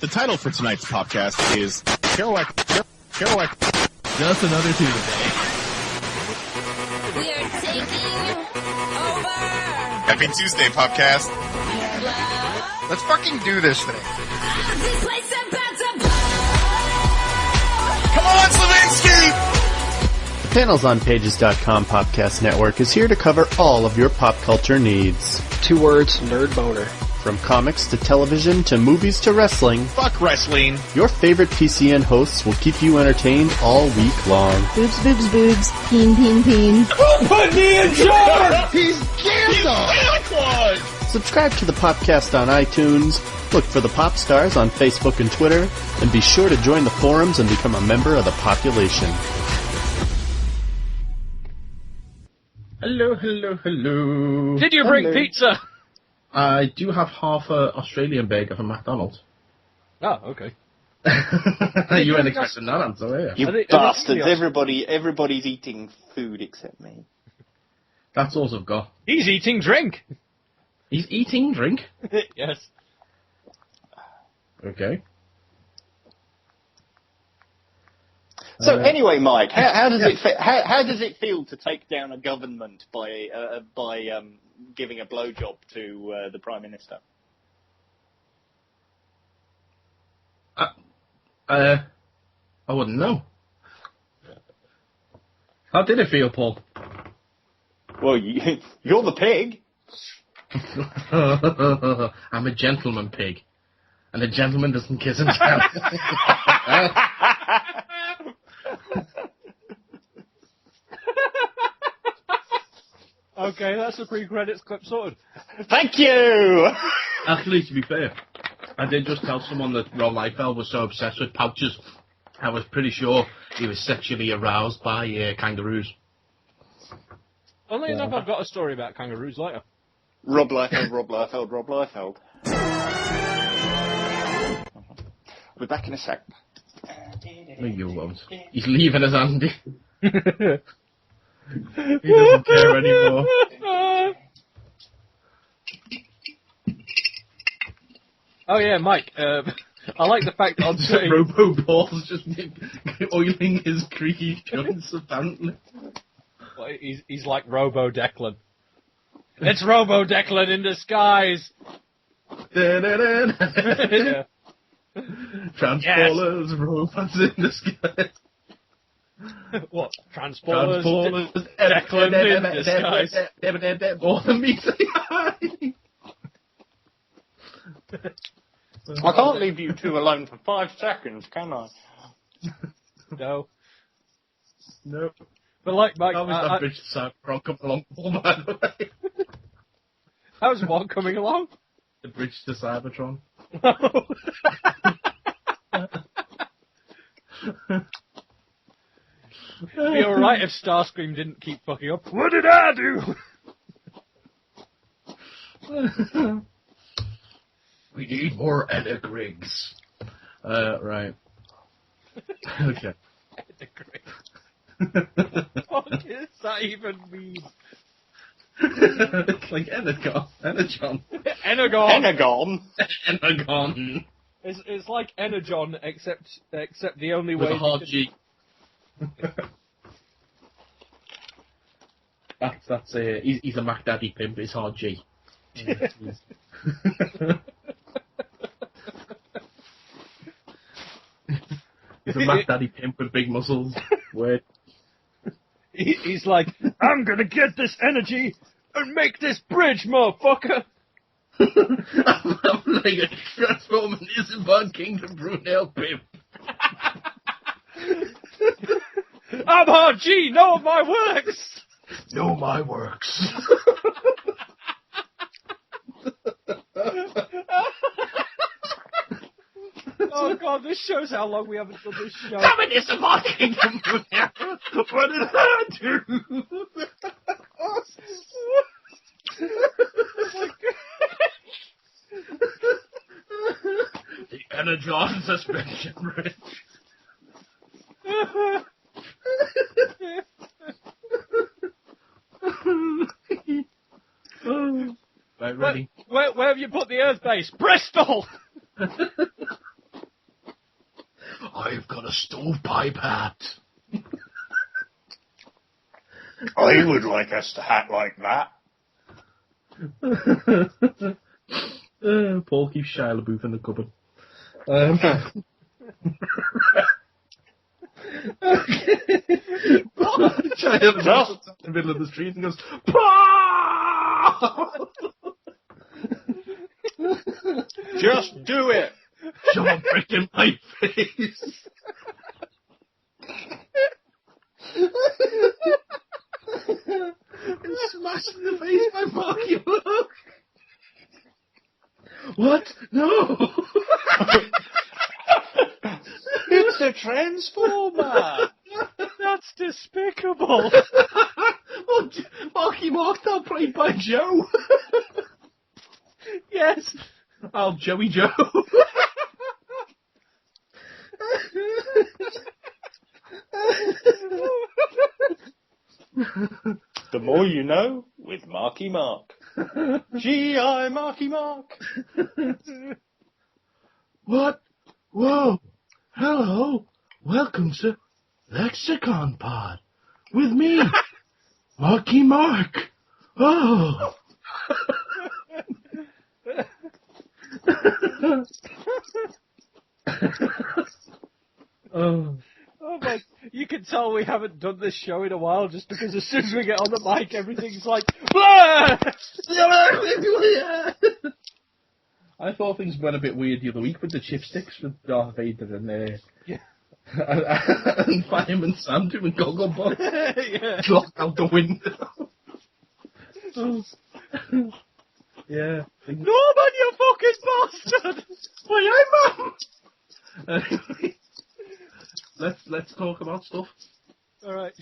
The title for tonight's podcast is Kerouac. Just another Tuesday. We are taking over. Happy Tuesday, podcast. Let's fucking do this thing. This place about to blow. Come on, Slavinsky! Panels on Pages.com Podcast Network is here to cover all of your pop culture needs. 2 words, nerd boner. From comics to television to movies to wrestling, Fuck wrestling. your favorite PCN hosts will keep you entertained all week long. Boobs, boobs, boobs. Peen, peen, peen. Put me in charge! He's Gandalf! Subscribe to the podcast on iTunes, look for the Pop Stars on Facebook and Twitter, and be sure to join the forums and become a member of the population. Hello, hello, hello. Did you bring pizza? I do have half a Australian burger from McDonald's. Oh, okay. You weren't expecting that answer, were you? You bastards! Everybody's eating food except me. That's all I've got. He's eating drink. He's eating drink? Yes. Okay. So anyway, Mike, how does it feel to take down a government by giving a blowjob to the Prime Minister? I wouldn't know. How did it feel, Paul? Well, you're the pig. I'm a gentleman pig. And a gentleman doesn't kiss and tell. Okay, that's the pre-credits clip sorted. Thank you! Actually, to be fair, I did just tell someone that Ron Liefeld was so obsessed with pouches, I was pretty sure he was sexually aroused by kangaroos. Funnily enough, I've got a story about kangaroos later. Rob Liefeld. I'll be back in a sec. No, you won't. He's leaving us, Andy. He doesn't care anymore. Oh yeah, Mike. I like the fact that I'm saying Robo Paul's just oiling his creaky joints, apparently. he's like Robo Declan. It's Robo Declan in disguise. Yeah. Transformers, robots in the sky. What? Transformers? Declan in disguise. More than me say hi. I can't leave you two alone for 5 seconds, can I? No. No. But like, Mike, How was that bridge to Cybertron coming along, Paul, by the way? how's one coming along? The bridge to Cybertron. It'd be alright if Starscream didn't keep fucking up. What did I do? We need more Enna Griggs. Right. Okay. What does that even mean? It's like Energon. Energon. Energon. Energon. It's like Energon, except the only With way. a hard G. That's he's a Mac Daddy pimp. It's hard G. He's a Mac Daddy pimp with big muscles. Weird. He's like, I'm gonna get this energy and make this bridge, motherfucker. I'm like a transforming Isambard Kingdom Brunel pimp. I'm hard G. Know my works. Know my works. Oh god, this shows how long we haven't done this show. Come in, Isambard Kingdom Brunel. What did I do? The Energon suspension bridge. Right, ready? Where have you put the Earth base? Bristol! I've got a stovepipe hat. I would like us to hat like that. Paul keeps Shia LaBeouf in the cupboard. Shia LaBeouf in the middle of the street and goes, Paul! Just do it. Shove a brick in my face. And smashed in the face by Marky Mark. What? No! It's a transformer. That's despicable. Oh, Marky Mark, now played by Joe. Yes. Oh, Joey Joe. The more you know with Marky Mark. G.I. Marky Mark. What? Whoa. Hello. Welcome to LexiconPod. With me, Marky Mark. Oh. Oh. Oh my! You can tell we haven't done this show in a while, just because as soon as we get on the mic, everything's like, blah! I thought things went a bit weird the other week with the chipsticks with Darth Vader and and Fireman Sam doing Gogglebot. Yeah. Locked out the window. Yeah. Norman, you fucking bastard! Why, I'm Let's talk about stuff All right,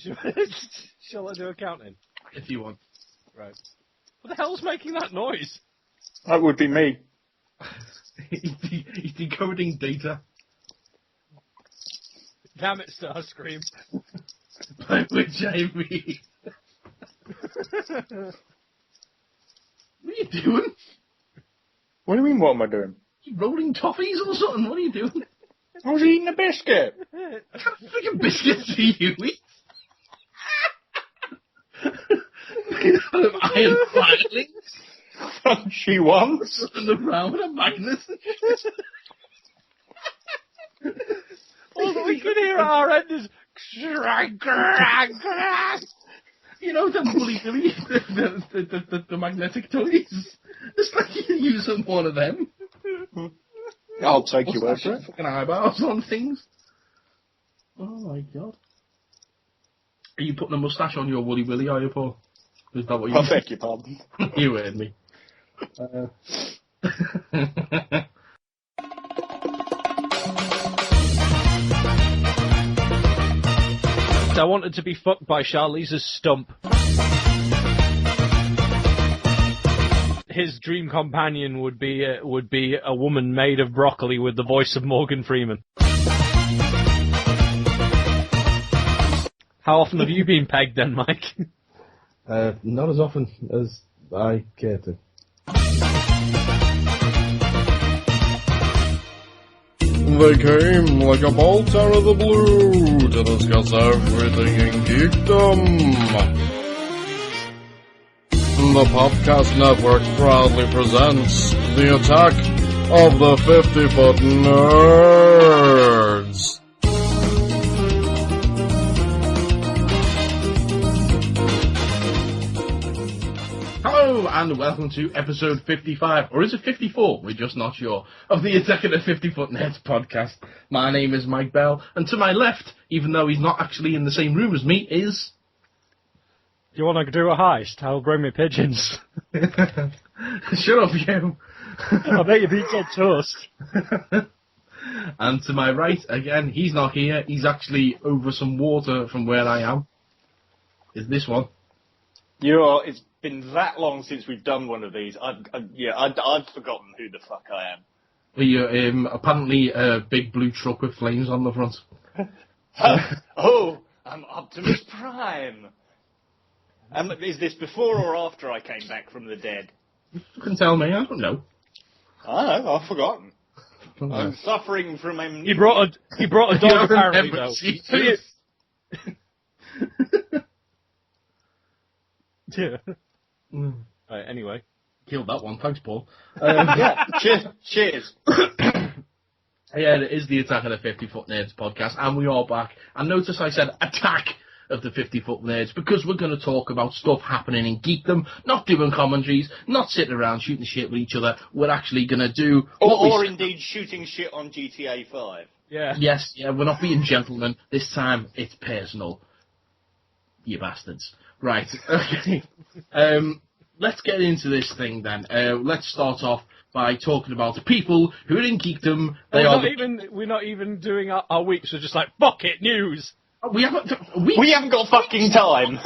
shall I do accounting? if you want. Right. What the hell's making that noise? That would be me. He's decoding data. Damn it, Starscream. By which I mean. What are you doing? What do you mean, what am I doing? You rolling toffees or something? What are you doing? I was eating a biscuit. What kind of freaking biscuits do you eat? Iron filings? Crunchy ones. And around a Magnus. All that we can hear at our end is... You know the Woolly Billy, the magnetic toys? It's like you're using one of them. I'll take your word What's for that, it. fucking eyeballs on things. Oh my god. Are you putting a moustache on your Woolly Willy, are you, Paul? Is that what you I beg your pardon. You heard me. I wanted to be fucked by Charlize's stump. His dream companion would be a woman made of broccoli with the voice of Morgan Freeman. How often have you been pegged then, Mike? Not as often as I care to. They came like a bolt out of the blue to discuss everything in geekdom. The Popcast Network proudly presents the attack of the 50-foot nerds. Hello and welcome to episode 55, or is it 54? We're just not sure, of the Attack of the 50-Foot Nerds podcast. My name is Mike Bell, and to my left, even though he's not actually in the same room as me, is... Do you want to do a heist? I'll bring me pigeons. Shut up, you. I bet you beat on toast. And to my right, again, he's not here, he's actually over some water from where I am. Is this one. It's been that long since we've done one of these. I'd forgotten who the fuck I am. You're apparently a big blue truck with flames on the front. Oh, I'm Optimus Prime. Is this before or after I came back from the dead? You can tell me, I don't know. I know, I've forgotten. I'm suffering from amnesia. He brought a dog apparently though. Yeah. Right, anyway. Killed that one. Thanks, Paul. Yeah. Cheers. Yeah, it is the Attack of the 50-Foot Nerds podcast, and we are back. And notice I said attack of the 50-Foot Nerds, because we're going to talk about stuff happening in geekdom, not doing commentaries, not sitting around shooting shit with each other. We're actually going to do... Or indeed shooting shit on GTA 5. Yeah. Yes, yeah, we're not being gentlemen. This time, it's personal. You bastards. Right, okay. Let's get into this thing then. Let's start off by talking about people who are in geekdom. We're not even doing our weeks. We're just like, fuck it, news. We haven't got fucking time.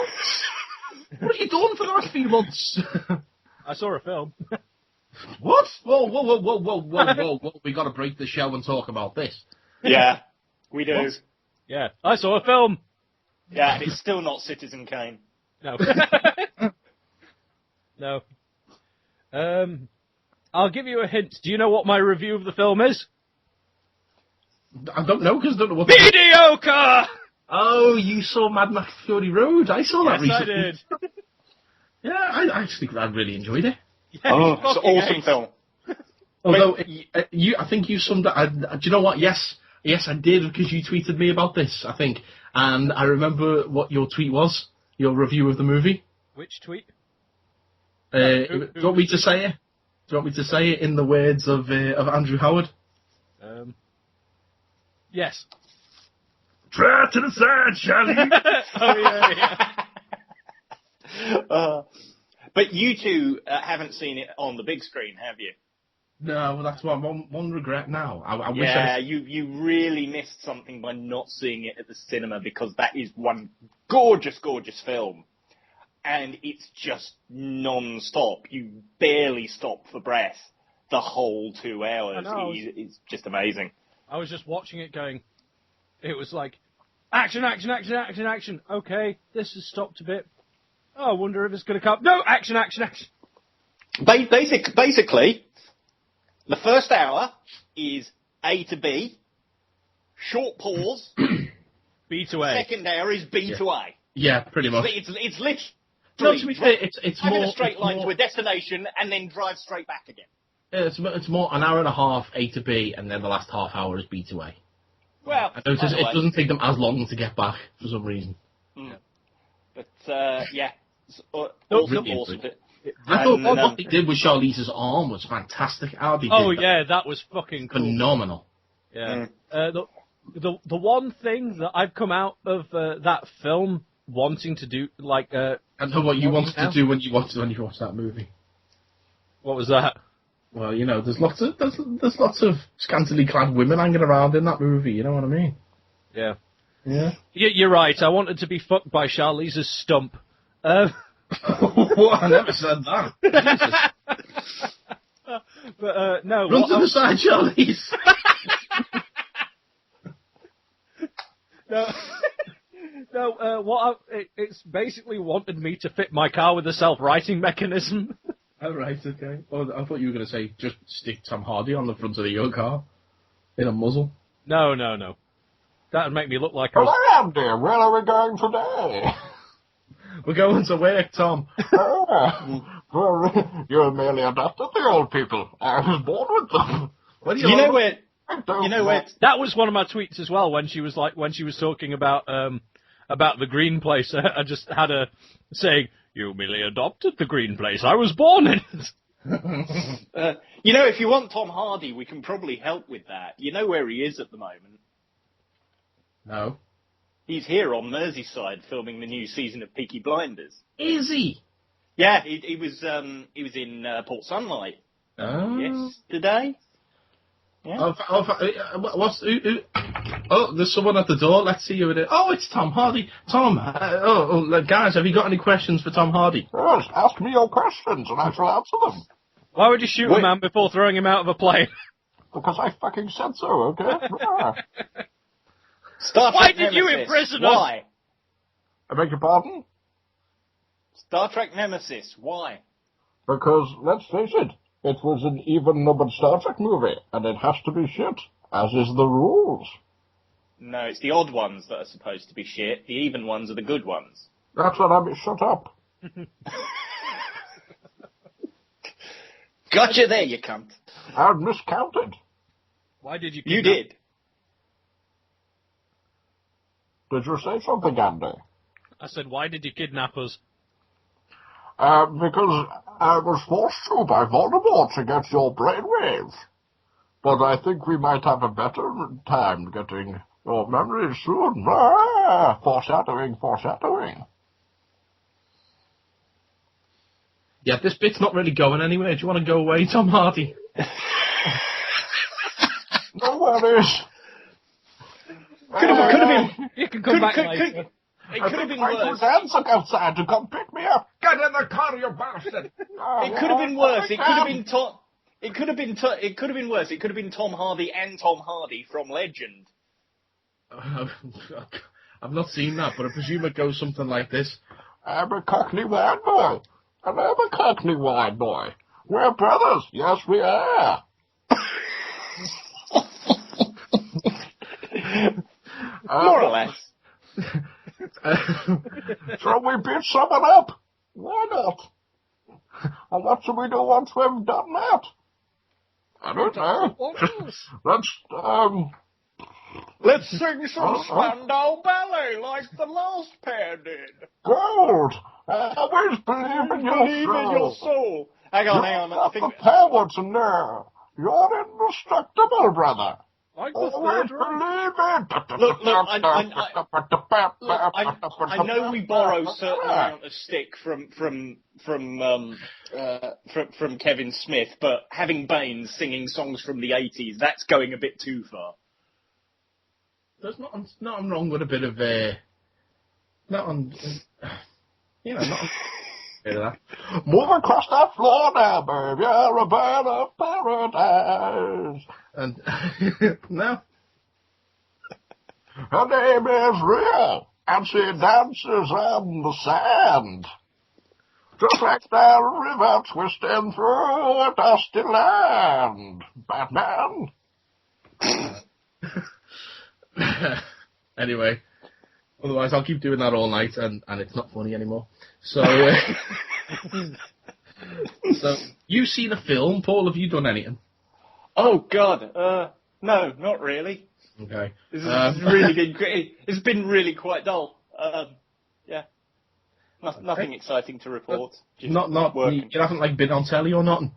What have you done for the last few months? I saw a film. What? Whoa. We got to break the show and talk about this. Yeah, we do. What? Yeah, I saw a film. Yeah, and it's still not Citizen Kane. No. No. I'll give you a hint. Do you know what my review of the film is? I don't know, because I don't know what... Mediocre! Oh, you saw Mad Max Fury Road? I saw that recently. Yes, I did. Yeah, I actually I really enjoyed it. Yeah, It's an awesome film. Although, I think you summed up... do you know what? Yes, I did, because you tweeted me about this, I think. And I remember what your tweet was, your review of the movie. Which tweet? Do you want me to say it? Do you want me to say it in the words of Andrew Howard? Yes. Try to the side, Charlie. Oh, yeah. But you two haven't seen it on the big screen, have you? No, well, that's one regret now. I wish yeah, you really missed something by not seeing it at the cinema, because that is one gorgeous, gorgeous film. And it's just non-stop. You barely stop for breath the whole 2 hours. It's just amazing. I was just watching it going, it was like, action. Okay, this has stopped a bit. Oh, I wonder if it's going to come. No, action. Basically, the first hour is A to B, short pause. B to A. Second hour is B to A. Yeah, pretty much. It's literally... No, to be fair, it's having more... a straight line to a destination and then drive straight back again. Yeah, it's more an hour and a half A to B, and then the last half hour is B to A. Well, I notice it doesn't take them as long to get back, for some reason. Mm. But, yeah. It's awesome. I thought what they did with Charlize's arm was fantastic. How they did yeah, that was fucking cool. Phenomenal. Yeah. The one thing that I've come out of that film wanting to do, like... I know what you wanted to do when you watched that movie. What was that? Well, you know, there's lots of scantily clad women hanging around in that movie, you know what I mean? Yeah. Yeah? You're right, I wanted to be fucked by Charlize's stump. What? I never said that. Jesus. But, no... Run to the side, Charlize! No, it's basically wanted me to fit my car with a self-righting mechanism. Oh, right, okay. Oh, I thought you were going to say, just stick Tom Hardy on the front of your car. In a muzzle. No. That would make me look like I was... Hello, am dear. Where are we going today? We're going to work, Tom. Well, you merely adopted the old people. I was born with them. What do You know where... That was one of my tweets as well, when she was talking about the green place. I just had her saying, "You merely adopted the green place. I was born in it." If you want Tom Hardy, we can probably help with that. You know where he is at the moment? No. He's here on Merseyside filming the new season of Peaky Blinders. Is he? Yeah, he was in Port Sunlight yesterday. Yeah. There's someone at the door. Let's see who it is. Oh, it's Tom Hardy. Tom, guys, have you got any questions for Tom Hardy? Yes, ask me your questions and I shall answer them. Why would you shoot a man before throwing him out of a plane? Because I fucking said so, okay? Why did you imprison us? Why? I beg your pardon? Star Trek Nemesis. Why? Because, let's face it, It was an even-numbered Star Trek movie, and it has to be shit, as is the rules. No, it's the odd ones that are supposed to be shit. The even ones are the good ones. That's what I mean. Shut up. Gotcha there, you cunt. I miscounted. Why did you? You kidnap- did. Did you say something, Andy? I said, why did you kidnap us? Because I was forced to by Voldemort to get your brainwaves. But I think we might have a better time getting your memories soon. Ah, foreshadowing, foreshadowing. Yeah, this bit's not really going anywhere. Do you want to go away, Tom Hardy? No worries. Could have been. You can come back later. It could have been My worse. two dads look outside to come pick me up. Get in the car, you bastard! It could have been worse. It could have been Tom. It could have been. It could have been worse. It could have been Tom Hardy and Tom Hardy from Legend. I've not seen that, but I presume it goes something like this. I'm a Cockney wine boy. And I'm a Cockney wine boy. We're brothers. Yes, we are. More or less. Shall we beat someone up? Why not? And what shall we do once we've done that? I don't know. Let's sing some Spandau Ballet like the last pair did. Gold! I always believe in your Believe soul. in your soul. Hang on. I think. The power to know. You're indestructible, brother. Like the Always third round. believe it. Look, I know we borrow a certain amount of stick from Kevin Smith, but having Baines singing songs from the 80s, that's going a bit too far. There's nothing wrong with a bit of not on, you know, not on, bit of that. Move across that floor now, babe. You're a bird of paradise. And no, Her name is Rhea, and she dances on the sand. Just like the river twisting through a dusty land. Batman. Anyway, otherwise I'll keep doing that all night, and it's not funny anymore. So, so you've seen a film, Paul? Have you done anything? Oh God, no, not really. Okay. This has really been. It's been really quite dull. Yeah, nothing exciting to report. Just Not working. you haven't like been on telly or nothing.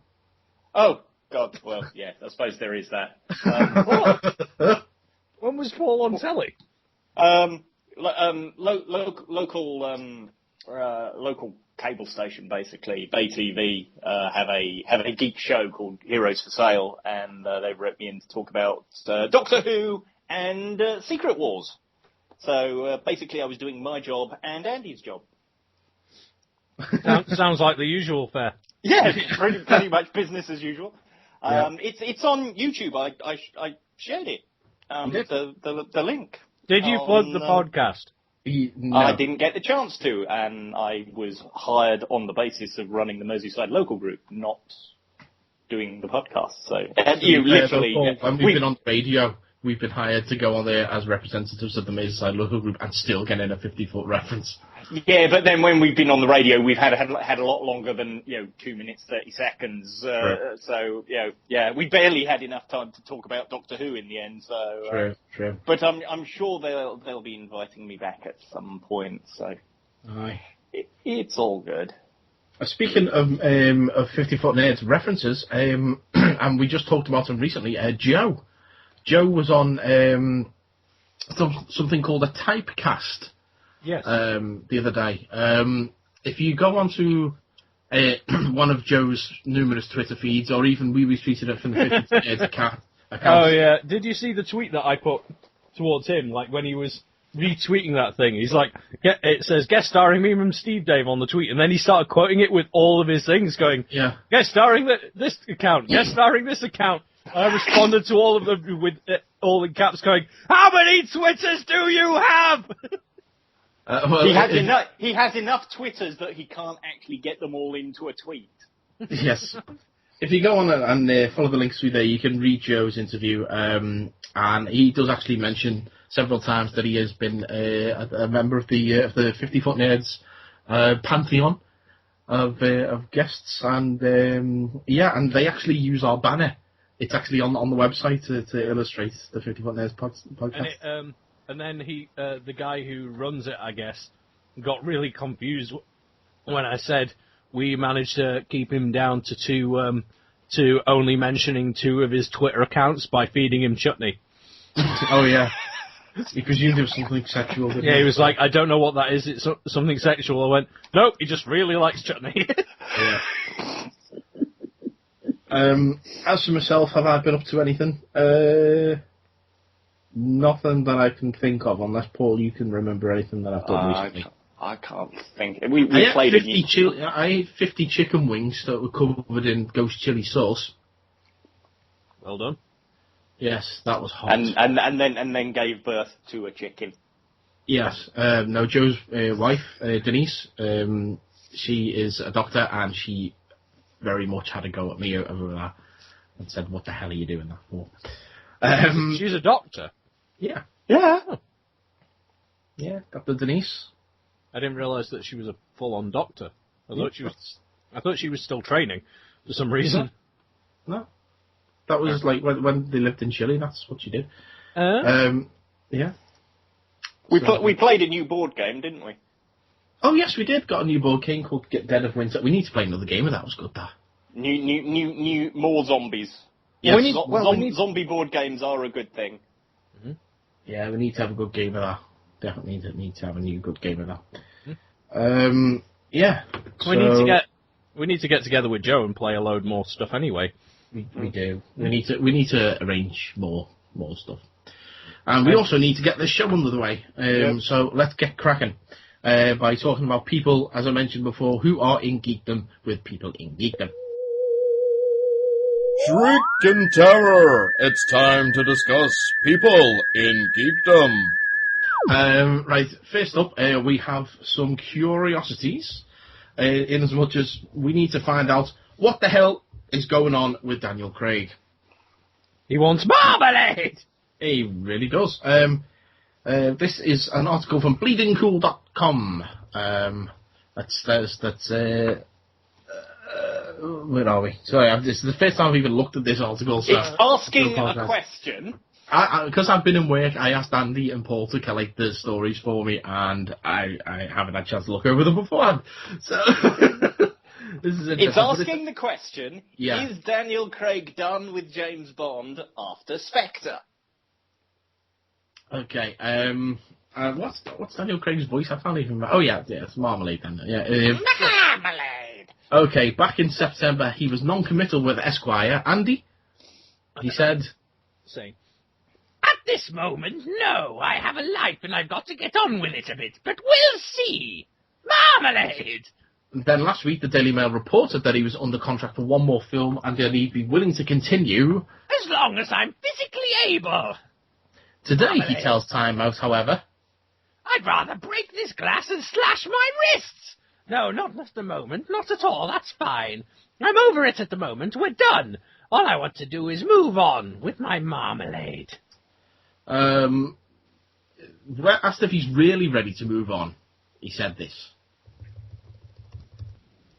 Oh God, well, yeah, I suppose there is that. When was Paul on telly? Local cable station, basically. Bay TV have a geek show called Heroes for Sale, and they wrote me in to talk about Doctor Who and Secret Wars. So basically, I was doing my job and Andy's job. Sounds like the usual fare. Yeah, pretty much business as usual. It's on YouTube. I shared it. The link. Did you plug the podcast? No. I didn't get the chance to, and I was hired on the basis of running the Merseyside local group, not doing the podcast. So you literally, when we've been on the radio, we've been hired to go on there as representatives of the Merseyside local group and still get in a 50-foot reference. Yeah, but then when we've been on the radio, we've had a lot longer than 2 minutes 30 seconds. Right. So we barely had enough time to talk about Doctor Who in the end. So True. But I'm sure they'll be inviting me back at some point. So Aye. It's all good. Speaking of 50-foot nerds references, and we just talked about him recently. Joe was on something called a typecast. Yes. The other day. If you go onto one of Joe's numerous Twitter feeds, or even we retweeted it from the 50 Nerds account. Oh yeah. Did you see the tweet that I put towards him? Like when he was retweeting that thing, he's like, it says guest starring me and Steve Dave on the tweet, and then he started quoting it with all of his things, going, guest starring this account, guest starring this account. I responded to all of them with all in caps, going, how many Twitters do you have? He has enough Twitters that he can't actually get them all into a tweet. Yes. if you go on and follow the links through there, you can read Joe's interview, and he does actually mention several times that he has been a member of the 50 Foot Nerds pantheon of guests, and and they actually use our banner. It's actually on the website to illustrate the 50 Foot Nerds podcast. And then the guy who runs it, I guess, got really confused when I said we managed to keep him down to only mentioning 2 of his Twitter accounts by feeding him chutney. Oh yeah, he presumed it was something sexual. Didn't he was like, I don't know what that is. It's something sexual. I went, nope, he just really likes chutney. Yeah. As for myself, have I been up to anything? Nothing that I can think of, unless Paul, you can remember anything that I've done recently. I can't think. We played I ate 50 chicken wings that were covered in ghost chili sauce. Well done. Yes, that was hot. And then gave birth to a chicken. Yes. No, Joe's wife, Denise, she is a doctor, and she very much had a go at me over that and said, "What the hell are you doing that for?" She's a doctor. Yeah. Yeah. Yeah, Dr. Denise. I didn't realise that she was a full-on doctor. I thought she was still training for some reason. No. That was like when they lived in Chile. That's what she did. Yeah. We played a new board game, didn't we? Oh yes, we did. Got a new board game called Dead of Winter. We need to play another game, and that was good. That new more zombies. Yes. Zombie board games are a good thing. Mm-hmm. Yeah, we need to have a good game of that. Definitely need to have a new good game of that. Yeah. We need to get together with Joe and play a load more stuff anyway. We do. We need to arrange more stuff, and we also need to get this show under the way. So let's get cracking by talking about people, as I mentioned before, who are in geekdom with people in geekdom. Shriek in terror! It's time to discuss people in geekdom. Right, first up, we have some curiosities, in as much as we need to find out what the hell is going on with Daniel Craig. He wants marmalade! He really does. This is an article from bleedingcool.com. Where are we? Sorry, this is the first time I've even looked at this article. So it's asking a question. Because I've been in work, I asked Andy and Paul to collect the stories for me, and I haven't had a chance to look over them beforehand. So this is interesting. It's asking the question: yeah. Is Daniel Craig done with James Bond after Spectre? Okay. What's Daniel Craig's voice? I can't even remember. Oh yeah, it's Marmalade. Then. Yeah. Marmalade. Okay. Back in September, he was non-committal with Esquire. Andy, he said, "Say, at this moment, no. I have a life, and I've got to get on with it a bit. But we'll see. Marmalade." Then last week, the Daily Mail reported that he was under contract for one more film, and that he'd be willing to continue as long as I'm physically able. Today, Marmalade. He tells Time Out, however, "I'd rather break this glass and slash my wrists. No, not at the moment. Not at all. That's fine. I'm over it at the moment. We're done. All I want to do is move on with my marmalade." Asked if he's really ready to move on, he said this.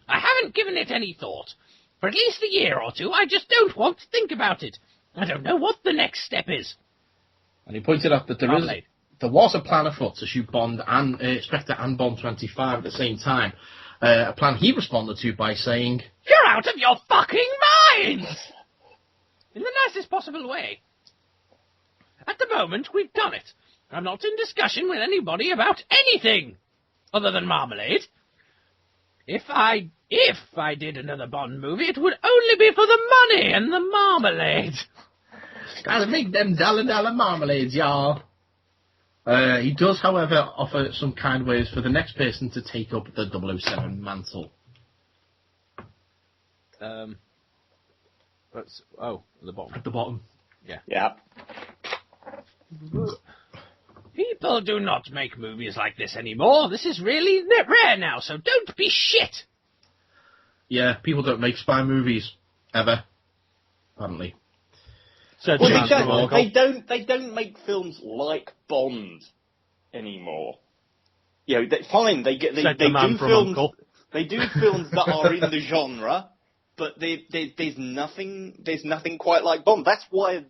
"I haven't given it any thought. For at least a year or two, I just don't want to think about it. I don't know what the next step is." And he pointed out that there was a plan afoot to shoot Bond and Spectre and Bond 25 at the same time. A plan he responded to by saying, "You're out of your fucking minds!" In the nicest possible way. "At the moment, we've done it. I'm not in discussion with anybody about anything other than marmalade. If I did another Bond movie, it would only be for the money and the marmalade." "Gotta make them dollar marmalades, y'all." He does, however, offer some kind words for the next person to take up the 007 mantle. At the bottom. At the bottom. Yeah. "People do not make movies like this anymore. This is really rare now, so don't be shit." Yeah, people don't make spy movies. ever. Apparently. Said Well, the man from Uncle. they don't make films like Bond anymore. You know, fine, they Said the do man from films. Uncle. They do films that are in the genre, but there's nothing quite like Bond. That's why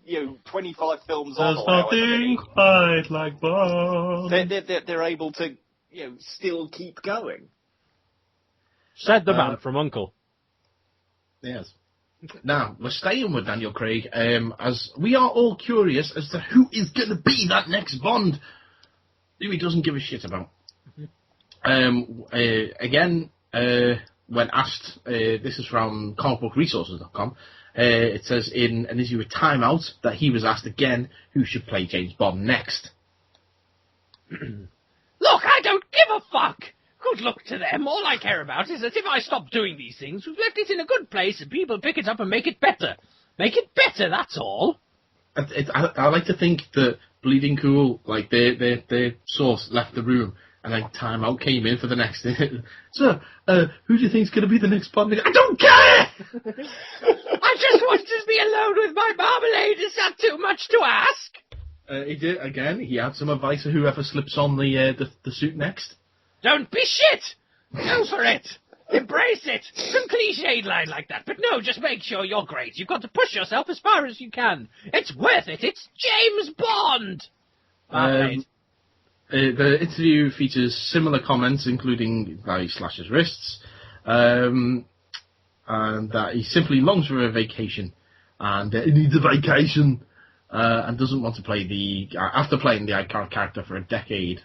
25 films on. There's or however nothing many, quite like Bond. they're able to still keep going. Said the man from Uncle. Yes. Now, we're staying with Daniel Craig, as we are all curious as to who is going to be that next Bond, who he doesn't give a shit about. Again, when asked, this is from comicbookresources.com, it says in an issue with Time Out that he was asked again who should play James Bond next. Look, I don't give a fuck! Good luck to them. All I care about is that if I stop doing these things, we've left it in a good place and people pick it up and make it better. Make it better, that's all. I like to think that Bleeding Cool, like, their source left the room, and then Time Out came in for the next thing. So, who do you think's going to be the next Bond? I don't care! I just want to be alone with my marmalade. Is that too much to ask? He did, again, he had some advice for whoever slips on the suit next. Don't be shit! Go for it! Embrace it! Some cliched line like that, but no, just make sure you're great. You've got to push yourself as far as you can. It's worth it. It's James Bond! The interview features similar comments, including that he slashes wrists, and that he simply longs for a vacation, and he needs a vacation, and doesn't want to play after playing the iconic character for a decade.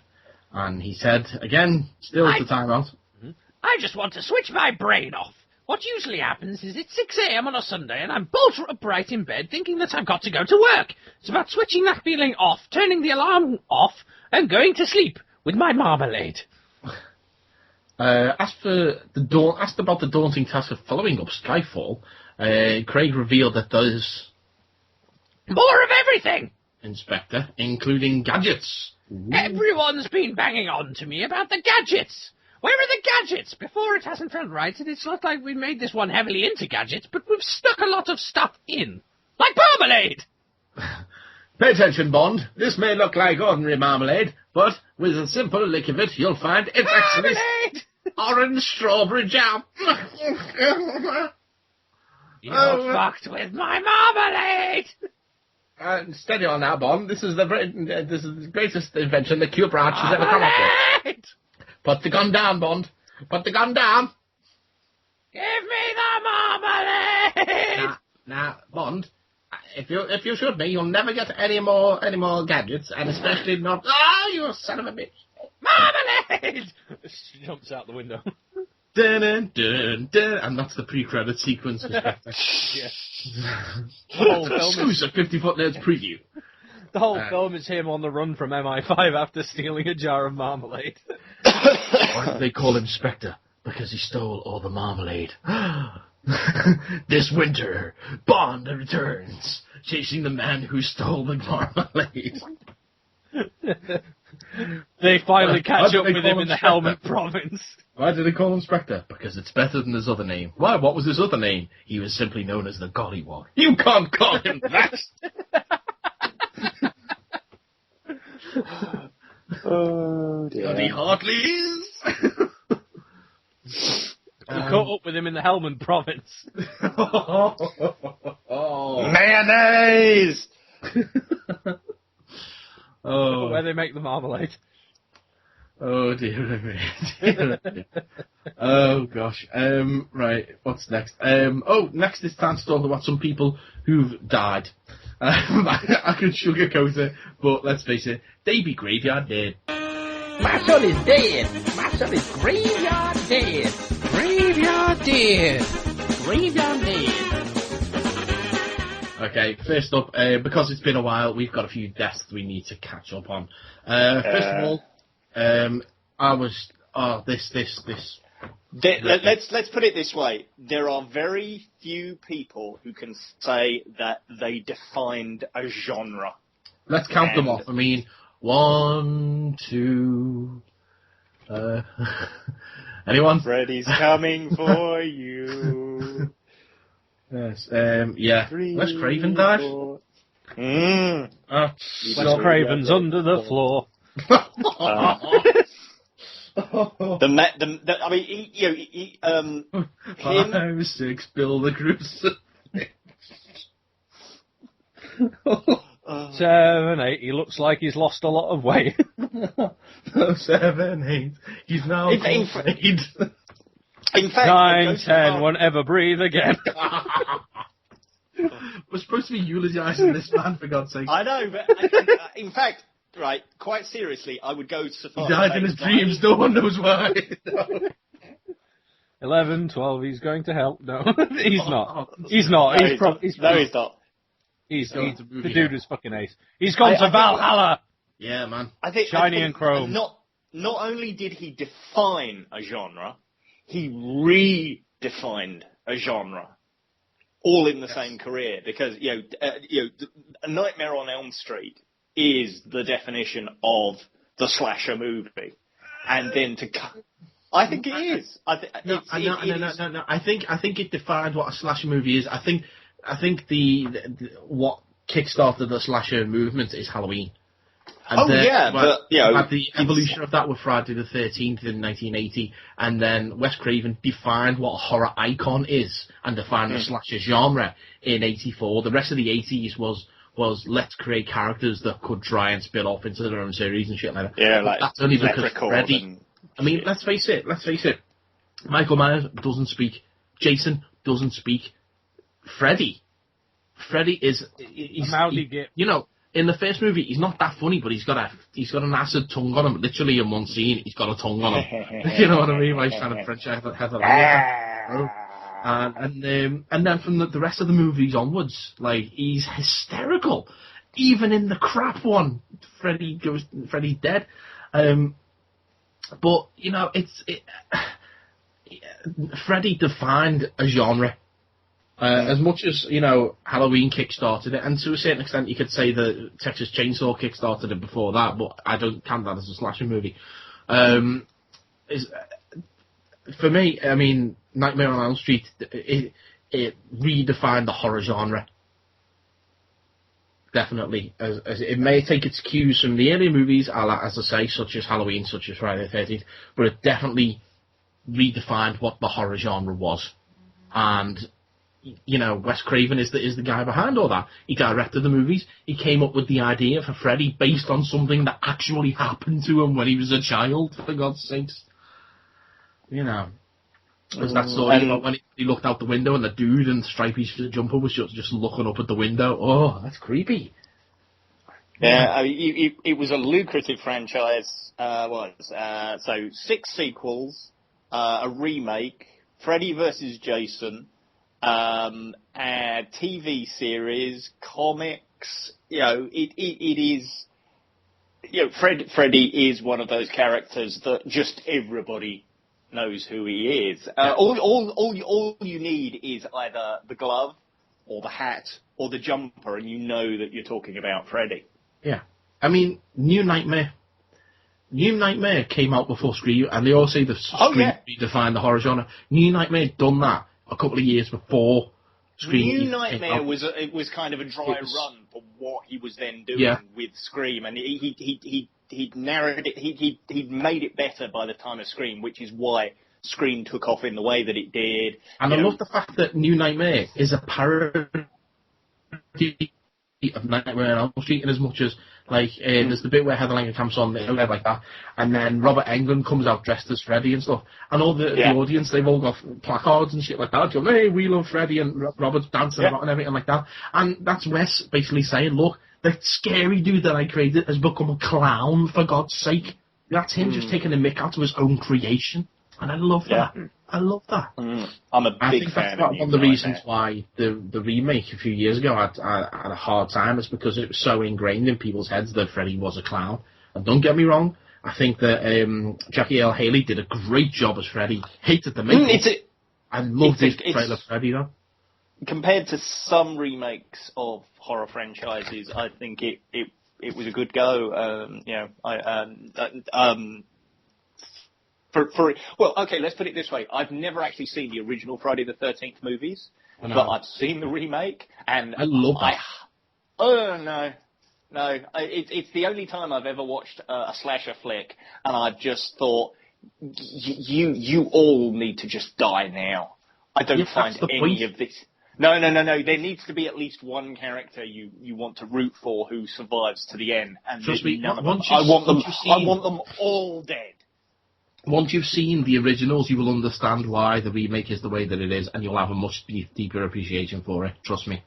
And he said, again, still at the Time Out, I just want to switch my brain off. What usually happens is it's 6 a.m. on a Sunday and I'm bolt upright in bed thinking that I've got to go to work. It's about switching that feeling off, turning the alarm off, and going to sleep with my marmalade. Asked about the daunting task of following up Skyfall, Craig revealed that there's more of everything! Inspector, including gadgets. Ooh. Everyone's been banging on to me about the gadgets. Where are the gadgets? Before it hasn't felt right, and it's not like we made this one heavily into gadgets, but we've stuck a lot of stuff in. Like marmalade! Pay attention, Bond. This may look like ordinary marmalade, but with a simple lick of it, you'll find it's actually orange strawberry jam. You're fucked with my marmalade! Steady on now, Bond. This is the greatest invention the Q branch has ever come up with. Put the gun down, Bond. Put the gun down. Give me the marmalade! Now, Bond, if you shoot me, you'll never get any more gadgets, and especially not. Ah, you son of a bitch! Marmalade! She jumps out the window. Dun, dun, dun, dun, and that's the pre-credit sequence. Yeah. The whole film exclusive 50-foot Nerds preview. The whole film is him on the run from MI5 after stealing a jar of marmalade. Why do they call him Spectre? Because he stole all the marmalade. This winter, Bond returns, chasing the man who stole the marmalade. They finally catch up with him in the Helmet Province. Why did they call him Spectre? Because it's better than his other name. Why? What was his other name? He was simply known as the Gollywog. You can't call him that! Oh, dear. Bloody Hartleys! We caught up with him in the Helmet Province. Mayonnaise! Where they make the marmalade. Oh dear me. Oh gosh. Right, what's next? Next it's time to talk about some people who've died. I could sugarcoat it, but let's face it, they be graveyard dead. My son is dead. My son is graveyard dead. Graveyard dead. Graveyard dead. Okay, first up, because it's been a while, we've got a few deaths we need to catch up on. First of all, Let's put it this way. There are very few people who can say that they defined a genre. Let's count them off. I mean, 1, 2... anyone? Freddy's coming for you. Yes. Yeah. Wes Craven died. Wes Craven's under the floor. I mean, him. 5, 6, Bill the Crucifix. 7, 8. He looks like he's lost a lot of weight. 7, 8. He's now In fact, 9, 10. Won't ever breathe again. We're supposed to be eulogizing this man, for God's sake. I know, but in fact, right, quite seriously, I would go so far. He died in his dreams. No one knows why. 11, 12. He's going to hell. No, he's not. He's not. No, He's not. not. The dude is fucking ace. He's gone to Valhalla. Yeah, man. I think and chrome. Not only did he define a genre, he redefined a genre. All in the same career, because A Nightmare on Elm Street is the definition of the slasher movie, and then I think it is. No. I think it defined what a slasher movie is. I think the what kickstarted the slasher movement is Halloween. And the evolution of that with Friday the 13th in 1980, and then Wes Craven defined what a horror icon is and defined the slasher genre in 84. The rest of the 80s was let's create characters that could try and spin off into their own series and shit like that. Yeah, like that's only because Freddy. I mean, let's face it. Michael Myers doesn't speak. Jason doesn't speak. Freddy is in the first movie, he's not that funny, but he's got an acid tongue on him. Literally in one scene, he's got a tongue on him. You know what I mean? Like he's trying to French has a and then from the rest of the movies onwards, like he's hysterical. Even in the crap one, Freddy's dead. But Freddy defined a genre. As much as, Halloween kick-started it, and to a certain extent you could say that Texas Chainsaw kick-started it before that, but I don't count that as a slasher movie. For me, I mean, Nightmare on Elm Street, it redefined the horror genre. Definitely. As it may take its cues from the earlier movies, as I say, such as Halloween, such as Friday the 13th, but it definitely redefined what the horror genre was. And Wes Craven is the guy behind all that. He directed the movies. He came up with the idea for Freddy based on something that actually happened to him when he was a child, for God's sakes. There's that story about when he looked out the window and the dude in the stripy jumper was just looking up at the window. Oh, that's creepy. Yeah, it was a lucrative franchise. So 6 sequels, a remake, Freddy vs. Jason, a TV series, comics. It is. Freddy is one of those characters that just everybody knows who he is. All you need is either the glove, or the hat, or the jumper, and you know that you're talking about Freddy. Yeah, I mean, New Nightmare came out before Scream, and they all say the Scream redefined the horror genre. New Nightmare done that a couple of years before Scream. New Nightmare was kind of a dry run for what he was then doing with Scream, and he'd narrowed it. He'd made it better by the time of Scream, which is why Scream took off in the way that it did. And I love the fact that New Nightmare is a parody of Nightmare on Elm Street, in as much as there's the bit where Heather Langenkamp's on there like that, and then Robert Englund comes out dressed as Freddy and stuff, and all the audience, they've all got placards and shit like that, going, hey, we love Freddy, and Robert's dancing about and everything like that, and that's Wes basically saying, look, the scary dude that I created has become a clown, for God's sake. That's him just taking a mick out of his own creation, and I love that. I love that. I'm a big fan. I think that's one of the reasons why the remake a few years ago had a hard time, is because it was so ingrained in people's heads that Freddy was a clown. And don't get me wrong, I think that Jackie L. Haley did a great job as Freddy. Hated the makeup. I loved his trailer Freddy, though. Compared to some remakes of horror franchises, I think it was a good go. Let's put it this way. I've never actually seen the original Friday the 13th movies, but I've seen the remake, and I love that. No. It's the only time I've ever watched a slasher flick, and I've just thought, you all need to just die now. I don't find any of this. No. There needs to be at least one character you want to root for who survives to the end, and Trust me, none of them. I want them all dead. Once you've seen the originals, you will understand why the remake is the way that it is, and you'll have a much deeper appreciation for it. Trust me.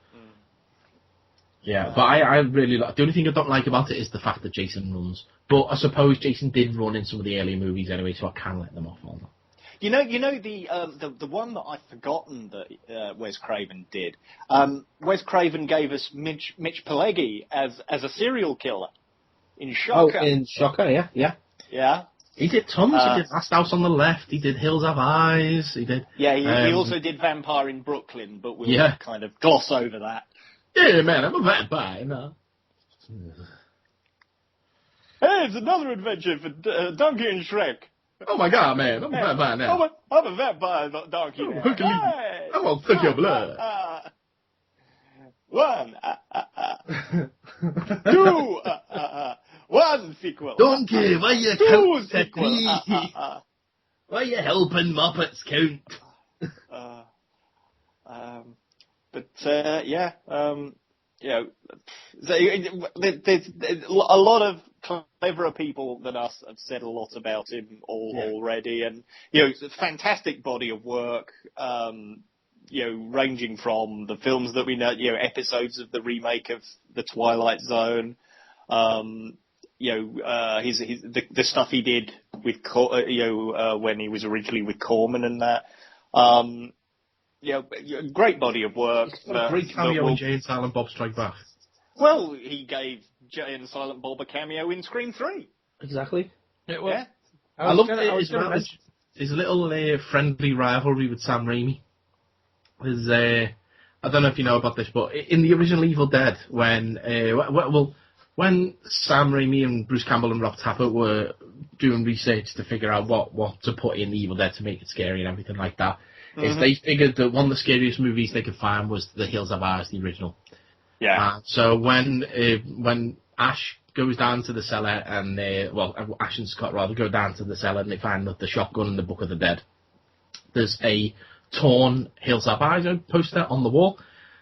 Yeah, but I really like. The only thing I don't like about it is the fact that Jason runs. But I suppose Jason did run in some of the earlier movies anyway, so I can let them off on that. You know the one that I've forgotten that Wes Craven did. Wes Craven gave us Mitch Pileggi as a serial killer in Shocker. Oh, in Shocker, yeah. Yeah. He did tons. He did Last House on the Left. He did Hills Have Eyes. He did. Yeah, he also did Vampire in Brooklyn, but we'll kind of gloss over that. Yeah, man, I'm a vampire, no. Hey, it's another adventure for Donkey and Shrek. Oh my God, man, I'm a vampire now. I'm a vampire donkey now. Hey, I'm gonna suck your blood. 1, 2, 1 sequel. Donkey, why you 2 sequel. Why you helping Muppets count? There's a lot of cleverer people than us have said a lot about him already, and it's a fantastic body of work. Ranging from the films that we know, episodes of the remake of The Twilight Zone, the stuff he did with when he was originally with Corman and that. Great body of work. A great cameo in Jay and Silent Bob Strike Back. Well, he gave Jay and Silent Bob a cameo in Scream 3. Exactly. Yeah. I love his little friendly rivalry with Sam Raimi. I don't know if you know about this, but in the original Evil Dead, when Sam Raimi and Bruce Campbell and Rob Tapper were doing research to figure out what to put in the Evil Dead to make it scary and everything like that, is they figured that one of the scariest movies they could find was The Hills Have Eyes, the original. Yeah. So when Ash goes down to the cellar and Ash and Scott rather go down to the cellar and they find the shotgun and the Book of the Dead, there's a torn Hills Have Eyes poster on the wall,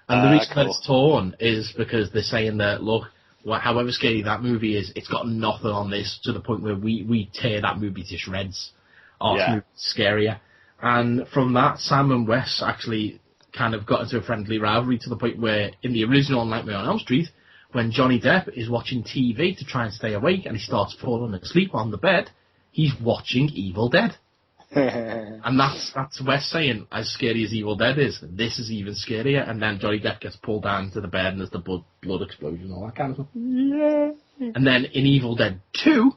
and the reason that it's torn is because they're saying that, look, however scary that movie is, it's got nothing on this, to the point where we tear that movie to shreds. It's scarier. And from that, Sam and Wes actually kind of got into a friendly rivalry, to the point where in the original Nightmare on Elm Street, when Johnny Depp is watching TV to try and stay awake and he starts falling asleep on the bed, he's watching Evil Dead. And that's Wes saying, as scary as Evil Dead is, this is even scarier. And then Johnny Depp gets pulled down to the bed and there's the blood explosion and all that kind of stuff. Yeah. And then in Evil Dead 2,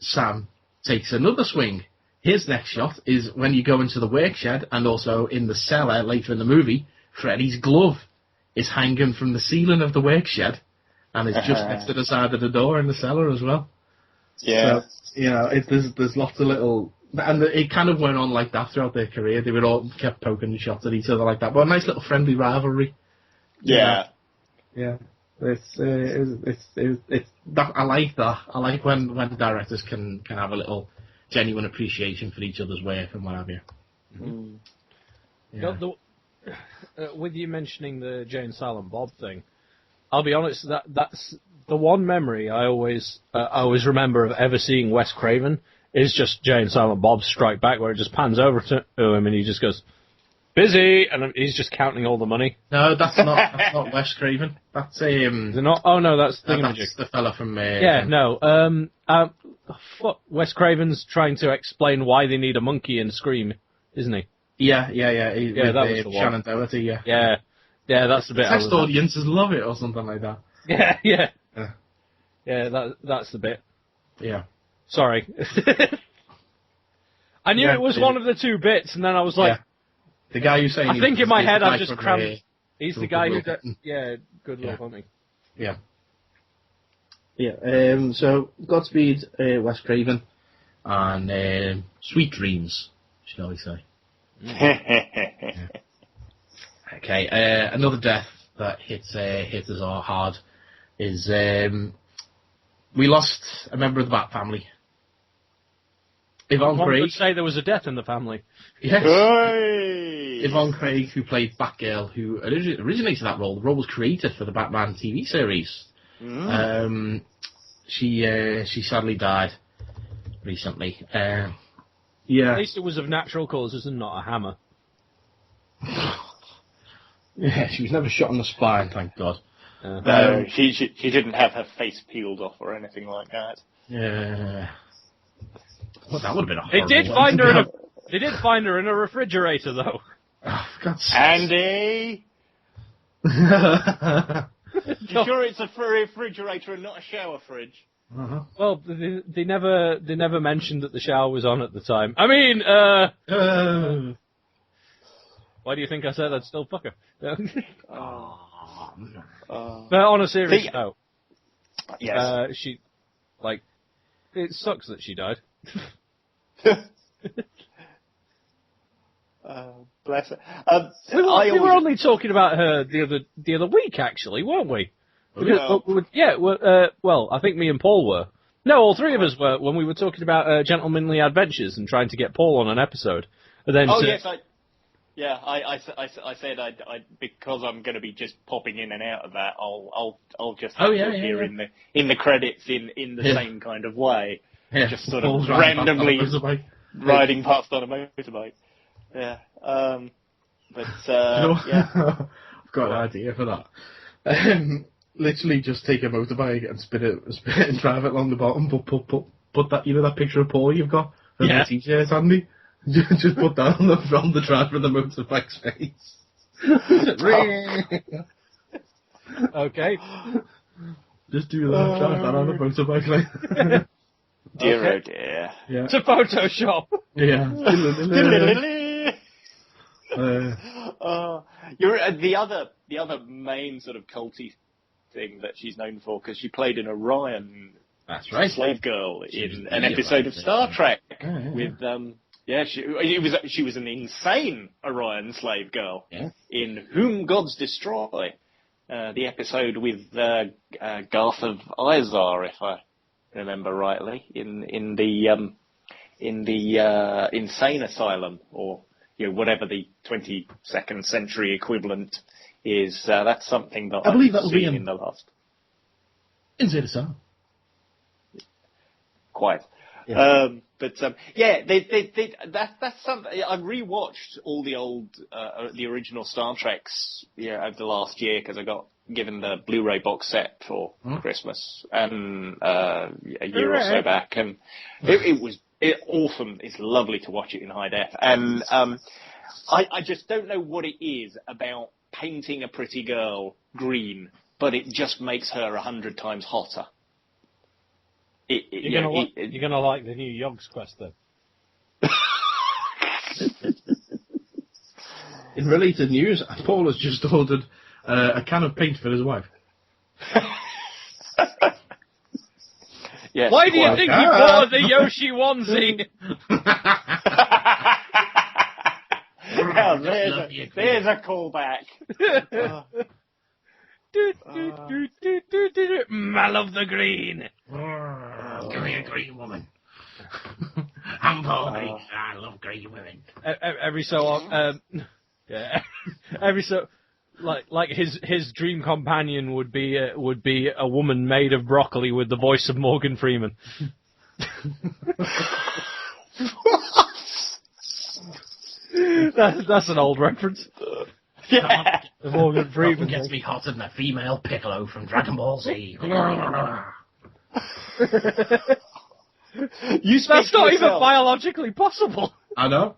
Sam takes another swing. His next shot is when you go into the work shed, and also in the cellar later in the movie, Freddy's glove is hanging from the ceiling of the work shed and is just next to the side of the door in the cellar as well. Yeah. So, there's lots of little... And it kind of went on like that throughout their career. They would all kept poking shots at each other like that. But a nice little friendly rivalry. Yeah. Yeah. It's that, I like that. I like when the directors can have a little genuine appreciation for each other's work and what have you. Mm. Yeah. With you mentioning the Jay and Silent Bob thing, I'll be honest, that's the one memory I always remember of ever seeing Wes Craven is just Jay and Silent Bob Strike Back, where it just pans over to him and he just goes, busy, and he's just counting all the money. No, that's not Wes Craven. That's Is it not? Oh no, that's Thingamajig. That's the fella from Wes Craven's trying to explain why they need a monkey in Scream, isn't he? Yeah. That was the one. Shannon Doherty, yeah. Yeah, that's the bit. Test audiences love it or something like that. Yeah. That's the bit. Yeah. Sorry. I knew it was one of the two bits, and then I was like... Yeah. The guy who's saying... I think in my head I've just crammed... He's the guy who... Good Luck Hunting. Yeah. Yeah, so Godspeed, Wes Craven, and Sweet Dreams, shall we say. Okay, another death that hits us all hard is we lost a member of the Bat family. Yvonne One Craig. would say there was a death in the family. Yes. Hey! Yvonne Craig, who played Batgirl, who originated that role. The role was created for the Batman TV series. She sadly died recently. Yeah. At least it was of natural causes and not a hammer. Yeah, she was never shot in the spine, thank God. No, she didn't have her face peeled off or anything like that. Yeah. Well, that would have been a They horrible did one. find her in a. They did find her in a refrigerator, though. Oh, for God's sake. Andy, you sure it's a refrigerator and not a shower fridge? Uh-huh. Well, they never mentioned that the shower was on at the time. I mean, why do you think I said I'd still fuck her? But on a serious note, yes, she, like, it sucks that she died. Bless her. We were only talking about her the other week, actually, weren't we? Because, well, I think me and Paul were. No, all three of us were when we were talking about Gentlemanly Adventures and trying to get Paul on an episode. And then yes, I said I because I'm going to be just popping in and out of that. I'll just appear in the credits in the same kind of way, just sort of randomly riding past on a motorbike. Yeah, but yeah, I've got an idea for that. Literally, just take a motorbike and spin it and drive it along the bottom. Put that, that picture of Paul you've got of the t-shirt, Andy. Just put that on the driver of the motorbike's face. Okay. Just do that. Drive that on the motorbike, like. Dear, oh dear. Yeah. To Photoshop. Yeah. You're the other main sort of culty thing that she's known for, because she played an Orion, that's right, slave girl in an episode of Star Trek with she was an insane Orion slave girl in Whom Gods Destroy, the episode with Garth of Izar, if I remember rightly, in the insane asylum, or whatever the 22nd century equivalent is. That's something that I believe I've that'll be seen in the last. Inside asylum. Quite. Yeah. That's something. I rewatched all the old, the original Star Treks, over the last year, because I got given the Blu-ray box set for Christmas, and a year or so back, and it was awesome. It's lovely to watch it in high def, and I just don't know what it is about painting a pretty girl green, but it just makes her 100 times hotter. You're gonna like the new Yogg's Quest, then. In related news, Paul has just ordered a can of paint for his wife. Yes, why do you think he bought the Yoshi onesie? Now, there's a callback. I love the green. Give me a green woman. I'm Paul Green. I love green women. Every so often, every so, like his dream companion would be a woman made of broccoli with the voice of Morgan Freeman. That's an old reference. Yeah. Morgan Freeman gets me hotter than a female Piccolo from Dragon Ball Z. That's not even biologically possible. I know.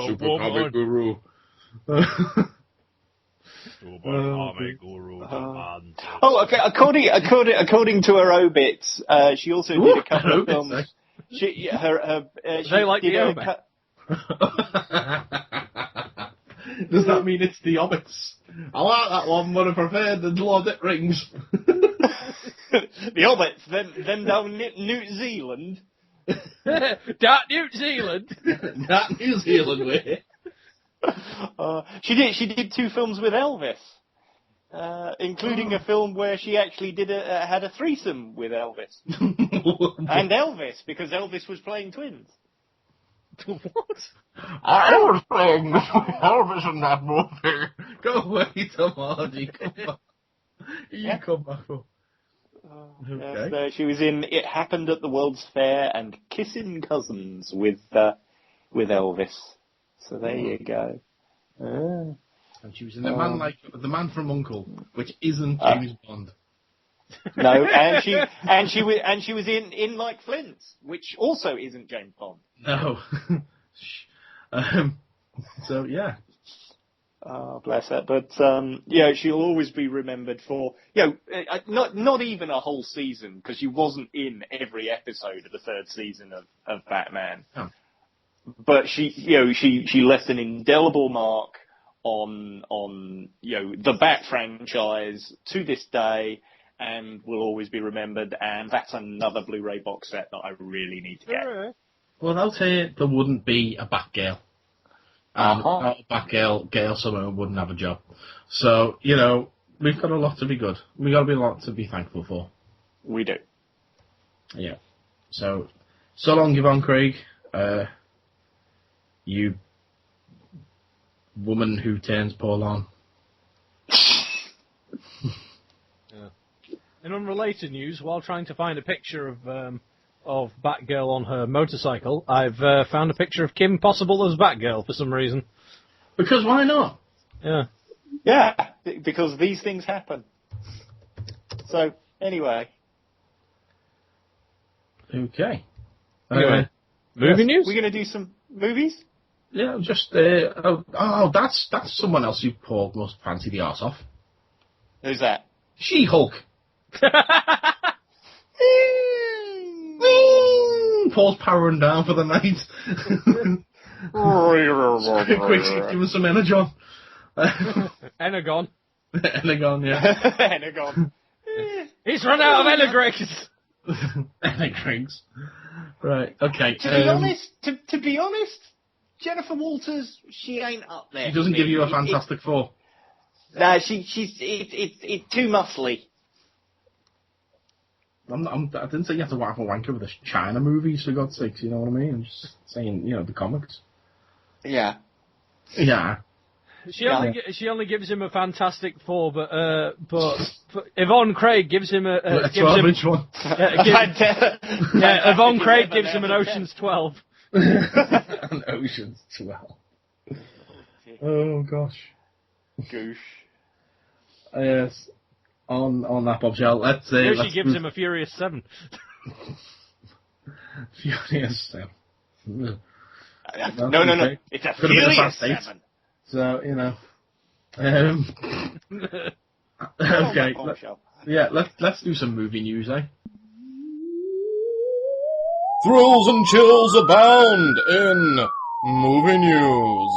Super comic guru. Okay. According to her obits, she also did a couple of films. They like the obit. Does that mean it's the Hobbits? I like that one, but I prefer the Lord of the Rings. The Hobbits, then down New Zealand. That New Zealand. That New Zealand way. She did 2 films with Elvis, including a film where she actually had a threesome with Elvis. And Elvis, because Elvis was playing twins. What? I was playing Elvis in that movie. Go away, Tom Hardy. Come back. Come back up. Okay. Yes, she was in It Happened at the World's Fair and Kissing Cousins with Elvis. So there you go. And she was in The Man from U.N.C.L.E., which isn't James Bond. No, and she was in Like Flints, which also isn't James Bond. No. So yeah. Oh, bless her. But she'll always be remembered for not even a whole season, because she wasn't in every episode of the 3rd season of Batman. Oh. But she left an indelible mark on the Bat franchise to this day, and will always be remembered. And that's another Blu-ray box set that I really need to get. Without her, there wouldn't be a Batgirl. Without a Batgirl, Gail Simone wouldn't have a job. So, we've got a lot to be good. We've got a lot to be thankful for. We do. Yeah. So long, Yvonne Craig. You woman who turns Paul on. In unrelated news, while trying to find a picture of Batgirl on her motorcycle, I've found a picture of Kim Possible as Batgirl for some reason. Because why not? Yeah. Yeah, because these things happen. So, anyway. Okay. Anyway, movie news? We're going to do some movies? Yeah, just, that's someone else who Paul must fancy the arse off. Who's that? She-Hulk. Paul's powering down for the night. Quick, give us some Energon. Energon. Energon, yeah. Energon. He's run out of Energregs. Energregs. Right, okay. To be honest, Jennifer Walters, she ain't up there. She doesn't give you a Fantastic Four. No, it's too muscly. I didn't say you have to whack a wanker with the China movies, for God's sakes, you know what I mean? I'm just saying, the comics. Yeah. Yeah. She only gives him a Fantastic Four, but Yvonne Craig gives him a 12-inch one. Yvonne Craig gives him an Ocean's 12. An Ocean's 12. Oh gosh. Goosh. Yes. On that bombshell, let's say. Here she gives him a Furious 7. Furious 7. No. It's a Furious 7. So, okay. Let's do some movie news, eh? Thrills and chills abound in movie news.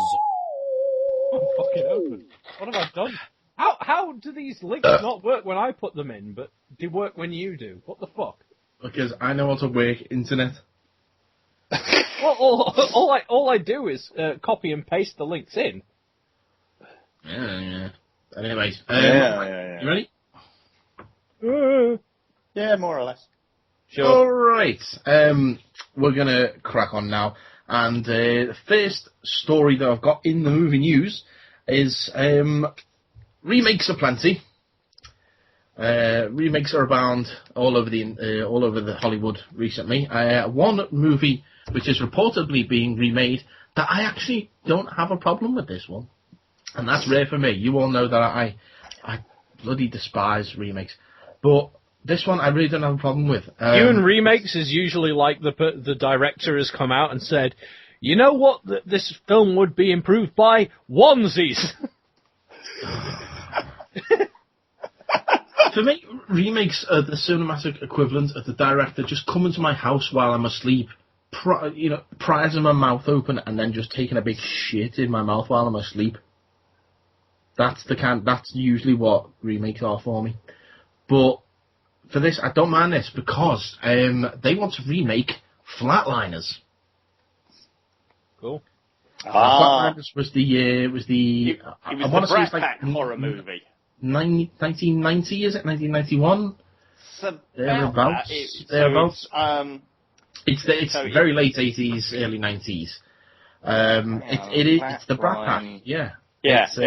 I'm fucking open. What have I done? How do these links not work when I put them in, but they work when you do? What the fuck? Because I know how to work internet. Well, all I do is copy and paste the links in. Yeah. Anyways, yeah. You ready? Yeah, more or less. Sure. All right. We're gonna crack on now, and the first story that I've got in the movie news is remakes are plenty. Remakes are abound all over the Hollywood recently. One movie which is reportedly being remade that I actually don't have a problem with this one, and that's rare for me. You all know that I bloody despise remakes, but this one I really don't have a problem with. You and remakes is usually like the director has come out and said, you know what, this film would be improved by onesies. For me, remakes are the cinematic equivalent of the director just coming to my house while I'm asleep, prizing my mouth open and then just taking a big shit in my mouth while I'm asleep. That's usually what remakes are for me. But for this, I don't mind this because they want to remake Flatliners. Cool. Flatliners was the It was I the want to say Brat it's like Pack horror movie. 1990, is it 1991? Thereabouts. It's very late 80s, early 90s. It's the Brat Pack, yeah. Yeah, so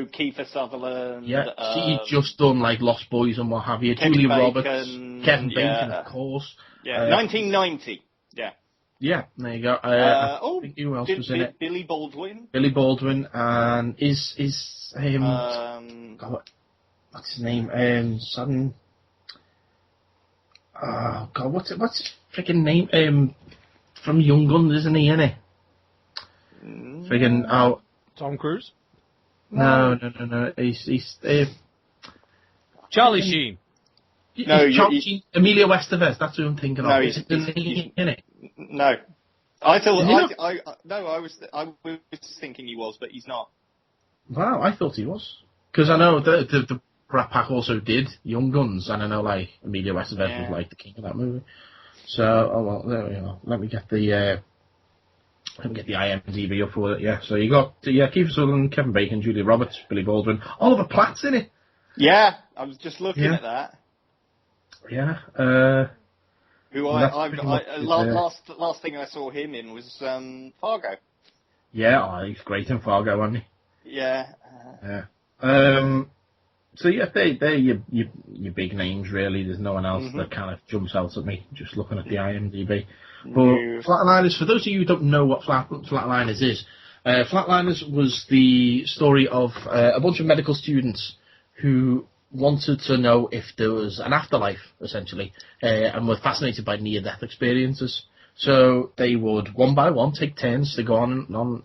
Kiefer Sutherland. Yeah, she'd just done like Lost Boys and what have you. Julia Roberts, Kevin Bacon, of course. Yeah, 1990. Yeah. Yeah, there you go. I think who else was in it? Billy Baldwin. Billy Baldwin, and is him? God, what's his name? Sudden. Oh God, what's his freaking name? From Young Guns, isn't he? Innit? Freaking Tom Cruise. No. He's Charlie Sheen. No, Charlie Sheen. Emilio Estevez. That's who I'm thinking of. No, is it in it? No. I thought I was thinking he was, but he's not. Wow, I thought he was, because I know the Brat Pack also did Young Guns, and I know like Emilio Estevez was like the king of that movie. So, there we go. Let me get the IMDb up for it. Yeah, so you got Kiefer Sutherland, Kevin Bacon, Julia Roberts, Billy Baldwin, Oliver Platt's in it. Yeah, I was just looking at that. Yeah. Last thing I saw him in was Fargo. Yeah, he's great in Fargo, wasn't he? Yeah. Yeah. So yeah, they're your big names really. There's no one else that kind of jumps out at me just looking at the IMDb. But Flatliners, for those of you who don't know what Flatliners is, Flatliners was the story of a bunch of medical students who wanted to know if there was an afterlife, essentially, and were fascinated by near-death experiences. So they would, one by one, take turns to go on,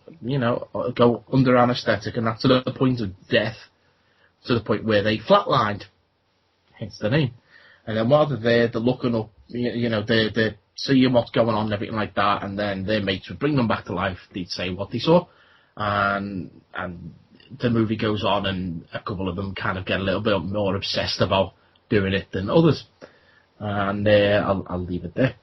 go under anaesthetic, and that's to the point of death, to the point where they flatlined, hence the name. And then while they're there, they're looking up, they're seeing what's going on and everything like that, and then their mates would bring them back to life. They'd say what they saw, and the movie goes on, and a couple of them kind of get a little bit more obsessed about doing it than others. And I'll leave it there.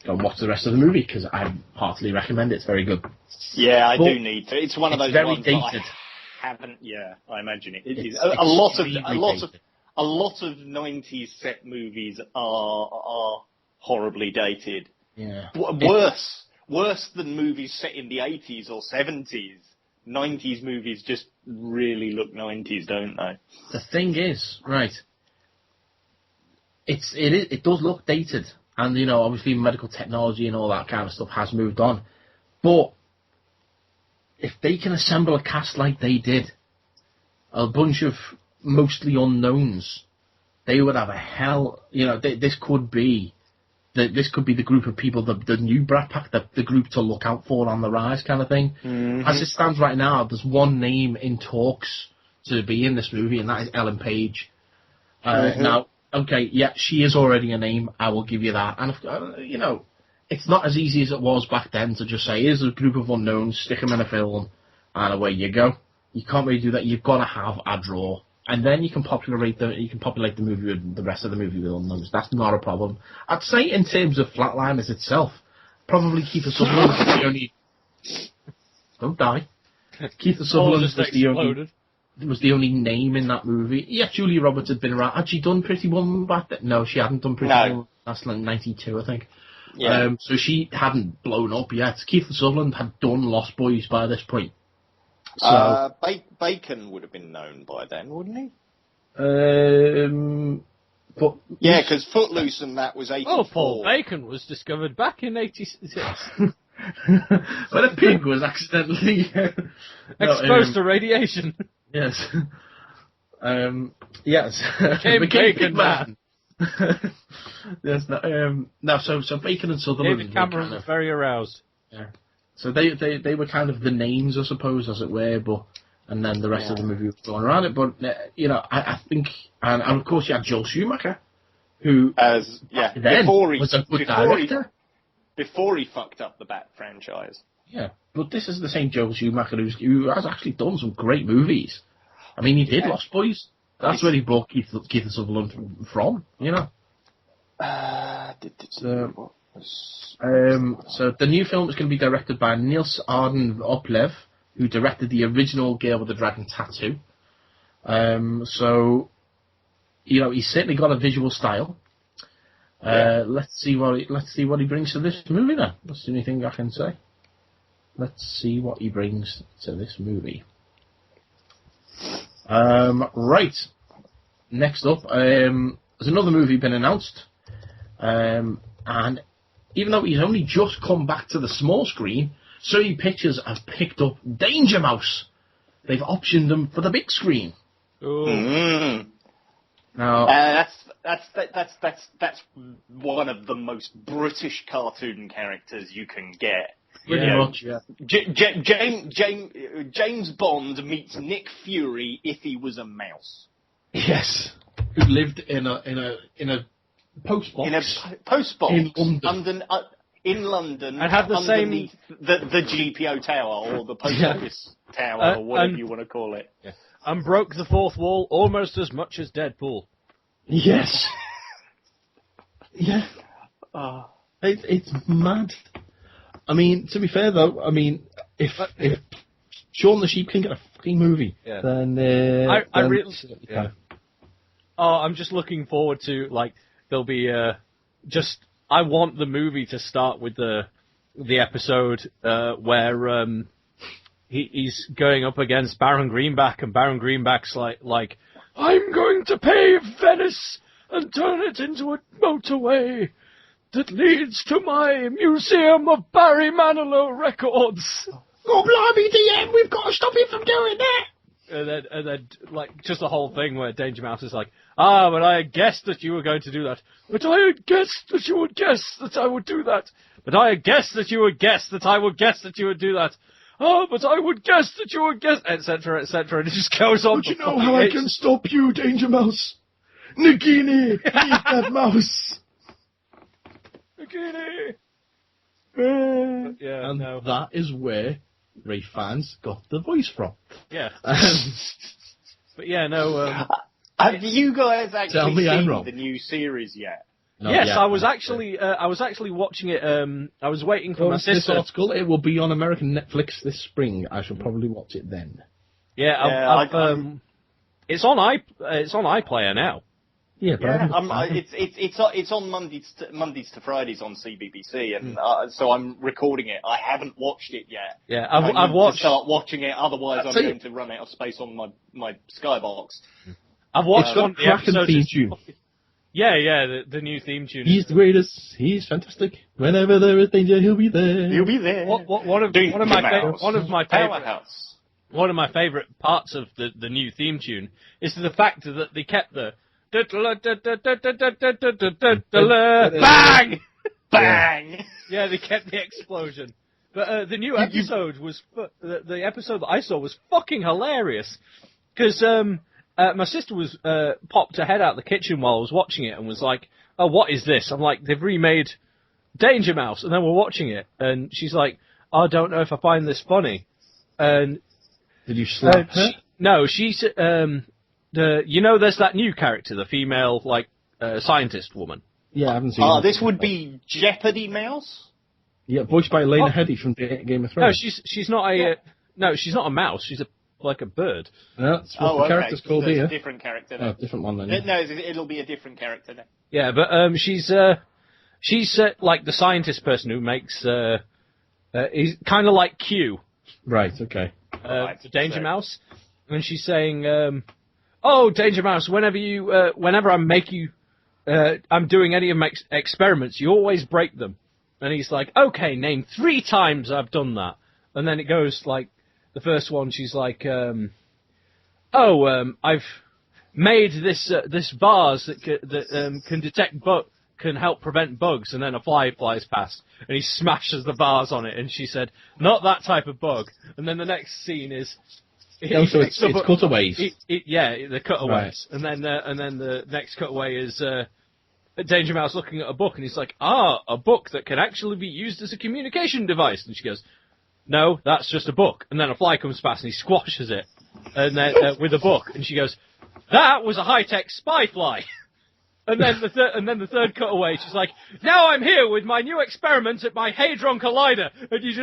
Go and watch the rest of the movie, because I heartily recommend it. It's very good. Yeah, I do need to. It's one of those very ones dated. that I haven't. Yeah, I imagine it. It is a lot of 90s set movies are horribly dated. Yeah. Worse than movies set in the 80s or 70s. 90s movies just really look 90s, don't they? The thing is, right, it does look dated, and obviously medical technology and all that kind of stuff has moved on, but if they can assemble a cast like they did, a bunch of mostly unknowns, they would have a hell. This could be the group of people, the new Brat Pack, the group to look out for on the rise kind of thing. Mm-hmm. As it stands right now, there's one name in talks to be in this movie, and that is Ellen Page. Now, okay, yeah, she is already a name, I will give you that. And, it's not as easy as it was back then to just say, here's a group of unknowns, stick them in a film, and away you go. You can't really do that. You've got to have a draw. And then you can populate the movie with the rest of the movie with unknowns. That's not a problem. I'd say in terms of Flatliners itself, probably Kiefer Sutherland was the only. Don't die. Kiefer Sutherland was the only name in that movie. Yeah, Julia Roberts had been around. Had she done Pretty Woman back then? No, she hadn't done Pretty Woman. That's like 92, I think. Yeah. So she hadn't blown up yet. Kiefer Sutherland had done Lost Boys by this point. So, Bacon would have been known by then, wouldn't he? But yeah, because Footloose and that was 84. Oh, Paul Bacon was discovered back in 86. When a pig was accidentally exposed to radiation. Yes. Yes. Became Bacon Man. Yes. So Bacon and Sutherland. David Cameron was very aroused. Yeah. So they were kind of the names, I suppose, as it were, and then the rest of the movie was going around it. But I think, and of course you had Joel Schumacher, who was a good director before he fucked up the Bat franchise. Yeah, but this is the same Joel Schumacher who has actually done some great movies. I mean, he did Lost Boys. That's where he brought Keith Sutherland from. So the new film is going to be directed by Nils Arden Oplev, who directed the original Girl with the Dragon Tattoo. So, he's certainly got a visual style. Let's see what he brings to this movie then. That's the only thing I can say. Let's see what he brings to this movie. Right. Next up, there's another movie been announced. And even though he's only just come back to the small screen, Sony Pictures have picked up Danger Mouse. They've optioned him for the big screen. Mm. Now, that's one of the most British cartoon characters you can get. pretty much, yeah. James Bond meets Nick Fury if he was a mouse. Yes, who lived in a post box. In a post box in London. In London, and have the same the GPO tower or the post office tower or whatever you want to call it. Yeah. And broke the fourth wall almost as much as Deadpool. Yes. Yeah. It's mad. I mean, to be fair though, if Shaun the Sheep can get a fucking movie, then I really. Yeah. Oh, I'm just looking forward to there'll be I want the movie to start with the episode where he's going up against Baron Greenback, and Baron Greenback's like I'm going to pave Venice and turn it into a motorway that leads to my museum of Barry Manilow records. Oh, blimey, DM, we've got to stop him from doing that. And then, just the whole thing where Danger Mouse is like, but I had guessed that you were going to do that. But I had guessed that you would guess that I would do that. But I had guessed that you would guess that I would guess that you would do that. Oh, but I would guess that you would guess, etc., etc., and it just goes on. But you know how I can stop you, Danger Mouse? Nagini, eat that mouse. Nagini. And that is where Ray fans got the voice from. Yeah. But yeah, no. Have you guys actually seen wrong. the new series yet? Yes, I was actually watching it. I was waiting for my sister. This article, it will be on American Netflix this spring. I shall probably watch it then. Yeah, it's on iPlayer now. Yeah, but it's on Mondays to Fridays on CBBC, and so I'm recording it. I haven't watched it yet. Yeah, I've watched. Start watching it, otherwise I'm going to run out of space on my Skybox. I've watched one the episode. Theme tune. Yeah, the new theme tune. He's the greatest. He's fantastic. Whenever there is danger, he'll be there. He'll be there. One of my favorite parts of the new theme tune is the fact that they kept the bang, bang. Yeah, they kept the explosion. But the new episode was the episode that I saw was fucking hilarious because my sister was popped her head out the kitchen while I was watching it and was like, "Oh, what is this?" I'm like, "They've remade Danger Mouse," and then we're watching it, and she's like, "I don't know if I find this funny." And did you slap her? No, she's there's that new character, the female scientist woman. Yeah, I haven't seen. This would be Jeopardy Mouse. Yeah, voiced by Lena Headey from Game of Thrones. No, she's not a she's not a mouse. She's like a bird. That's what the character's called here. A different character. Then. Different one then. Yeah. No, it'll be a different character then. Yeah, but she's like the scientist person who makes he's kind of like Q. Right. Okay. The Danger Mouse, and she's saying, "Oh, Danger Mouse, whenever I make you, I'm doing any of my experiments, you always break them." And he's like, "Okay, name 3 times I've done that." And then it goes like. The first one, she's like, I've made this vase that can detect can help prevent bugs, and then a fly flies past, and he smashes the vase on it, and she said, "Not that type of bug." And then the next scene is, so it's cutaways. The cutaways, right. and then the next cutaway is Danger Mouse looking at a book, and he's like, a book that can actually be used as a communication device, and she goes, "No, that's just a book." And then a fly comes past and he squashes it, and then with a book, and she goes, "That was a high-tech spy fly." And then the third cutaway, she's like, "Now I'm here with my new experiment at my Hadron Collider," and you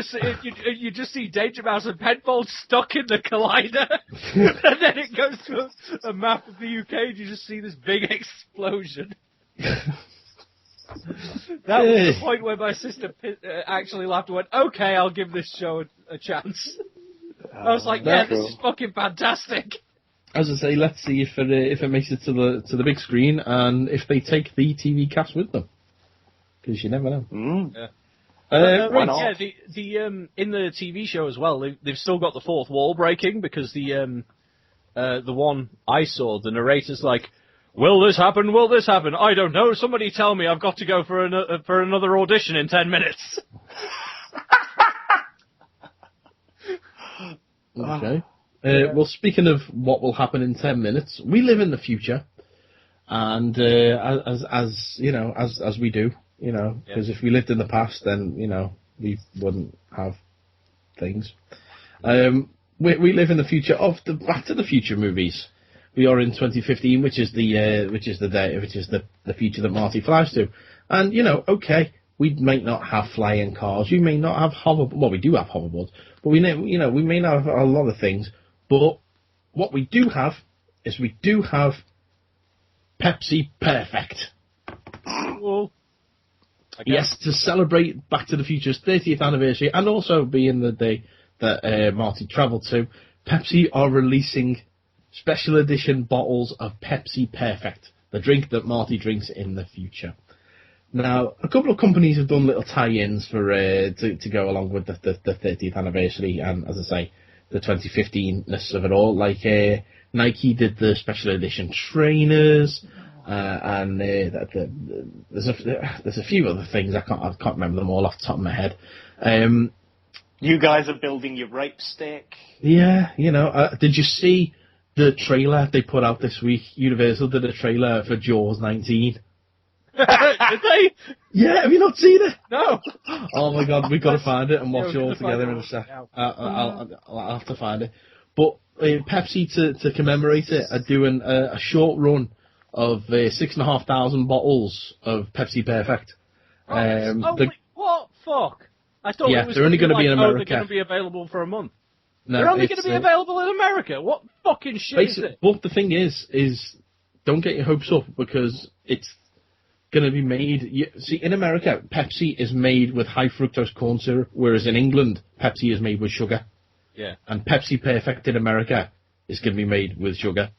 just see Danger Mouse and Penfold stuck in the collider, and then it goes to a map of the UK, and you just see this big explosion. That was the point where my sister actually laughed and went, "Okay, I'll give this show a chance." I was like, "Yeah, this is fucking fantastic." As I say, let's see if it makes it to the big screen and if they take the TV cast with them, because you never know. Mm. Yeah. In the TV show as well, they've still got the fourth wall breaking, because the one I saw, the narrator's like, "Will this happen? Will this happen? I don't know. Somebody tell me. I've got to go for another audition in 10 minutes." Okay. Well, speaking of what will happen in 10 minutes, we live in the future, and as you know, as we do, you know, because if we lived in the past, then you know we wouldn't have things. We live in the future of the Back to the Future movies. We are in 2015, which is the future that Marty flies to, and you know, okay, we may not have flying cars, we may not have we do have hoverboards, but we may not have a lot of things. But what we do have is Pepsi Perfect. Well, yes, to celebrate Back to the Future's 30th anniversary, and also being the day that Marty travelled to, Pepsi are releasing special edition bottles of Pepsi Perfect, the drink that Marty drinks in the future. Now, a couple of companies have done little tie-ins for to go along with the 30th anniversary, and as I say, the 2015-ness of it all. Like Nike did the special edition trainers, and there's a few other things. I can't remember them all off the top of my head. You guys are building your rape stick. Yeah, you know. Did you see the trailer they put out this week? Universal did a trailer for Jaws 19. Did they? Yeah, have you not seen it? No. Oh my God, we've got to find it and watch it all together in a sec. I'll have to find it. But Pepsi, to commemorate it, are doing a short run of 6,500 bottles of Pepsi Perfect. What? Fuck! I thought it was they're only going to be in America. They're going to be available for a month. No, they're only going to be available in America. What fucking shit is it? But the thing is don't get your hopes up, because it's going to be made. See, in America, Pepsi is made with high fructose corn syrup, whereas in England, Pepsi is made with sugar. Yeah. And Pepsi Perfect in America is going to be made with sugar.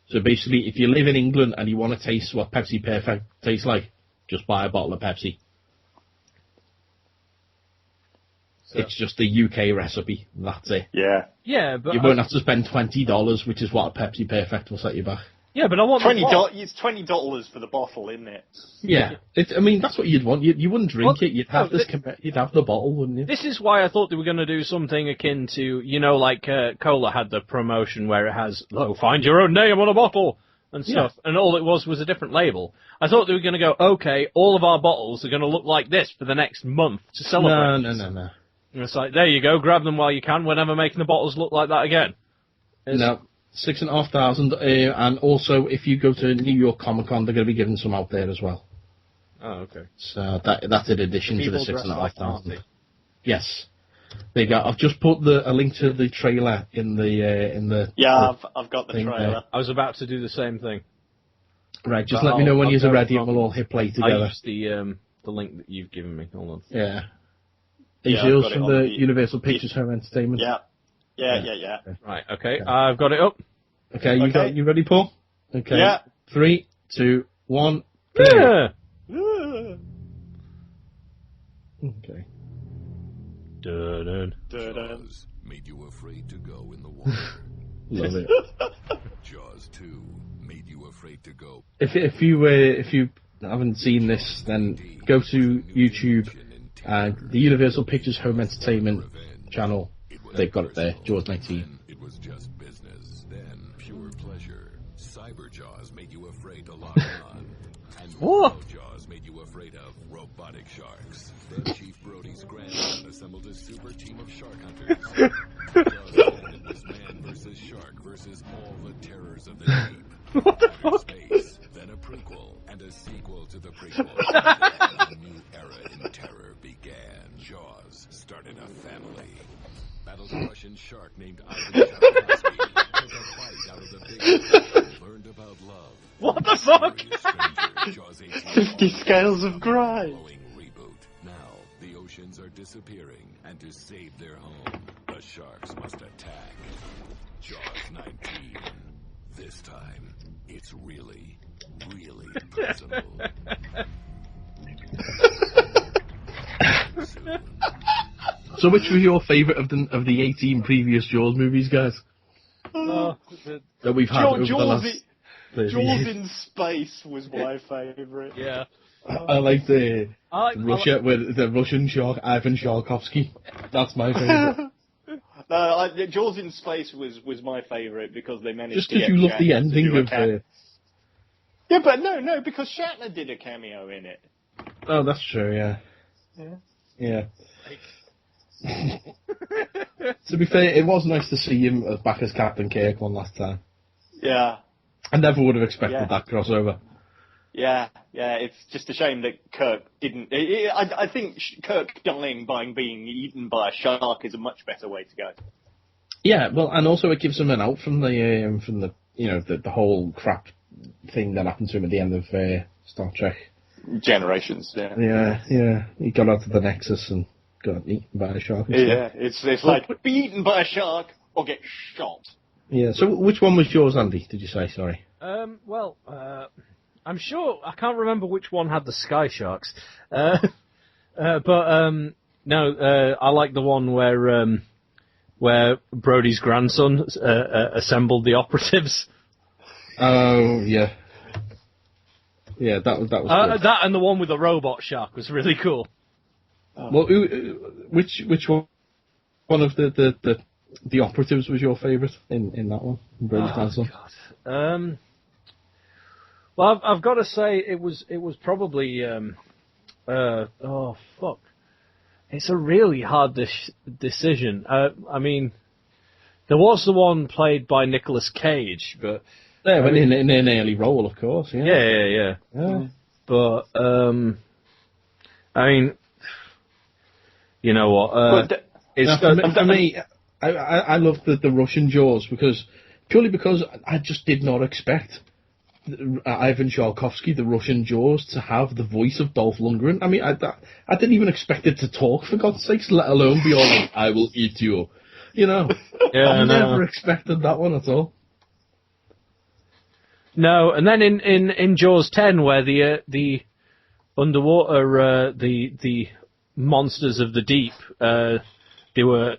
So basically, if you live in England and you want to taste what Pepsi Perfect tastes like, just buy a bottle of Pepsi. So it's just the UK recipe. That's it. Yeah. Yeah, but you won't have to spend $20, which is what a Pepsi Perfect will set you back. Yeah, but I want It's $20 for the bottle, isn't it? Yeah, I mean that's what you'd want. You wouldn't drink it. You'd have you'd have the bottle, wouldn't you? This is why I thought they were going to do something akin to, you know, like Cola had the promotion where it has, find your own name on a bottle and stuff, and all it was a different label. I thought they were going to go, okay, all of our bottles are going to look like this for the next month to celebrate. No. And it's like, there you go, grab them while you can. We're never making the bottles look like that again. No. 6,500, and also if you go to New York Comic Con, they're going to be giving some out there as well. Oh, okay. So that's in addition to the 6,500. Yes, there you go. I've just put a link to the trailer in the. Yeah, I've got the trailer. There. I was about to do the same thing. Right, just let me know when you're ready, and we'll all hit play together. I used the link that you've given me. Hold on. Yeah. Is yours from the Universal Pictures Home Entertainment? Yeah. Yeah. Right, okay. I've got it up. Okay, you ready, Paul? Okay. Yeah. 3, 2, 1, play. Yeah. Okay. Jaws made you afraid to go in the water. Love it. Jaws 2 made you afraid to go. If you haven't seen this, then go to YouTube and the Universal Pictures Home Entertainment channel. They've got it there, Jaws 19. It was just business. Then pure pleasure. Cyber Jaws made you afraid to log on. And Jaws made you afraid of robotic sharks. Then Chief Brody's grandson assembled a super team of shark hunters. Jaws ended was man versus shark versus all the terrors of the deep. What the fuck? Space, then a prequel and a to the prequel. A new era in terror began. Jaws started a family. Battled a Russian shark named Ivan Tchaikovsky. Took a bite out of the big fish. Learned about love. What the fuck? Jaws 50 Scales of Grey. Reboot. Now the oceans are disappearing, and to save their home, the sharks must attack. Jaws 19. This time, it's really, really personal. So, which was your favourite of the 18 previous Jaws movies, guys? That we've had over the last. Jaws in Space was my favourite. Yeah. I like the Russian shark, Ivan Tchaikovsky. That's my favourite. No, Jaws in Space was my favourite because they managed Just to because get you love Shatner the ending to do of Yeah, but no, because Shatner did a cameo in it. Oh, that's true, yeah. Yeah. To be fair, it was nice to see him back as Captain Kirk one last time. Yeah. I never would have expected that crossover. Yeah, it's just a shame that Kirk didn't... I think Kirk dying by being eaten by a shark is a much better way to go. Yeah, well, and also it gives him an out from the the whole crap thing that happened to him at the end of Star Trek. Generations, yeah. Yeah. He got out of the Nexus and got eaten by a shark. Yeah, it's like, be eaten by a shark or get shot. Yeah, so which one was yours, Andy, did you say? Sorry. I'm sure, I can't remember which one had the Sky Sharks. No, I like the one where Brody's grandson assembled the operatives. Oh, yeah. Yeah, that was good. That and the one with the robot shark was really cool. Well, which one of the operatives was your favourite in that one? Brody's grandson? God. Well, I've got to say it was probably oh fuck, it's a really hard decision. I mean, there was the one played by Nicolas Cage, but but in an early role, of course. Yeah. But I mean, you know what? For me, I love the Russian Jaws purely because I just did not expect Ivan Tchaikovsky, the Russian Jaws, to have the voice of Dolph Lundgren. I mean, I didn't even expect it to talk, for God's sakes, let alone be all like, I will eat you. You know? Yeah, I never expected that one at all. No, and then in Jaws 10, where the underwater, the monsters of the deep, they were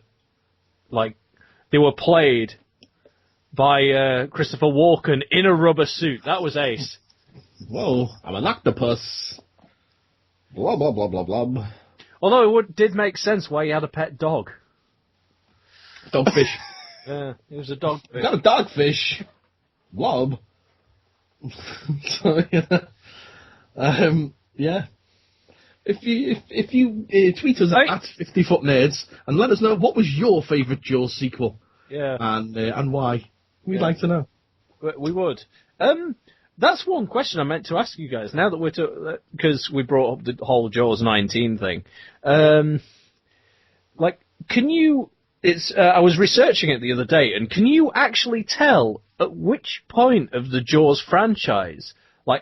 played by Christopher Walken in a rubber suit. That was ace. Whoa, I'm an octopus. Blah, blah, blah, blah, blah. Although it did make sense why he had a pet dog. Dogfish. Yeah, he was a dogfish. Got a dogfish. Blob. So, yeah. If you tweet us at 50footnerds and let us know what was your favourite Jaws sequel. Yeah. And why. We'd like to know. We would. That's one question I meant to ask you guys. Now that because we brought up the whole Jaws 19 thing. Can you? I was researching it the other day, and can you actually tell at which point of the Jaws franchise,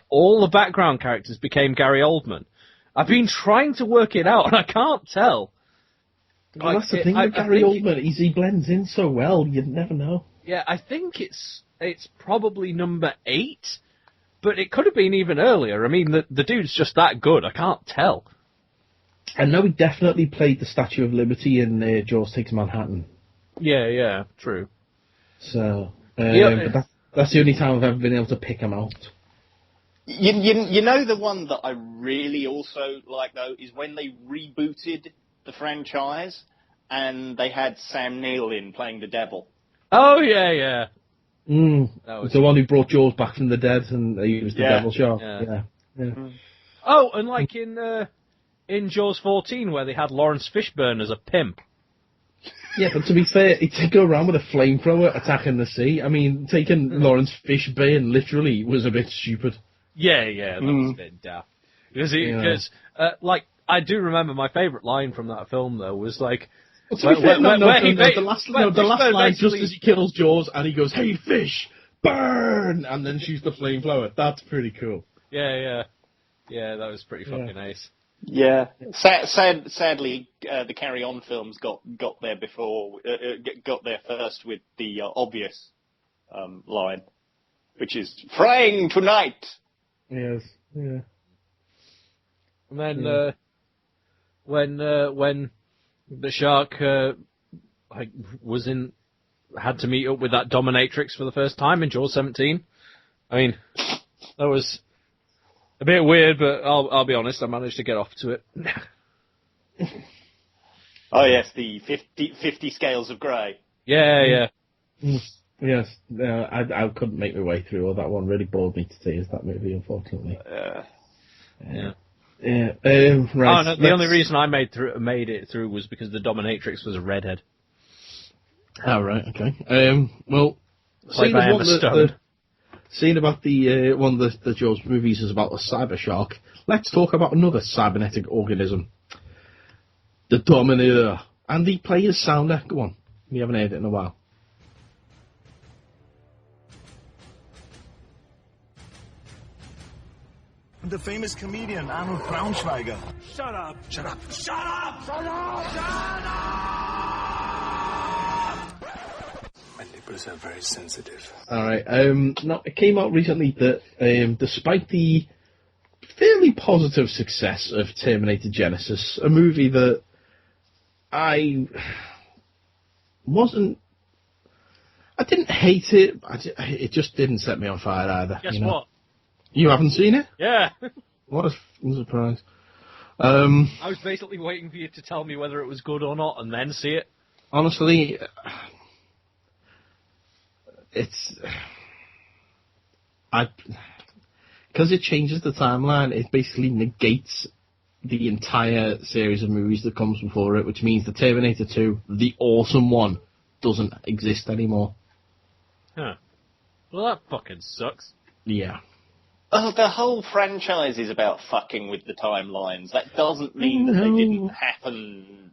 all the background characters became Gary Oldman? I've been trying to work it out, and I can't tell. Well, that's the thing with Gary Oldman. He blends in so well, you'd never know. Yeah, I think it's probably number 8, but it could have been even earlier. I mean, the dude's just that good. I can't tell. I know he definitely played the Statue of Liberty in Jaws Takes Manhattan. Yeah, true. So, but that's the only time I've ever been able to pick him out. You know the one that I really also like, though, is when they rebooted the franchise and they had Sam Neill in playing the devil. Oh, yeah. That was the one who brought Jaws back from the dead and he was the devil shark. Yeah. Oh, and in Jaws 14 where they had Lawrence Fishburne as a pimp. Yeah, but to be fair, he did go around with a flamethrower attacking the sea. I mean, taking Lawrence Fishburne literally was a bit stupid. Yeah, that was a bit daft. Because, like, I do remember my favourite line from that film, though, was like... The last line, just as he kills Jaws, and he goes, "Hey, fish, burn!" and then shoots the flamethrower. That's pretty cool. Yeah, that was pretty fucking nice. Yeah. Sadly, the Carry On films got there before, got there first with the obvious line, which is "Frying tonight." Yes. Yeah. And then when the shark had to meet up with that dominatrix for the first time in Jaws 17. I mean, that was a bit weird, but I'll be honest, I managed to get off to it. Oh yes, the 50 Scales of Grey. Yeah. Yes, I couldn't make my way through all that one. Really bored me to tears, that movie, unfortunately. Yeah. Right. Oh, no, the only reason I made it through was because the dominatrix was a redhead. Oh, right, okay. Well, Played by Emma Stone. Seeing about the one of the Jaws movies is about a cyber shark, let's talk about another cybernetic organism. The Dominator. And the player's sounder. Go on. We haven't heard it in a while. The famous comedian Arnold Braunschweiger. Shut up! Shut up! Shut up! Shut up! Shut up! My nipples are very sensitive. Alright, now, it came out recently that, despite the fairly positive success of Terminator Genesis, a movie that I didn't hate it, it just didn't set me on fire either. Guess what? You haven't seen it? Yeah. What a surprise. I was basically waiting for you to tell me whether it was good or not and then see it. Honestly, because it changes the timeline, it basically negates the entire series of movies that comes before it, which means the Terminator 2, the awesome one, doesn't exist anymore. Huh. Well, that fucking sucks. Yeah. Oh, the whole franchise is about fucking with the timelines. That doesn't mean that they didn't happen,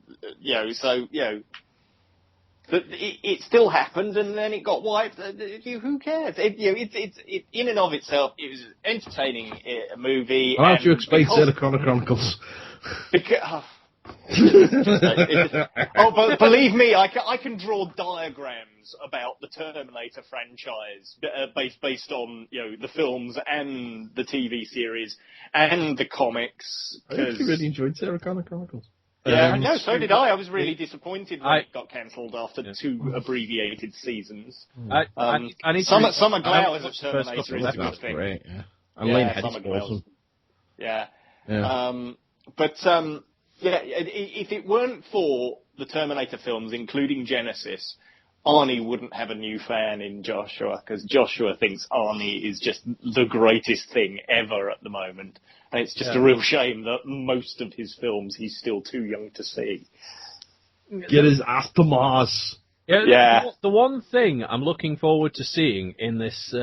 but it still happened, and then it got wiped. Who cares? It in and of itself, it was entertaining a movie. Why don't you explain Sarah Connor Chronicles? But believe me, I can draw diagrams about the Terminator franchise based on the films and the TV series and the comics. I actually really enjoyed Sarah Connor Chronicles. Yeah, no, so did I. I was really disappointed when it got cancelled after 2 abbreviated seasons. Summer Glau as a Terminator is a good thing. Great, yeah. And Lane Head's awesome. Yeah. If it weren't for the Terminator films, including Genesis, Arnie wouldn't have a new fan in Joshua, because Joshua thinks Arnie is just the greatest thing ever at the moment. And it's just a real shame that most of his films he's still too young to see. Get his ass to Mars. Yeah. The one thing I'm looking forward to seeing in this,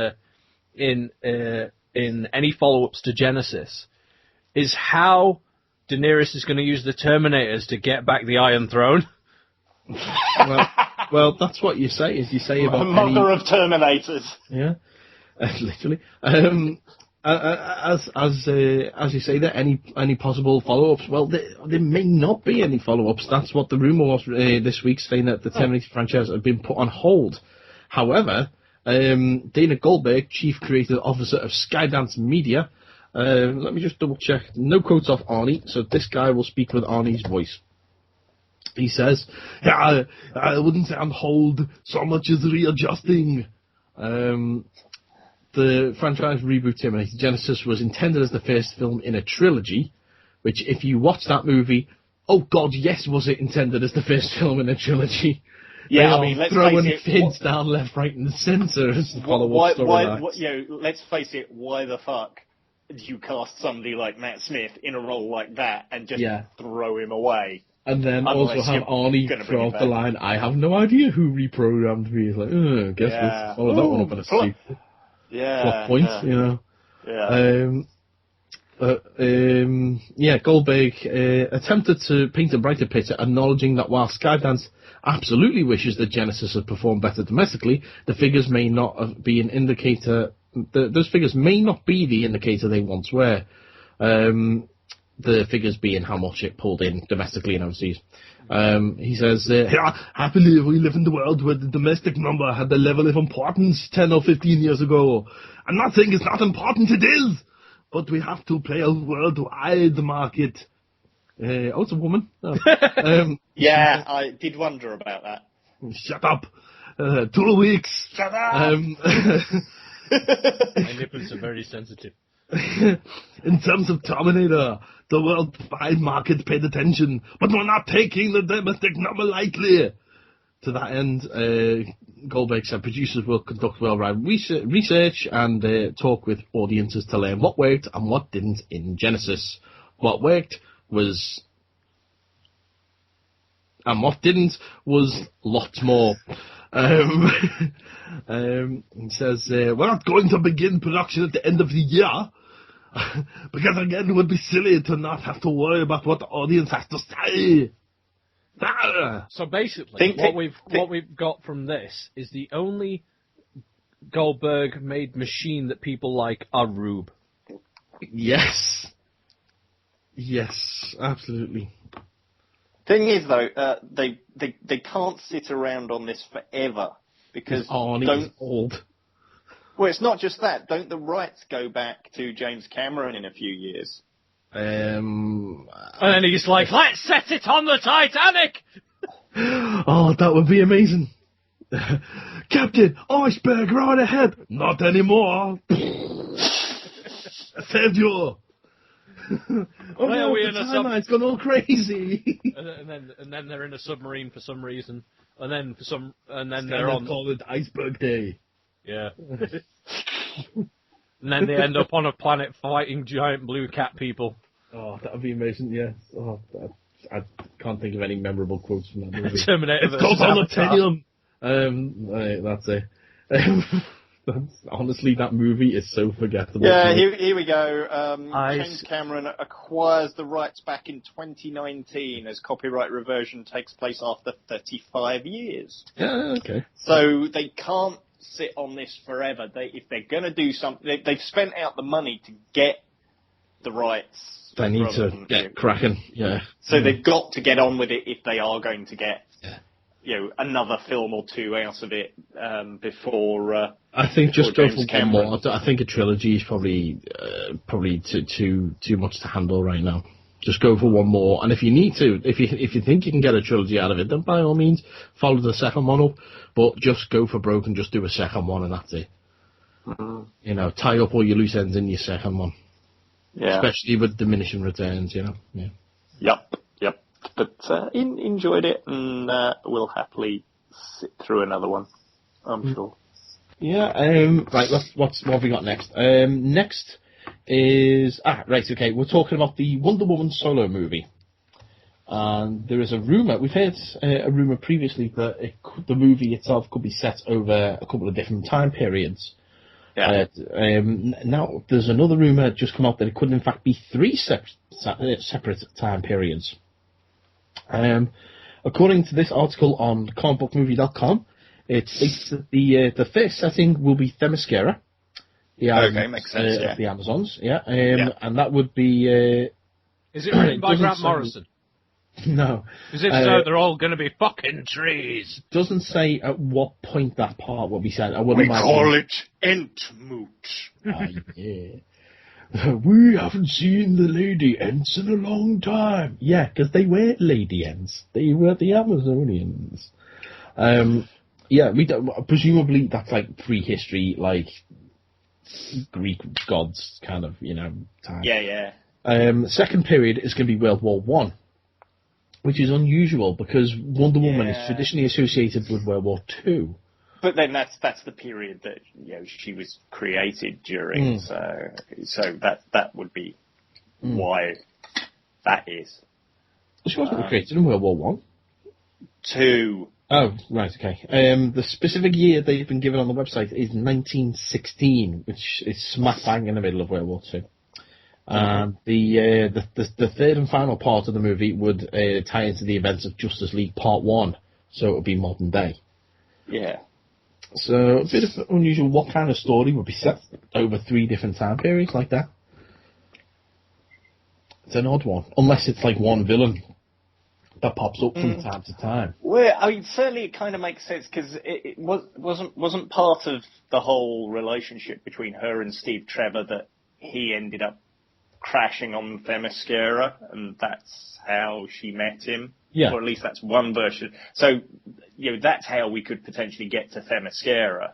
in any follow-ups to Genesis, is how Daenerys is going to use the Terminators to get back the Iron Throne. Well, that's what you say. Is you say about mother of Terminators. Yeah, literally. As you say, that any possible follow-ups? Well, there may not be any follow-ups. That's what the rumor was this week, saying that the Terminator franchise had been put on hold. However, Dana Goldberg, Chief Creative Officer of Skydance Media, let me just double check. No quotes off Arnie, so this guy will speak with Arnie's voice. He says, I wouldn't say on hold so much as readjusting. The franchise reboot Terminator Genesis was intended as the first film in a trilogy, which if you watch that movie, oh god, yes, was it intended as the first film in a trilogy? Yeah, I mean, let's throwing face it, kids down left, right, and centre as the follow-up story. Let's face it, why the fuck do you cast somebody like Matt Smith in a role like that and just throw him away? And then also have Arnie throw off the line, I have no idea who reprogrammed me. He's like, guess we'll follow that one up in a sequel. Yeah. Plot point, Yeah. Goldberg attempted to paint a brighter picture, acknowledging that while Skydance absolutely wishes that Genesis had performed better domestically, the figures may not be an indicator. Those figures may not be the indicator they once were. The figures being how much it pulled in domestically and overseas. He says, happily we live in the world where the domestic number had the level of importance 10 or 15 years ago. I'm not saying it's not important, it is. But we have to play a worldwide market. It's a woman. Oh. Yeah, I did wonder about that. Shut up. 2 weeks. Shut up. My nipples are very sensitive. In terms of Terminator, the worldwide market paid attention, but we're not taking the domestic number lightly. To that end, Goldberg said producers will conduct well-rounded research and talk with audiences to learn what worked and what didn't in Genesis. What worked was... and what didn't was lots more. He says, we're not going to begin production at the end of the year, because again, it would be silly to not have to worry about what the audience has to say. So basically, what we've got from this is the only Goldberg-made machine that people like are Rube. Yes. Yes, absolutely. Thing is, though, they can't sit around on this forever because Arnie's old. Well, it's not just that. Don't the rights go back to James Cameron in a few years? And then he's like, let's set it on the Titanic! Oh, that would be amazing. Captain, iceberg right ahead. Not anymore. I saved you. Oh no, the timeline's gone all crazy. and then they're in a submarine for some reason, and then they're on. Call it Iceberg Day. Yeah. And then they end up on a planet fighting giant blue cat people. Oh, that would be amazing. Yeah. Oh, I can't think of any memorable quotes from that movie. Terminator. It's called Planetarium. That's it. Honestly, that movie is so forgettable. Yeah, here we go. James Cameron acquires the rights back in 2019 as copyright reversion takes place after 35 years. Yeah, okay. So they can't sit on this forever. If they're going to do something, they've spent out the money to get the rights. They need to get cracking, yeah. So they've got to get on with it if they are going to get another film or two out of it before. I think just go for Cameron. one more. I think a trilogy is probably too much to handle right now. Just go for one more, and if you need to, if you think you can get a trilogy out of it, then by all means follow the second one up. But just go for broke and just do a second one, and that's it. Mm-hmm. Tie up all your loose ends in your second one. Yeah. Especially with diminishing returns, Yeah. Yep. But enjoyed it, and we'll happily sit through another one, I'm sure. Yeah. Right. What have we got next? Next is okay. We're talking about the Wonder Woman solo movie, and there is a rumor. We've heard a rumor previously that the movie itself could be set over a couple of different time periods. Yeah. Now there's another rumor just come out that it could in fact be 3 separate time periods. According to this article on comicbookmovie.com, it states that the first setting will be Themyscira. Makes sense. The Amazons, and that would be. Is it written by Grant Morrison? No. Because if so, they're all going to be fucking trees. Doesn't say at what point that part will be said. We call it Entmoot. Oh, yeah. We haven't seen the Lady Ents in a long time. Yeah, because they weren't Lady Ents. They were the Amazonians. We don't, presumably that's like prehistory, like Greek gods kind of, time. Yeah. Second period is going to be World War I, which is unusual because Wonder Woman is traditionally associated with World War II. But then that's the period that she was created during. So that would be why that is. She wasn't created in World War I. II. Oh, right, okay. The specific year they've been given on the website is 1916, which is smack bang in the middle of World War II. And the third and final part of the movie would tie into the events of Justice League Part 1, so it would be modern day. Yeah. So, a bit of unusual. What kind of story would be set over 3 different time periods like that? It's an odd one. Unless it's like one villain that pops up from time to time. Well, I mean, certainly it kind of makes sense, because it wasn't part of the whole relationship between her and Steve Trevor that he ended up crashing on Themyscira, and that's how she met him. Yeah. Or at least that's one version. So, that's how we could potentially get to Themyscira.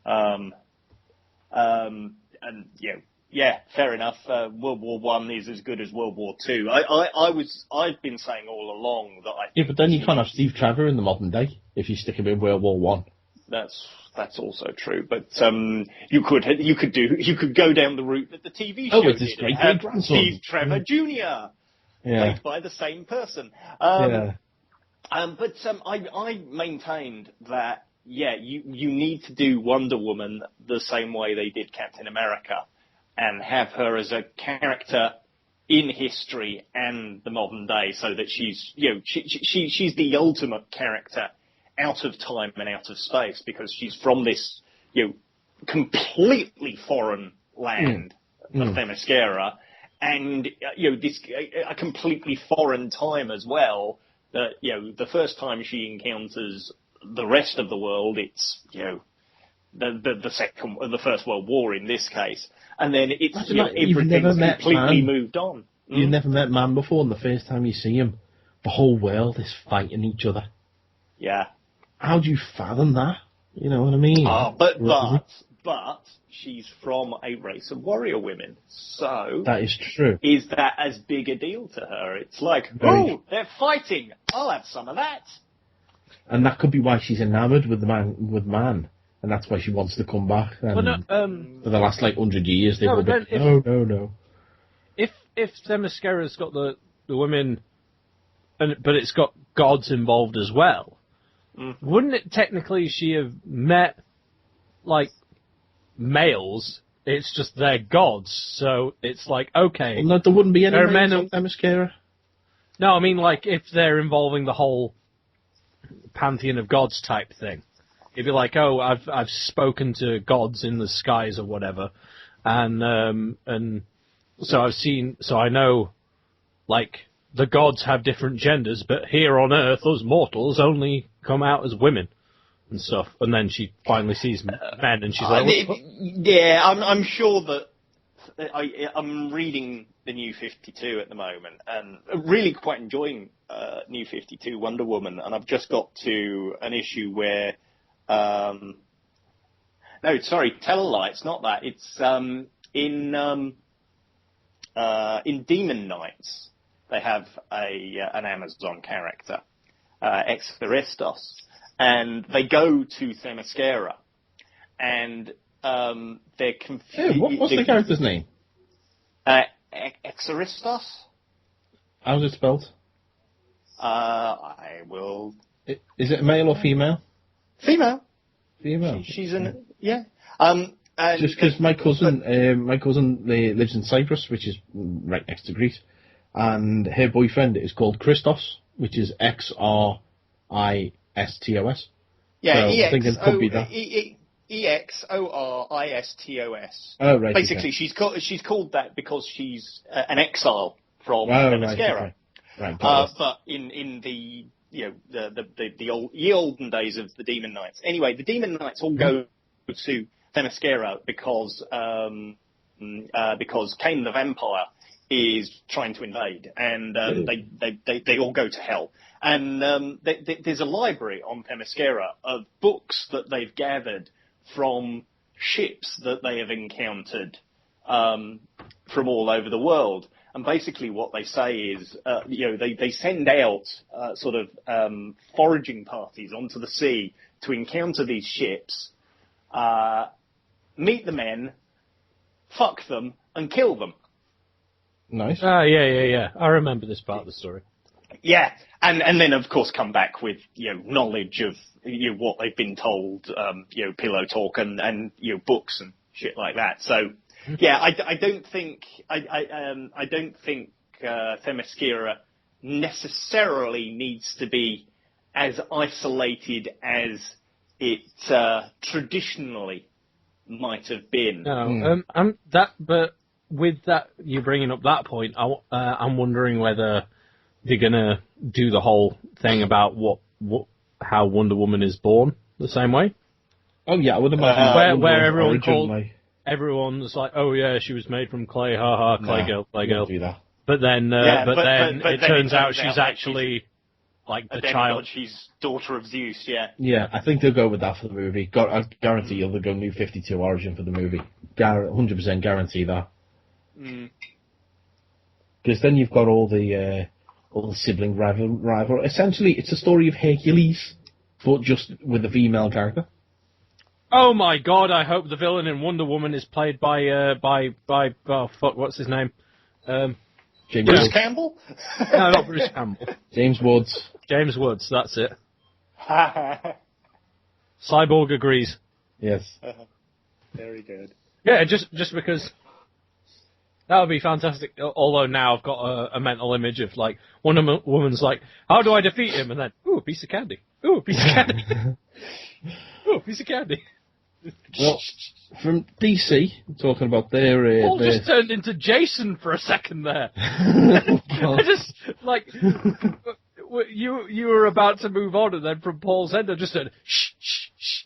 And, yeah, fair enough. World War One is as good as World War Two. I've been saying all along that I... Yeah, but then you can't have Steve Trevor in the modern day if you stick him in World War One. That's also true, but you could go down the route that the TV show with his great-grandson. Steve Trevor Jr. Played by the same person. But I maintained that you need to do Wonder Woman the same way they did Captain America, and have her as a character in history and the modern day, so that she's the ultimate character out of time and out of space, because she's from this, completely foreign land of Themyscira, and, this, a completely foreign time as well, that, the first time she encounters the rest of the world, it's, the First World War in this case, and then it's, everything's completely moved on. You've never met man before, and the first time you see him, the whole world is fighting each other. Yeah. How do you fathom that? You know what I mean? But she's from a race of warrior women, so... That is true. Is that as big a deal to her? It's like, they're fighting! I'll have some of that! And that could be why she's enamoured with man, and that's why she wants to come back. And for the last, 100 years, they've all been, no. If Themyscira's got the women, but it's got gods involved as well, wouldn't it technically she have met, males? It's just they're gods, so it's okay. Well, no, there wouldn't be any males on Themyscira. No, I mean, if they're involving the whole pantheon of gods type thing. It'd be I've spoken to gods in the skies or whatever, and so I know, the gods have different genders, but here on Earth, us mortals only come out as women and stuff. And then she finally sees men, and she's like, I'm sure that I'm reading the New 52 at the moment, and really quite enjoying New 52 Wonder Woman, and I've just got to an issue where, no, sorry, Tellarlight, it's not that. It's in Demon Knights, they have an Amazon character, Exoristos, and they go to Themyscira, and they're confused. What's the character's name? Exoristos? How's it spelled? I will... Is it male or female? Female. She's in... Yeah. Just because my cousin lives in Cyprus, which is right next to Greece, and her boyfriend is called Christos, which is Xristos. Yeah, so I think it could be that. Exoristos. Oh, right. Basically, okay. she's called that because she's an exile from Themyscira. Right. But in the olden days of the Demon Knights. Anyway, the Demon Knights all go to Themyscira because Cain the Vampire is trying to invade, and they all go to hell. And there's a library on Themyscira of books that they've gathered from ships that they have encountered from all over the world. And basically what they say is, they send out foraging parties onto the sea to encounter these ships, meet the men, fuck them, and kill them. Nice. Yeah. I remember this part of the story. Yeah, and then of course come back with knowledge of what they've been told, pillow talk and books and shit like that. So Yeah, I don't think Themyscira necessarily needs to be as isolated as it traditionally might have been. No, but with that, you bringing up that point, I'm wondering whether they're gonna do the whole thing about how Wonder Woman is born the same way. Oh yeah, I would imagine where everyone's like, oh yeah, she was made from clay, clay girl. Do that. But then, it turns out she's actually like the child. She's daughter of Zeus. Yeah. Yeah, I think they'll go with that for the movie. I guarantee they'll go New 52 origin for the movie. 100% guarantee that. Because then you've got all the sibling rival. Essentially, it's a story of Hercules, but just with a female character. Oh my God! I hope the villain in Wonder Woman is played by oh fuck, what's his name? Bruce Campbell? No, not Bruce Campbell. James Woods. James Woods, that's it. Cyborg agrees. Yes. Very good. Yeah, just because that would be fantastic. Although now I've got a mental image of like Wonder Woman's like, how do I defeat him? And then, ooh, a piece of candy. Ooh, a piece of candy. Ooh, a piece of candy. Well, from DC, talking about their... Paul just turned into Jason for a second there. I just, like, you were about to move on, and then from Paul's end, I just said, shh, shh, shh.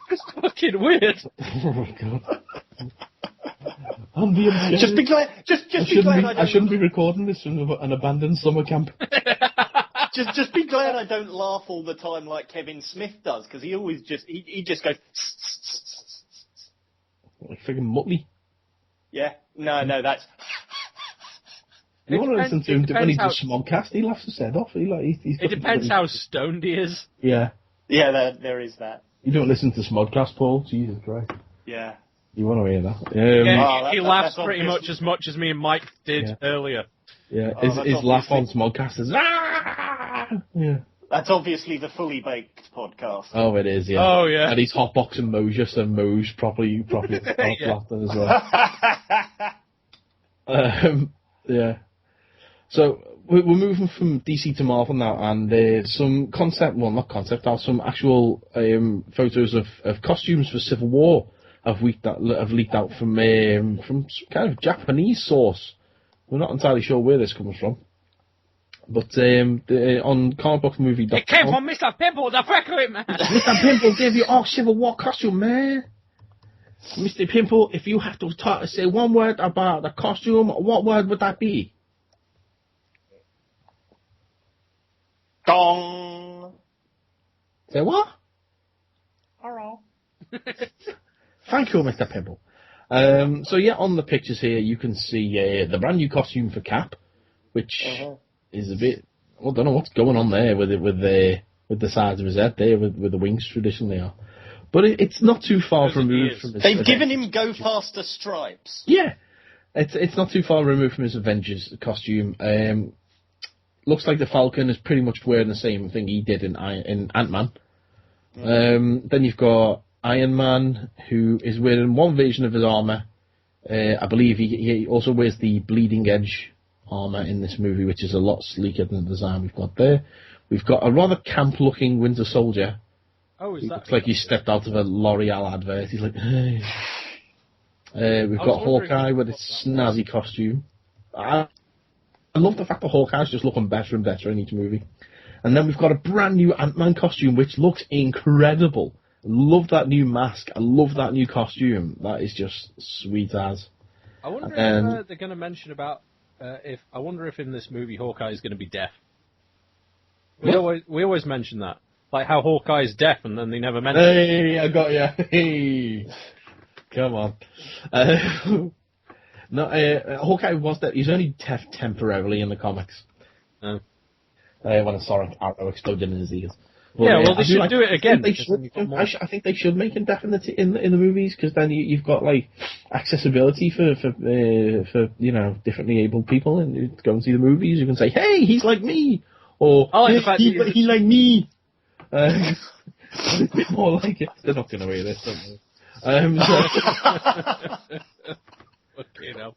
It's fucking weird. Oh my God. I'm being just be glad. Just be glad. I shouldn't be recording this from an abandoned summer camp. Just be glad I don't laugh all the time like Kevin Smith does, because he always he just goes. Like friggin' Muttley. Yeah. No, that's. You want to listen to him when he does Smodcast? He laughs his head off. It depends how stoned he is. Yeah. Yeah, there is that. You don't listen to Smodcast, Paul? Jesus Christ. Yeah. You want to hear that? He laughs pretty much as me and Mike did earlier. Yeah, his laugh on Smodcast is yeah. That's obviously the Fully Baked podcast. Oh, it is, yeah. Oh, yeah. And he's hotboxing Moses, and Mose properly laughing as well. Yeah. So we're moving from DC to Marvel now, and some some actual photos of costumes for Civil War have leaked out from some kind of Japanese source. We're not entirely sure where this comes from. But on comicbookmovie.com... It came from Mr. Pimple, the frequent man! Mr. Pimple gave you all Civil War costume, man! Mr. Pimple, if you have to say one word about the costume, what word would that be? Dong! Say what? Hello. Thank you, Mr. Pimple. So yeah, on the pictures here, you can see the brand new costume for Cap, which is a bit. I don't know what's going on there with the sides of his head there, with the wings traditionally are. But it's not too far removed from his. They've given him Go Faster stripes. Yeah, it's not too far removed from his Avengers costume. Looks like the Falcon is pretty much wearing the same thing he did in Ant-Man. Then you've got Iron Man, who is wearing one version of his armour. I believe he also wears the Bleeding Edge armour in this movie, which is a lot sleeker than the design we've got there. We've got a rather camp-looking Winter Soldier. Oh, is that? Looks like he stepped out of a L'Oreal advert. He's like, hey. We've got Hawkeye with his snazzy costume. I love the fact that Hawkeye's just looking better and better in each movie. And then we've got a brand new Ant-Man costume, which looks incredible. I love that new mask. I love that new costume. That is just sweet as. I wonder if they're going to mention about I wonder if in this movie Hawkeye is going to be deaf. We always mention that, like how Hawkeye is deaf, and then they never mention. Hey, I got you. Hey, come on. No, Hawkeye was deaf. He's only deaf temporarily in the comics. Oh. When a Sonic arrow exploded in his ears. Well, yeah, well, they should do it again. I think they should make him deaf in the movies, because then you've got like accessibility for differently abled people, and you go and see the movies. You can say, "Hey, he's like me," or "He like me." A bit more like it. They're not going to hear this, don't they? Okay, now.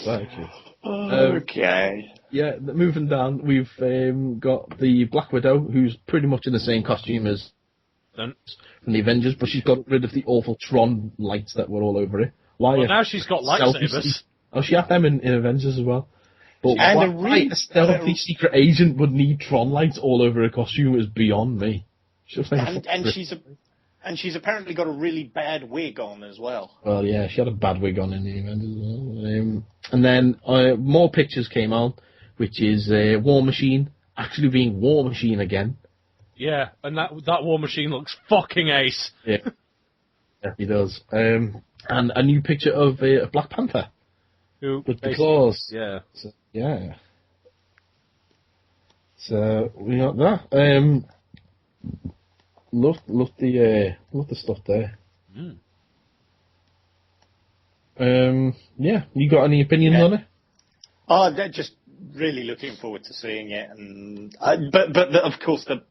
Thank you. Okay. Yeah, moving down, we've got the Black Widow, who's pretty much in the same costume as from the Avengers, but she's got rid of the awful Tron lights that were all over it. Why? Well, now she's got lightsabers. Oh, she had them in Avengers as well. But And why a stealthy secret agent would need Tron lights all over her costume is beyond me. And she's apparently got a really bad wig on as well. Well, yeah, she had a bad wig on in the event as well. And then more pictures came out, which is War Machine actually being War Machine again. Yeah, and that War Machine looks fucking ace. Yeah, yeah, he does. And a new picture of Black Panther. Who with the claws. Yeah. So, yeah. So we got that. Love the stuff there. Yeah, you got any opinions on it? Oh, they're just really looking forward to seeing it, and but of course the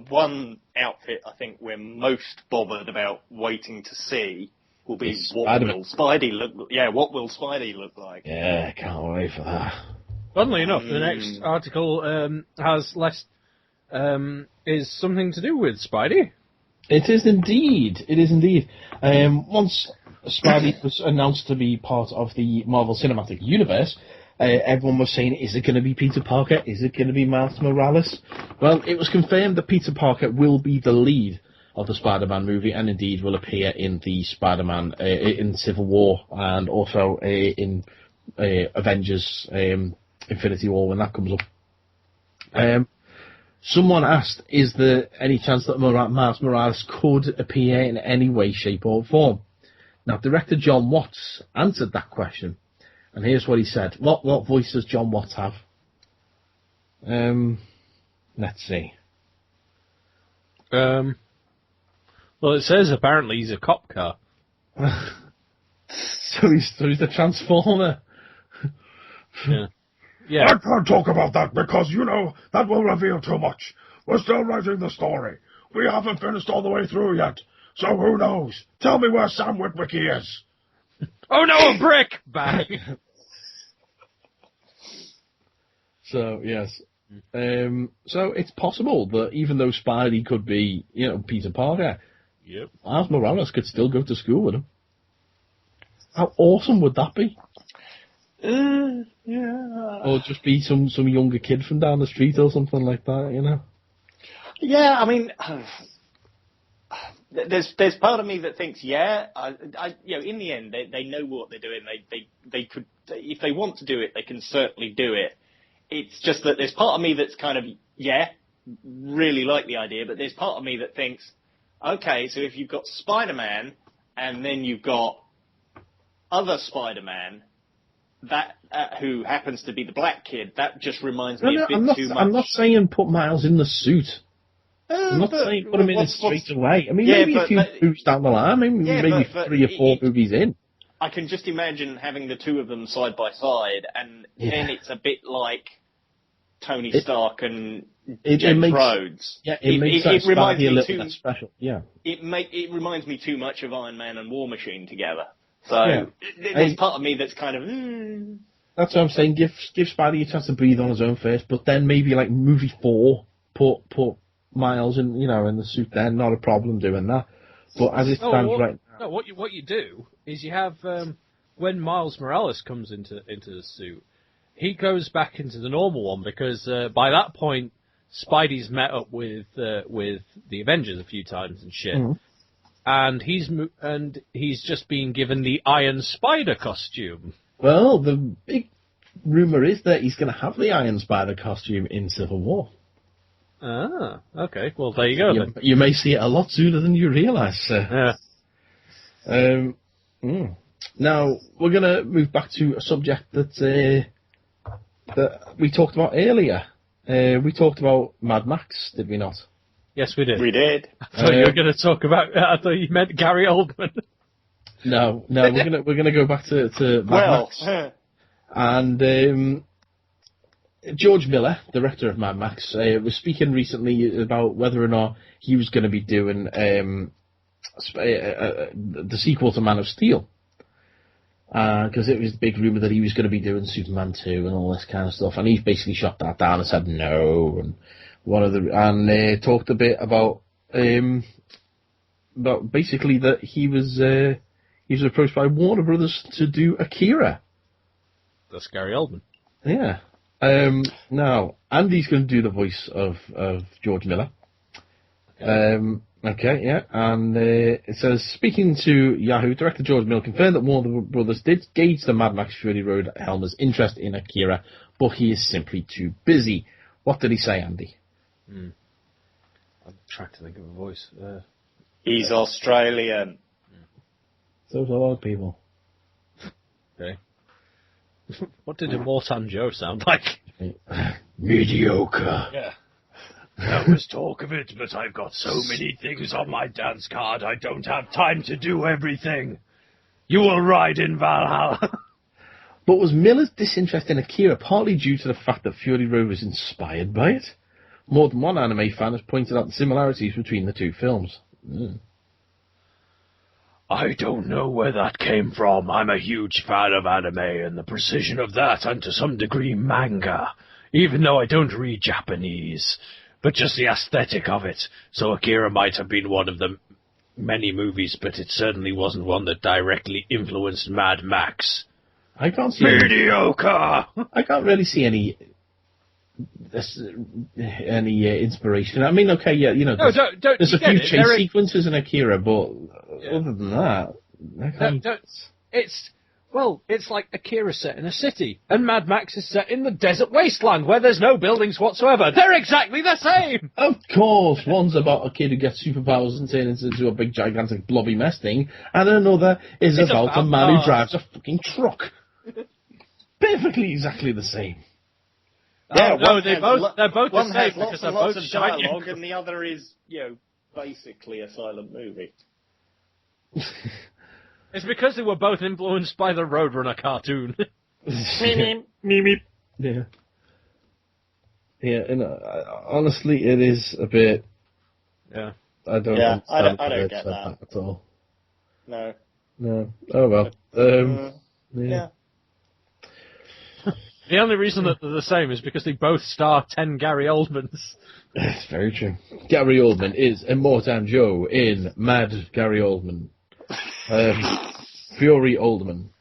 one outfit I think we're most bothered about waiting to see will be what will Spidey look. Yeah, what will Spidey look like? Yeah, can't wait for that. Funnily enough, the next article has less is something to do with Spidey. It is indeed. It is indeed. Once Spidey was announced to be part of the Marvel Cinematic Universe, everyone was saying, is it going to be Peter Parker? Is it going to be Miles Morales? Well, it was confirmed that Peter Parker will be the lead of the Spider-Man movie and indeed will appear in the Spider-Man in Civil War and also in Avengers Infinity War when that comes up. Someone asked, is there any chance that Miles Morales could appear in any way, shape or form? Now, director John Watts answered that question, and here's what he said. What voice does John Watts have? Let's see. Well, it says apparently he's a cop car. so he's the Transformer. Yeah. Yeah. I can't talk about that because, that will reveal too much. We're still writing the story. We haven't finished all the way through yet. So who knows? Tell me where Sam Witwicky is. Oh no, a brick! Bang! So, yes. So it's possible that even though Spidey could be, Peter Parker, yep, Miles Morales could still go to school with him. How awesome would that be? Yeah. Or just be some younger kid from down the street or something like that, Yeah, I mean, there's part of me that thinks, in the end, they know what they're doing. They could, if they want to do it, they can certainly do it. It's just that there's part of me that's kind of, really like the idea, but there's part of me that thinks, okay, so if you've got Spider-Man and then you've got other Spider-Man, that who happens to be the black kid, that just reminds me a bit too much. I'm not saying put Miles in the suit. I'm not saying put him in it straight away. I mean, maybe a few movies down the line, maybe 3 or 4 movies in. I can just imagine having the two of them side by side, and then it's a bit like Tony Stark and James Rhodes. Yeah, it reminds me a little bit special. Yeah, it reminds me too much of Iron Man and War Machine together. So there's part of me that's kind of. That's what I'm saying. Give Spidey a chance to breathe on his own first, but then maybe like movie 4, put Miles in, in the suit. Then not a problem doing that. But as it stands right now, no, what you do is you have when Miles Morales comes into the suit, he goes back into the normal one because by that point Spidey's met up with the Avengers a few times and shit. Mm-hmm. And he's just been given the Iron Spider costume. Well, the big rumour is that he's going to have the Iron Spider costume in Civil War. Ah, okay. Well, there you go. Then. You may see it a lot sooner than you realise, sir. Yeah. Now, we're going to move back to a subject that we talked about earlier. We talked about Mad Max, did we not? Yes, we did. We did. I thought you were going to talk about. I thought you meant Gary Oldman. No, we're gonna go back to Mad Max. And George Miller, director of Mad Max, was speaking recently about whether or not he was going to be doing the sequel to Man of Steel. Because it was the big rumour that he was going to be doing Superman 2 and all this kind of stuff, and he's basically shot that down and said no, and talked a bit about basically that he was approached by Warner Brothers to do Akira. That's Gary Oldman. Yeah. Now, Andy's going to do the voice of George Miller. Okay, yeah, and it says, speaking to Yahoo, director George Miller confirmed that Warner Brothers did gauge the Mad Max Fury Road helmer's interest in Akira, but he is simply too busy. What did he say, Andy? I'm trying to think of a voice. He's Australian. So's a lot of people. Okay. What did Immortan Joe sound like? Mediocre. Yeah. There was talk of it, but I've got so many things on my dance card, I don't have time to do everything. You will ride in Valhalla. But was Miller's disinterest in Akira partly due to the fact that Fury Road was inspired by it? More than one anime fan has pointed out the similarities between the two films. I don't know where that came from. I'm a huge fan of anime and the precision of that, and to some degree manga, even though I don't read Japanese. But just the aesthetic of it. So Akira might have been one of the many movies, but it certainly wasn't one that directly influenced Mad Max. I can't see mediocre. I can't really see any inspiration. I mean, okay, yeah, there's a few chase sequences in Akira, but other than that, it's like Akira set in a city, and Mad Max is set in the desert wasteland where there's no buildings whatsoever. They're exactly the same! Of course, one's about a kid who gets superpowers and turns into a big, gigantic, blobby mess thing, and another is about a man who drives a fucking truck. Perfectly exactly the same. Yeah, they're both the same has because they're lots both of shiny. dialogue, and the other is, basically a silent movie. It's because they were both influenced by the Roadrunner cartoon. Meep, meep. Yeah. Yeah, and honestly, it is a bit... Yeah. I don't get that at all. No. Oh, well. Yeah. The only reason that they're the same is because they both star 10 Gary Oldmans. That's very true. Gary Oldman is Immortan Joe in Mad Gary Oldman. Fury Oldman.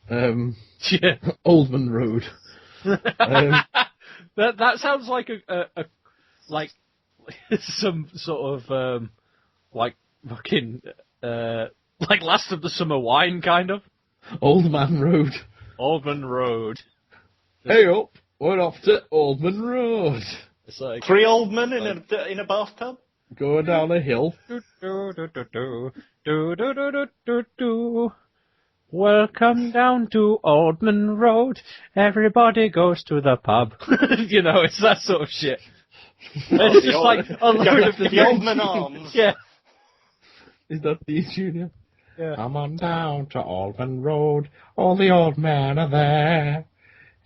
Oldman Road. That sounds like like some sort of like fucking like Last of the Summer Wine kind of. Old Man Road. Oldman Road. Hey up, we're off to Oldman Road. It's like 3 old men in a bathtub. Going down a hill. Welcome down to Oldman Road. Everybody goes to the pub. It's that sort of shit. It's just like a load of the Oldman Arms. Yeah. Is that the Junior? Yeah. Come on down to Oldman Road. All the old men are there.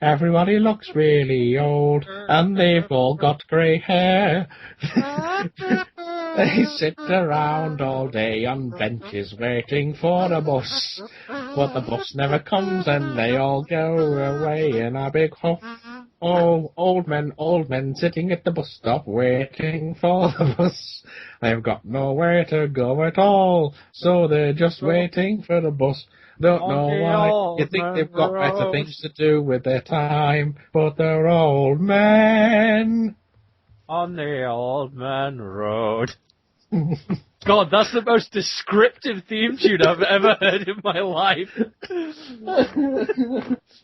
Everybody looks really old, and they've all got grey hair. They sit around all day on benches waiting for a bus. But the bus never comes, and they all go away in a big huff. Oh, old men sitting at the bus stop waiting for the bus. They've got nowhere to go at all, so they're just waiting for the bus. Don't know why. You think they've got better things to do with their time, but they're old men. On the Old Man Road. God, that's the most descriptive theme tune I've ever heard in my life.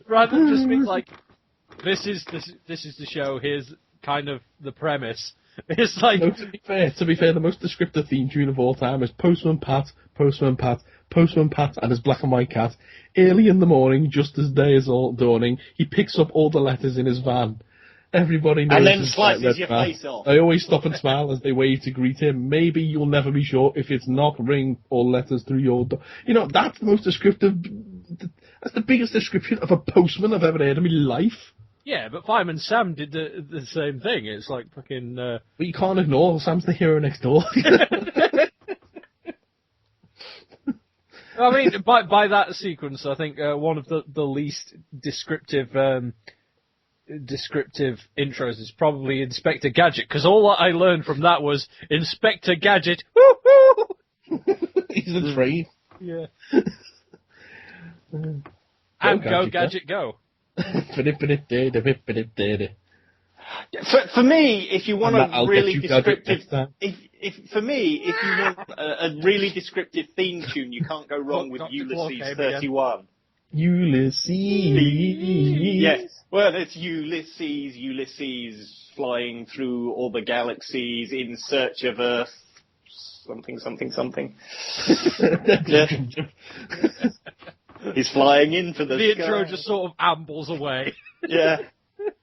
Rather than just being like, this is the show, here's kind of the premise. It's like... No, to be fair, the most descriptive theme tune of all time is Postman Pat, Postman Pat, Postman Pat and his black and white cat. Early in the morning, just as day is all dawning, he picks up all the letters in his van. Everybody knows. And then slices your face off. They always stop and smile as they wave to greet him. Maybe you'll never be sure if it's knock, ring, or letters through your door. That's the most descriptive... That's the biggest description of a postman I've ever heard in my life. Yeah, but Fireman Sam did the same thing. It's like fucking... But you can't ignore Sam's the hero next door. I mean, by that sequence, I think one of the least descriptive intros is probably Inspector Gadget, because all I learned from that was Inspector Gadget. Woo-hoo! He's a train. Yeah. And go Gadget go. For me, if you want a really descriptive, if you want a really descriptive theme tune, you can't go wrong with Ulysses 31. Ulysses. Yes. Well, it's Ulysses flying through all the galaxies in search of Earth. Something. He's flying into the The sky. intro just sort of ambles away. Yeah.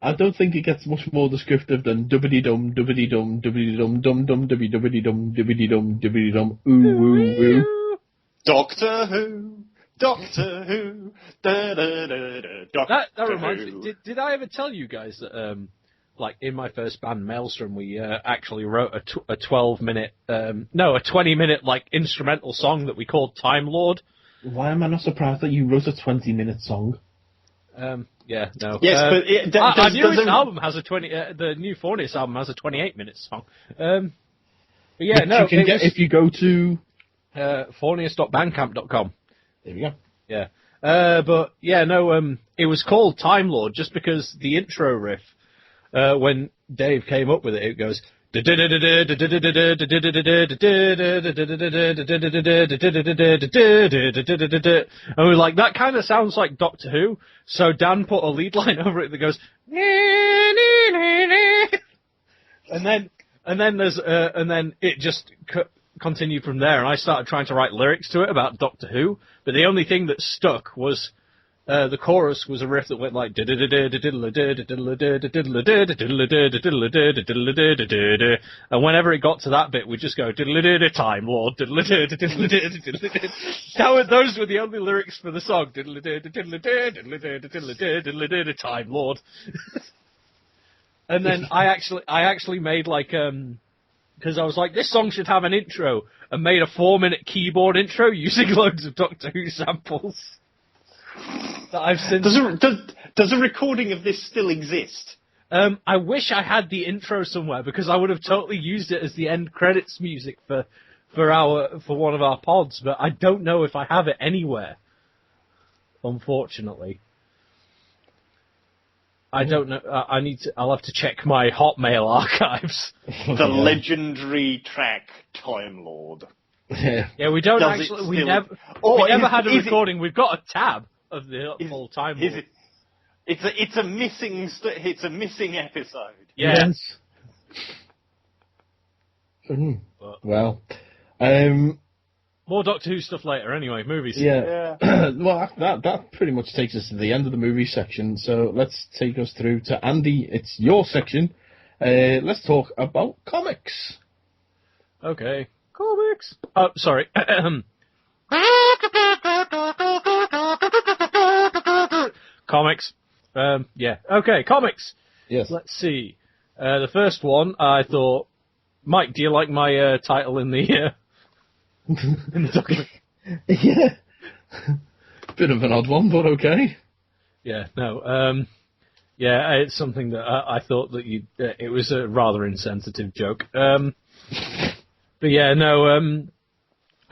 I don't think it gets much more descriptive than dubbity-dum, dubbity-dum, dubbity-dum, dum-dum, dubbity-dum, dubbity-dum, dubbity-dum, ooh-woo-woo. Doctor Who, da-da-da-da, Doctor That reminds Who. me, did I ever tell you guys that, like, in my first band, Maelstrom, we actually wrote a 20-minute, like, instrumental song that we called Time Lord? Why am I not surprised that you wrote a 20-minute song? Yeah, no. Yes, but our newest album has the new Fornius album has a 28-minute song. But yeah, Which no. you can get if you go to Fornius.bandcamp.com. There we go. Yeah. But yeah, no. It was called Time Lord just because the intro riff, when Dave came up with it, it goes. And we're like, that kind of sounds like Doctor Who. So Dan put a lead line over it that goes, and then it just continued from there. And I started trying to write lyrics to it about Doctor Who, but the only thing that stuck was the chorus was a riff that went like, and whenever it got to that bit, we'd just go, Time Lord. Those were the only lyrics for the song. Time Lord. And then I actually made like, because I was like, this song should have an intro, and made a 4-minute keyboard intro using loads of Doctor Who samples. That I've since... Does a recording of this still exist? I wish I had the intro somewhere, because I would have totally used it as the end credits music for one of our pods, but I don't know if I have it anywhere. Unfortunately. I don't know. I'll have to check my Hotmail archives. The legendary track Time Lord. Yeah, we don't actually. We never had a recording. We've got a tab of the whole Time Lord. It's a missing episode. Yes. Well, more Doctor Who stuff later. Anyway, movies. Yeah. Well, that pretty much takes us to the end of the movie section. So let's take us through to Andy. It's your section. Let's talk about comics. Okay. Comics. Oh, sorry. Comics. Yeah. Okay, comics. Yes. Let's see. The first one, I thought, Mike, do you like my title in the document? Yeah. Bit of an odd one, but okay. Yeah. No. Yeah, it's something that I thought that it was a rather insensitive joke. But yeah, no.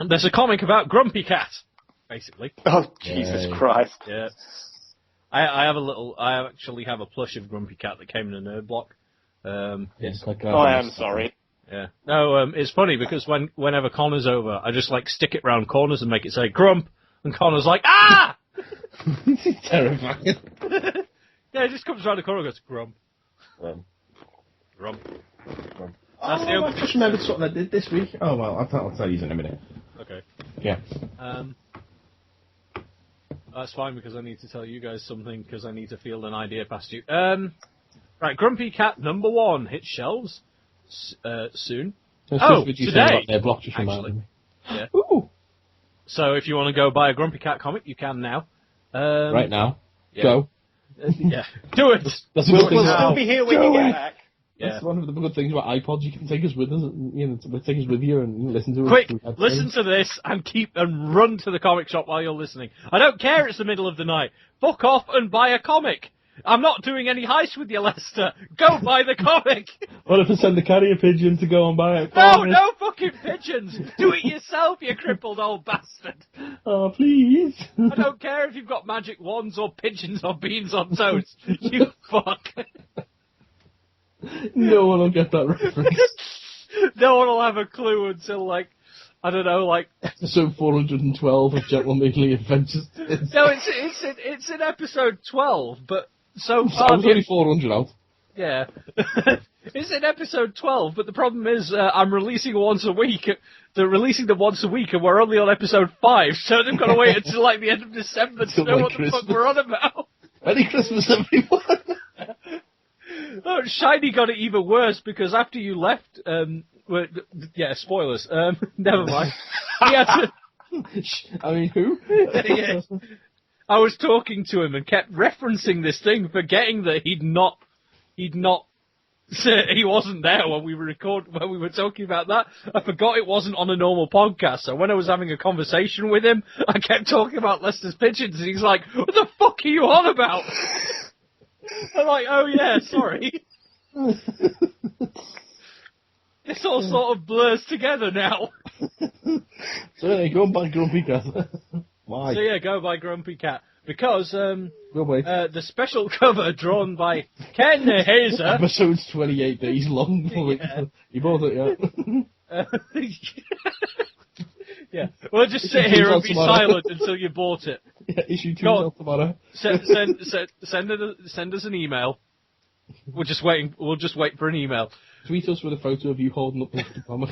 There's a comic about Grumpy Cat, basically. Oh, Jesus Christ. Yeah. I actually have a plush of Grumpy Cat that came in a nerd block. Yes. I am sorry. Yeah. No, it's funny because whenever Connor's over, I just like stick it round corners and make it say Grump, and Connor's like, ah! It's terrifying. Yeah, it just comes around the corner and goes, Grump. Grump. That's I just remembered something I did this week. Oh, well, I'll tell you in a minute. Okay. Yeah. That's fine because I need to tell you guys something because I need to field an idea past you. Right, Grumpy Cat #1 hits shelves soon. Today, actually. Yeah. Ooh. So if you want to go buy a Grumpy Cat comic, you can now. Right now. Yeah. Go. Yeah, do it. That's a We'll good thing. still be here when you get back. That's one of the good things about iPods. You can take us with us, take us with you and listen to Quick, us. listen to this and run to the comic shop while you're listening. I don't care it's the middle of the night. Fuck off and buy a comic. I'm not doing any heist with you, Lester. Go buy the comic. What if I send the carrier pigeon to go and buy it? No fucking pigeons. Do it yourself, you crippled old bastard. Oh, please. I don't care if you've got magic wands or pigeons or beans on toast. You fuck. No one will get that reference. No one will have a clue until, like, I don't know, like... Episode 412 of Gentle Meekly Adventures. No, it's in episode 12, but so far... I was only 400 out. Yeah. It's in episode 12, but the problem is I'm releasing once a week. They're releasing them once a week, and we're only on episode 5, so they've got to wait until, like, the end of December to know what the fuck we're on about. Merry Christmas, everyone! Oh, Shiny got it even worse, because after you left... spoilers. Never mind. He had to... I mean, who? Yeah. I was talking to him and kept referencing this thing, forgetting that he wasn't there when we were talking about that. I forgot it wasn't on a normal podcast. So when I was having a conversation with him, I kept talking about Lester's pigeons, and he's like, "What the fuck are you on about?" I'm like, "Oh yeah, sorry." This all sort of blurs together now. So yeah, go and buy Grumpy Cat. Why? So yeah, go buy Grumpy Cat. Because we'll wait. The special cover drawn by Ken Hazer... Episode's 28 days long. Yeah. You bought it, yeah? Yeah. We'll just sit here and be silent until you bought it. Yeah, issue 2 out tomorrow. Send us an email. We're just waiting. We'll just wait for an email. Tweet us with a photo of you holding up the comic.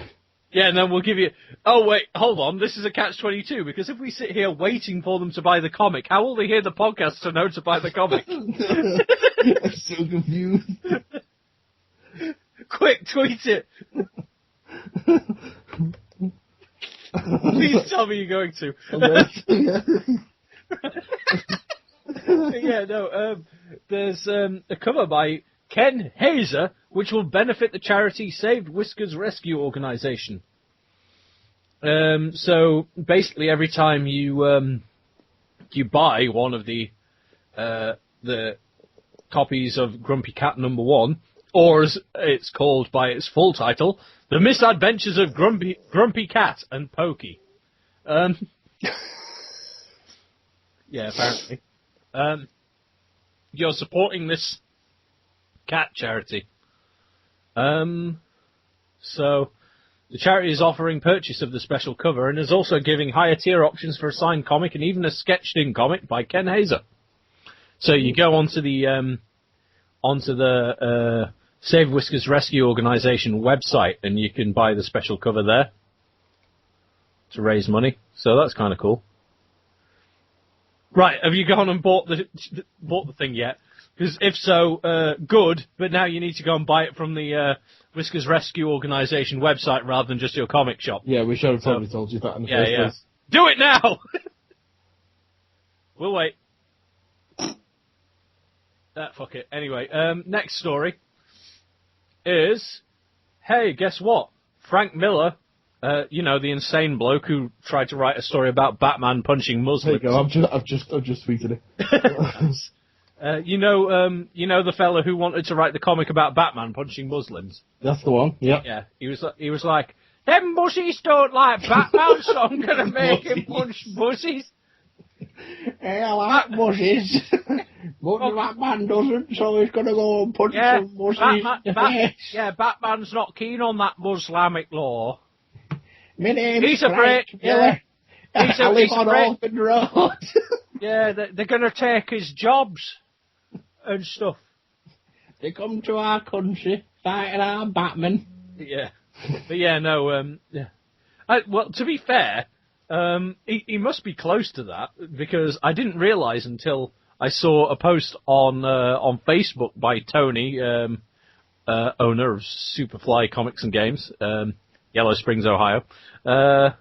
Yeah, and then we'll give you... Oh, wait, hold on. This is a catch-22, because if we sit here waiting for them to buy the comic, how will they hear the podcast to know to buy the comic? I'm so confused. Quick, tweet it. Please tell me you're going to. Yeah, no, there's a cover by Ken Hazer, which will benefit the charity Saved Whiskers Rescue Organisation. So basically, every time you buy one of the copies of Grumpy Cat #1, or as it's called by its full title, The Misadventures of Grumpy Cat and Pokey. Yeah, apparently. You're supporting this cat charity. So the charity is offering purchase of the special cover and is also giving higher tier options for a signed comic and even a sketched-in comic by Ken Hazer. So you go onto the Save Whiskers Rescue Organisation website and you can buy the special cover there to raise money. So that's kind of cool. Right, have you gone and bought the thing yet? Because if so, good, but now you need to go and buy it from the Whiskers Rescue Organisation website rather than just your comic shop. Yeah, we should have probably told you that in the first place. Do it now! We'll wait. Fuck it. Anyway, next story is, hey, guess what? Frank Miller, the insane bloke who tried to write a story about Batman punching Muslims. There you go, I've just tweeted it. The fella who wanted to write the comic about Batman punching Muslims. That's the one. Yeah. Yeah. He was like, them bussies don't like Batman, so I'm gonna make him punch bussies. Hey, I like bussies. But the Batman doesn't, so he's gonna go and punch some bussies. Batman's not keen on that Muslimic law. My name's He's afraid. Yeah. I live on afraid. Orphan Road. Yeah, they're gonna take his jobs and stuff. They come to our country, fighting our Batman. Yeah. But yeah, no, yeah. Well, to be fair, he must be close to that, because I didn't realise until I saw a post on Facebook by Tony, owner of Superfly Comics and Games, Yellow Springs, Ohio, that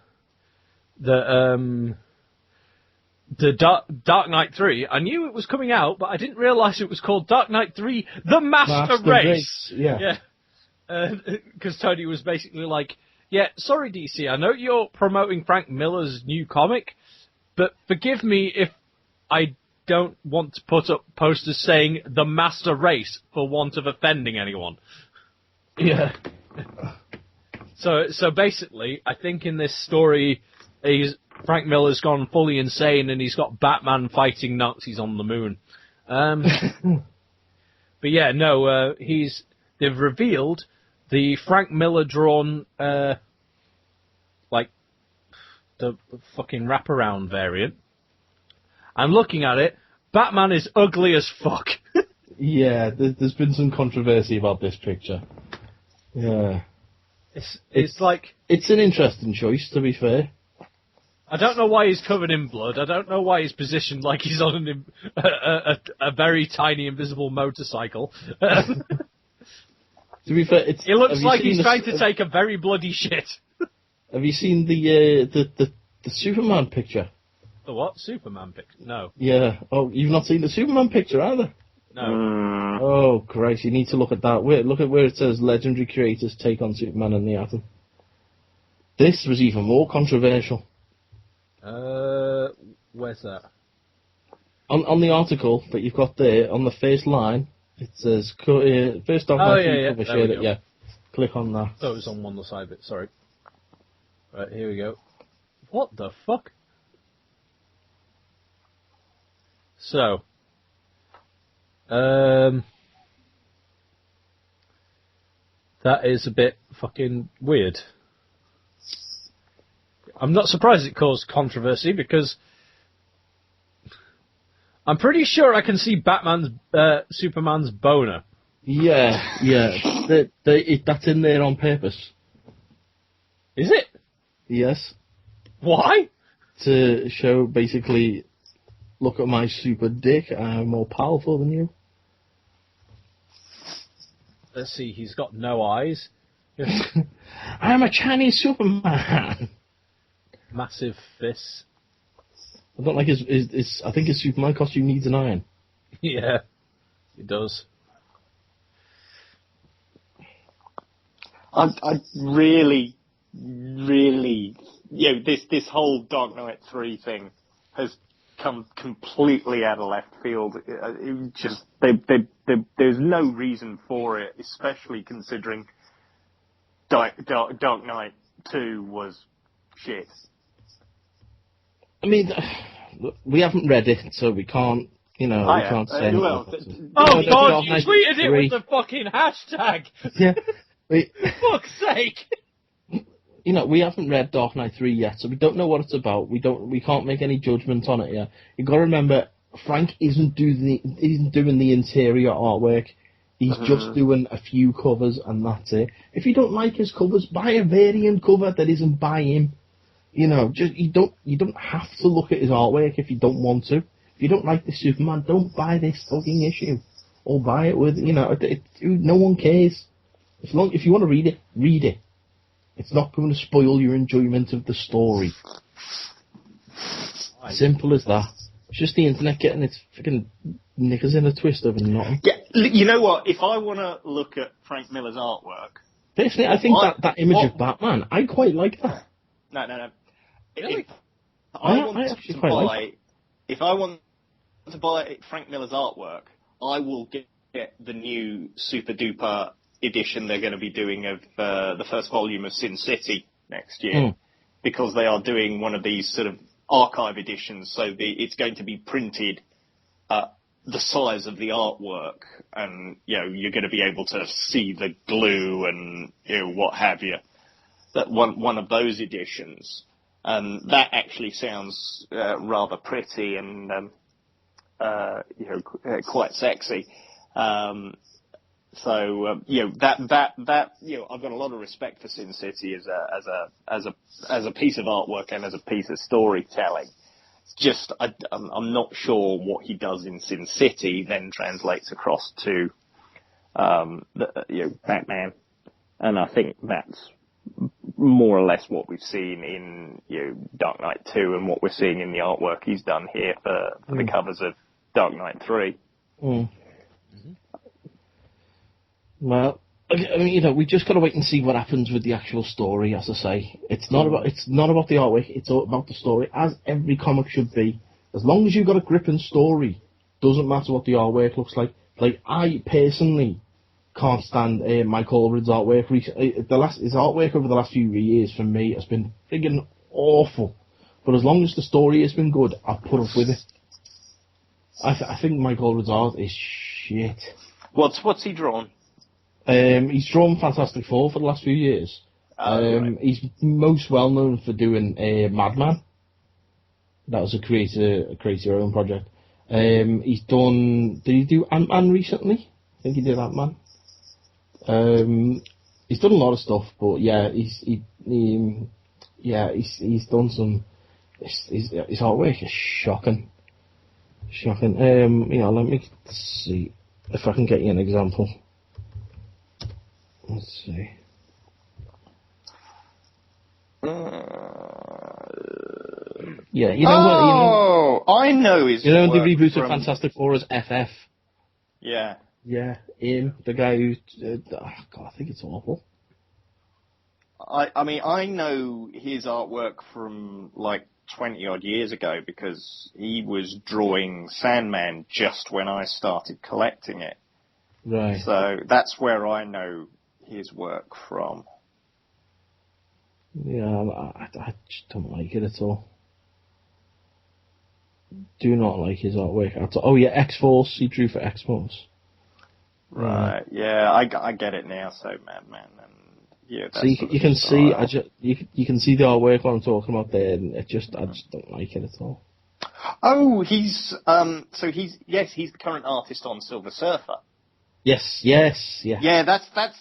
the Dark Knight 3, I knew it was coming out, but I didn't realise it was called Dark Knight 3: The Master Race. Yeah. Because Tony was basically like, yeah, sorry DC, I know you're promoting Frank Miller's new comic, but forgive me if I don't want to put up posters saying The Master Race for want of offending anyone. Yeah. So basically, I think in this story, Frank Miller's gone fully insane and he's got Batman fighting Nazis on the moon. But yeah, no, they've revealed the Frank Miller drawn, like, the fucking wraparound variant. I'm looking at it, Batman is ugly as fuck. Yeah, there's been some controversy about this picture. Yeah. It's like... It's an interesting choice, to be fair. I don't know why he's covered in blood. I don't know why he's positioned like he's on a very tiny invisible motorcycle. To be fair, it looks like he's trying to take a very bloody shit. Have you seen the Superman picture? The what? Superman picture? No. Yeah. Oh, you've not seen the Superman picture either? No. Oh, Christ, you need to look at that. Look at where it says legendary creators take on Superman and the Atom. This was even more controversial. Where's that? On the article that you've got there, on the first line, it says, first off, cover share it, yeah. Click on that. Oh, it was on one side of it, sorry. Right, here we go. What the fuck? So, that is a bit fucking weird. I'm not surprised it caused controversy because I'm pretty sure I can see Superman's boner. Yeah. That's in there on purpose. Is it? Yes. Why? To show, basically, look at my super dick, I'm more powerful than you. Let's see, he's got no eyes. I'm a Chinese Superman. Massive fists. I don't like his I think his Superman costume needs an iron. Yeah, it does. I really, this whole Dark Knight 3 thing has come completely out of left field. It just there's no reason for it, especially considering Dark Knight 2 was shit. I mean, we haven't read it, so we can't, we can't say anything. Oh God, you tweeted it with the fucking hashtag! Yeah. For fuck's sake! We haven't read Dark Knight 3 yet, so we don't know what it's about. We can't make any judgment on it yet. You've got to remember, Frank isn't doing the interior artwork. He's just doing a few covers, and that's it. If you don't like his covers, buy a variant cover that isn't by him. You don't have to look at his artwork if you don't want to. If you don't like the Superman, don't buy this fucking issue, or buy it with no one cares. If you want to read it, read it. It's not going to spoil your enjoyment of the story. Simple as that. It's just the internet getting its fucking knickers in a twist over nothing. Yeah, you know what? If I want to look at Frank Miller's artwork, personally, I think that image of Batman, I quite like that. No. Really? If I want to buy Frank Miller's artwork, I will get the new super duper edition they're going to be doing of the first volume of Sin City next year, because they are doing one of these sort of archive editions, so it's going to be printed the size of the artwork, and you're going to be able to see the glue and what have you. That one of those editions, and that actually sounds rather pretty and quite sexy. So that I've got a lot of respect for Sin City as a piece of artwork and as a piece of storytelling. It's just I'm not sure what he does in Sin City then translates across to Batman, and I think that's more or less what we've seen in Dark Knight 2 and what we're seeing in the artwork he's done here for the covers of Dark Knight 3. Mm. Well, I mean, we just got to wait and see what happens with the actual story. As I say, it's not about the artwork. It's all about the story, as every comic should be. As long as you've got a gripping story, doesn't matter what the artwork looks like. Like, I personally can't stand Mike Allred's artwork. His artwork over the last few years for me has been friggin' awful. But as long as the story has been good, I'll put up with it. I think Mike Allred's art is shit. What's he drawn? He's drawn Fantastic Four for the last few years. Right. He's most well known for doing Madman. That was a creator own project. He's done. Did he do Ant-Man recently? I think he did Ant-Man. He's done a lot of stuff, but yeah, he's done some. His artwork is shocking. Let me see if I can get you an example. Let's see. Yeah, I know his. You know the reboot of Fantastic Four as FF. Yeah. Yeah, him, the guy who. God, I think it's awful. I mean, I know his artwork from like 20 odd years ago because he was drawing Sandman just when I started collecting it. Right. So that's where I know his work from. Yeah, I just don't like it at all. Do not like his artwork at all. Oh yeah, X-Force. He drew for X-Force. Right. Yeah, I get it now. So Madman and yeah. So you can see you can see the artwork what I'm talking about there, and I just don't like it at all. Oh, he's he's the current artist on Silver Surfer. Yes. Yeah, that's I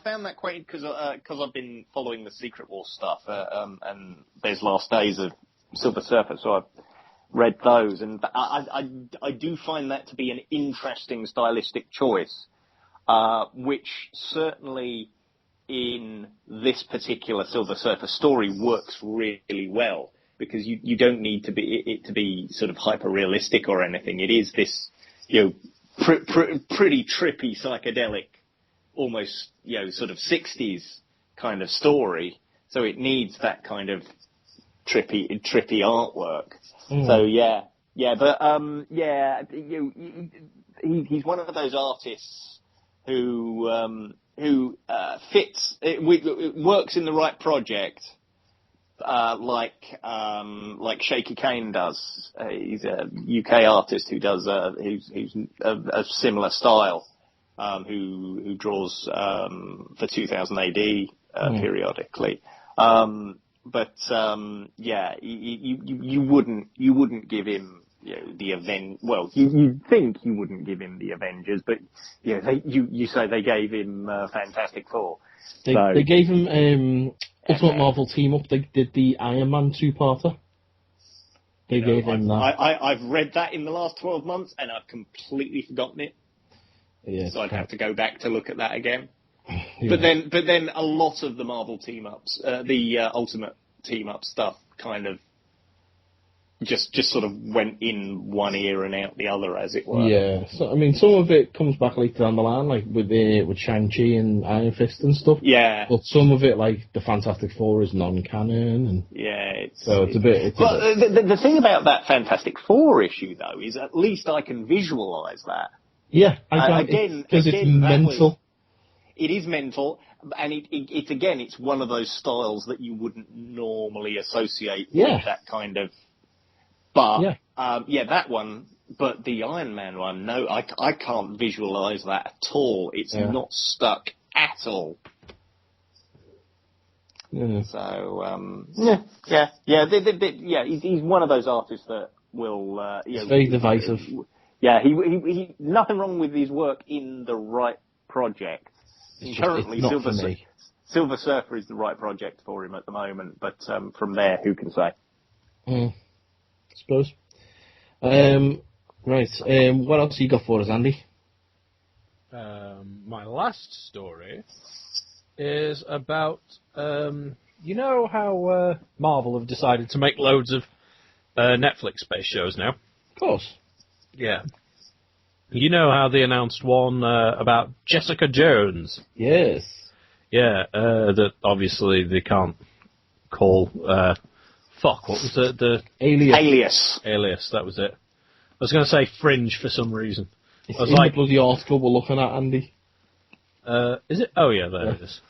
found that quite because I've been following the Secret Wars stuff, and there's last days of Silver Surfer, so I've read those, and I do find that to be an interesting stylistic choice, which certainly in this particular Silver Surfer story works really well, because you don't need to be sort of hyper realistic or anything. It is this pretty trippy psychedelic, almost sort of 60s kind of story. So it needs that kind of trippy artwork. So he's one of those artists who fits. It works in the right project. Like Shaky Kane does. He's a UK artist who does who's a similar style, who draws for 2000 AD periodically. You wouldn't give him the Well, you think you wouldn't give him the Avengers, but you say they gave him Fantastic Four. They gave him Ultimate Marvel Team Up. They did the Iron Man 2-parter. They gave him that. I've read that in the last 12 months, and I've completely forgotten it. Yeah, so I'd have to go back to look at that again. Yeah. But then a lot of the Marvel team-ups, the Ultimate team-up stuff, kind of just sort of went in one ear and out the other, as it were. Yeah, so I mean, some of it comes back later down the line, like with Shang-Chi and Iron Fist and stuff. Yeah. But some of it, like the Fantastic Four, is non-canon, and it's a bit. The thing about that Fantastic Four issue, though, is at least I can visualise that. Yeah, because it's mental. It is mental, and it's one of those styles that you wouldn't normally associate with that kind of. But that one. But the Iron Man one, no, I can't visualise that at all. It's not stuck at all. Yeah. So he's one of those artists that will. It's very divisive. Yeah, he nothing wrong with his work in the right project. Currently, Silver Surfer is the right project for him at the moment, but from there, who can say? I suppose. Right. What else you got for us, Andy? My last story is about You know how Marvel have decided to make loads of Netflix-based shows now? Of course. Yeah. You know how they announced one about Jessica Jones? Yes. Yeah, that obviously they can't call... what was the... Alias. Alias, that was it. I was going to say Fringe for some reason. It's I was in like, the bloody article we're looking at, Andy. Is it? Oh yeah, there it is.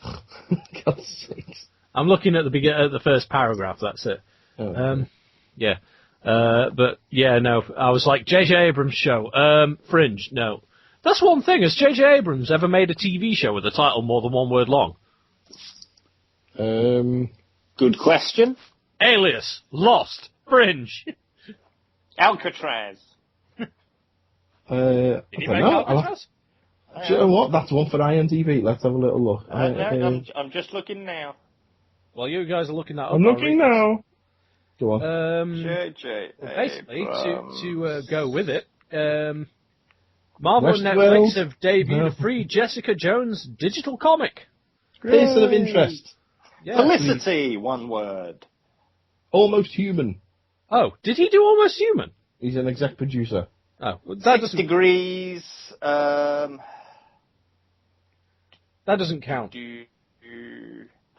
God's sakes. I'm looking at the first paragraph. That's it. Oh, yeah. But yeah, no. I was like J.J. Abrams show. Fringe. No. That's one thing. Has J.J. Abrams ever made a TV show with a title more than one word long? Good question. Alias. Lost. Fringe. Alcatraz. I don't know. Alcatraz? Do you know what? That's one for IMDb. Let's have a little look. I'm just looking now. Well, you guys are looking that up. I'm looking now. Go on. J.J. Basically, to go with it, Marvel and Westworld. Netflix have debuted a free Jessica Jones digital comic. Person of interest. Yeah. Felicity, one word. Almost Human. Oh, did he do Almost Human? He's an exec producer. Oh, well, that 6 doesn't. degrees. That doesn't count.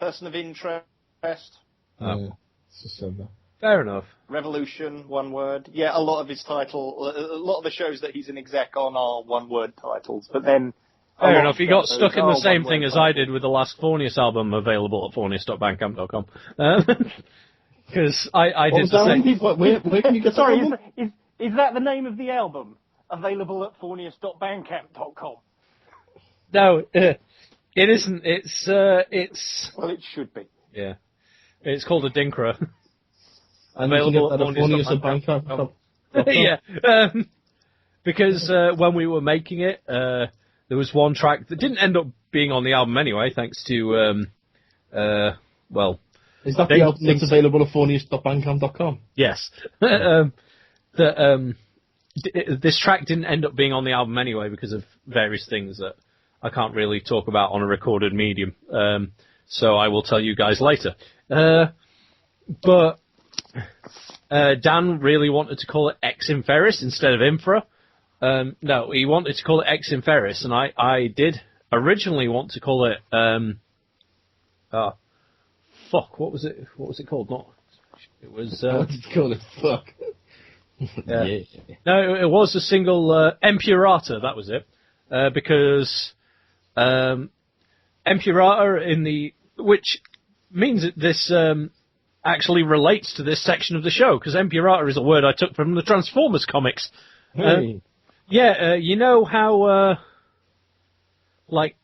Person of interest. Oh. It's just said that. Fair enough. Revolution, one word. Yeah, a lot of his title, a lot of the shows that he's an exec on are one-word titles. But then, Fair enough. He got stuck in the same thing as I did with the last Fornius album available at fornius.bandcamp.com. Because I did the same. Where can you get Sorry, that one? is that the name of the album? Available at fornius.bandcamp.com. No, it isn't. It's. Well, it should be. Yeah. It's called a Dinkra. And Available at Fornius.bandcamp.com. Yeah. Because when we were making it, there was one track that didn't end up being on the album anyway, thanks to, well... Is that the album that's available at Fornius.bandcamp.com? Yes. This track didn't end up being on the album anyway because of various things that I can't really talk about on a recorded medium. So I will tell you guys later. But Dan really wanted to call it Ex Inferis instead of Infra. No, he wanted to call it Ex Inferis, and I did originally want to call it what was it? What was it called? It was. What did you call it? Fuck. Yeah. No, it was a single Empurata. That was it, because Empurata which means that this actually relates to this section of the show, because Empurata is a word I took from the Transformers comics. Hey. You know how like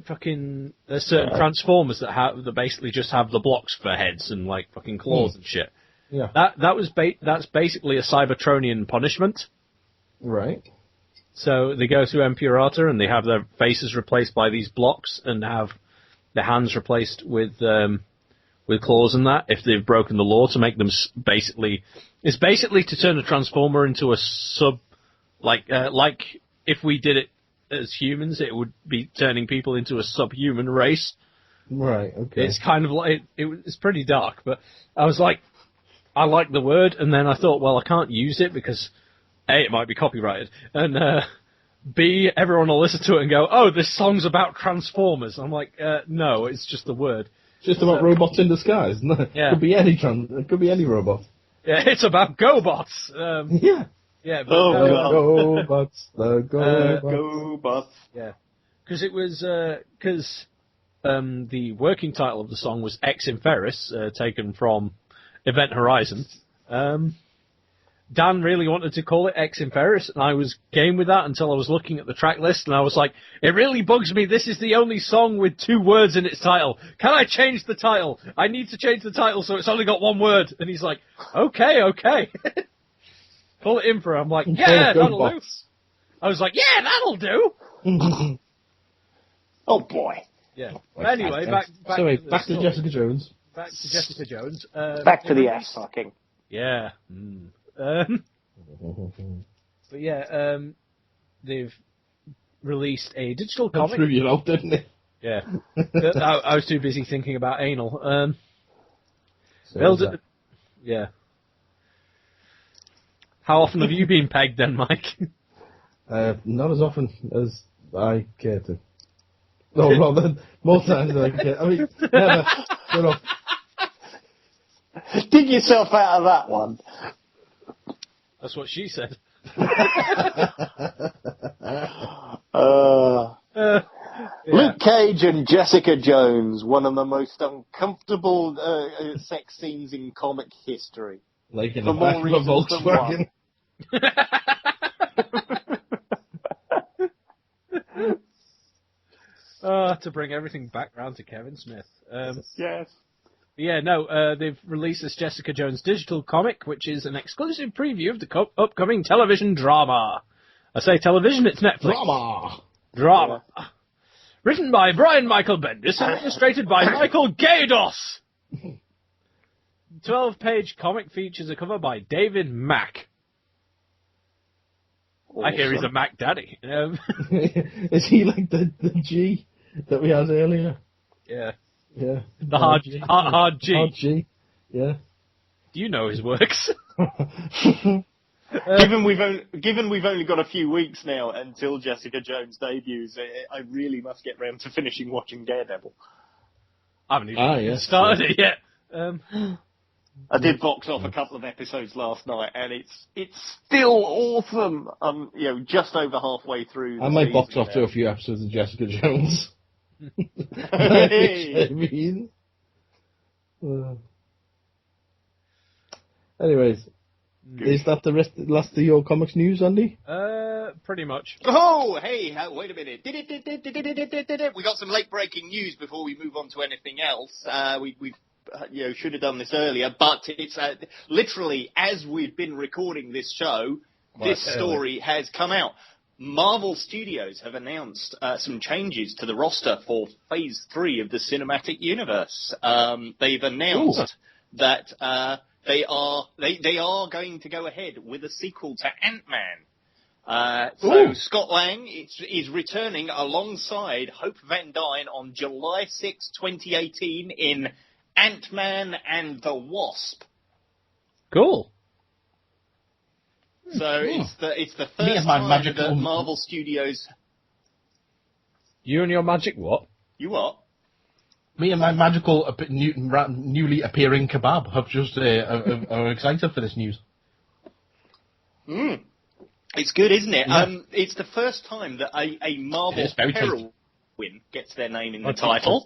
fucking there's certain Transformers that basically just have the blocks for heads and like fucking claws and shit. Yeah. That's basically a Cybertronian punishment. Right. So they go through Empurata and they have their faces replaced by these blocks and have their hands replaced with claws and that if they've broken the law, to make them it's basically to turn a Transformer into a sub, like if we did it as humans, it would be turning people into a subhuman race. Right. Okay. It's kind of like it's pretty dark, but I was like, I like the word, and then I thought, well, I can't use it because A, it might be copyrighted, and B, everyone will listen to it and go, oh, this song's about Transformers. I'm like, no, it's just a word. Just about robots in disguise. No, Yeah. It could be any robot. Yeah, it's about GoBots. Yeah. Yeah. But, GoBots. The GoBots. GoBots. Yeah. Because it was, the working title of the song was Ex Inferis, taken from Event Horizon. Dan really wanted to call it Ex Inferis, and I was game with that until I was looking at the track list, and I was like, it really bugs me. This is the only song with 2 words in its title. Can I change the title? I need to change the title so it's only got 1 word. And he's like, okay. Call it Infra. I'm like, yeah, that'll do. I was like, yeah, that'll do. Oh, boy. Yeah. Anyway, back to Jessica Jones. Back to Jessica Jones. Back to the ass fucking. Yeah. But yeah, they've released a digital comic. Threw you out, didn't it? Yeah. I was too busy thinking about anal. Yeah. How often have you been pegged then, Mike? Not as often as I care to. No, rather, more times than I care. I mean, never. You know. Dig yourself out of that one. That's what she said. Luke Cage and Jessica Jones, one of the most uncomfortable sex scenes in comic history. Like in For the back more of a reasons than Volkswagen. To bring everything back round to Kevin Smith. Yes. Yeah, no, they've released this Jessica Jones digital comic, which is an exclusive preview of the upcoming television drama. I say television, it's Netflix. Drama. Yeah. Written by Brian Michael Bendis and illustrated by Michael Gaydos. 12-page comic features a cover by David Mack. Awesome. I hear he's a Mac daddy. Is he like the G that we had earlier? Yeah. Yeah. The hard G. Hard G. Yeah. Do you know his works? Given we've only got a few weeks now until Jessica Jones debuts, I really must get round to finishing watching Daredevil. I haven't even started it yet. I did box off a couple of episodes last night, and it's still awesome. Just over halfway through. I might box off to a few episodes of Jessica Jones. I mean. Anyways, is that the last of your comics news, Andy? Pretty much. Oh, hey, wait a minute. We got some late breaking news before we move on to anything else. We should have done this earlier, but it's literally as we've been recording this show, this story has come out. Marvel Studios have announced some changes to the roster for Phase 3 of the cinematic universe. They've announced that they are going to go ahead with a sequel to Ant-Man. So Scott Lang is returning alongside Hope Van Dyne on July 6, 2018 in Ant-Man and the Wasp. Cool. So it's the first time that Marvel Studios. You and your magic what? You what? Me and my magical newly appearing kebab have just are excited for this news. It's good, isn't it? Yeah. It's the first time that a Marvel heroine gets their name in the title.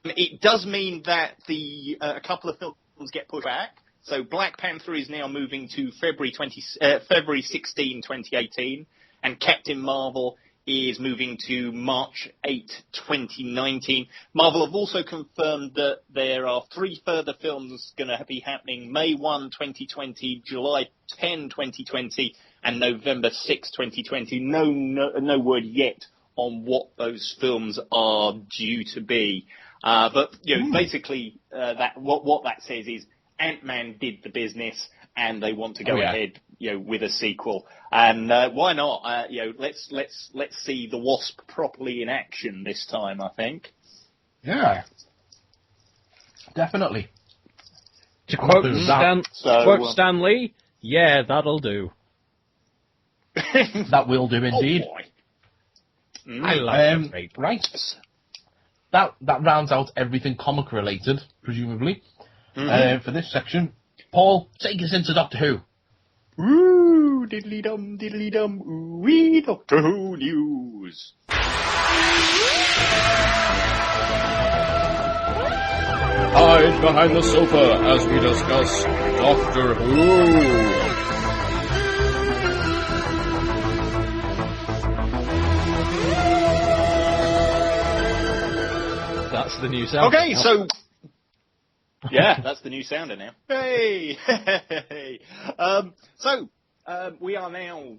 It does mean that a couple of films get pushed back. So Black Panther is now moving to February 16, 2018, and Captain Marvel is moving to March 8, 2019. Marvel have also confirmed that there are 3 further films going to be happening May 1, 2020, July 10, 2020, and November 6, 2020. No word yet on what those films are due to be. But basically, what that says is Ant-Man did the business, and they want to go ahead, with a sequel. And why not? Let's see the Wasp properly in action this time. I think. Yeah, definitely. To quote Stan Lee, yeah, that'll do. That will do indeed. Oh boy. I like that. Right. That rounds out everything comic related, presumably. For this section, Paul, take us into Doctor Who. Ooh, diddly-dum, ooh-wee, Doctor Who news. Hide behind the sofa as we discuss Doctor Who. That's the new sound. Okay, so... Yeah, that's the new sounder now. Hey! We are now,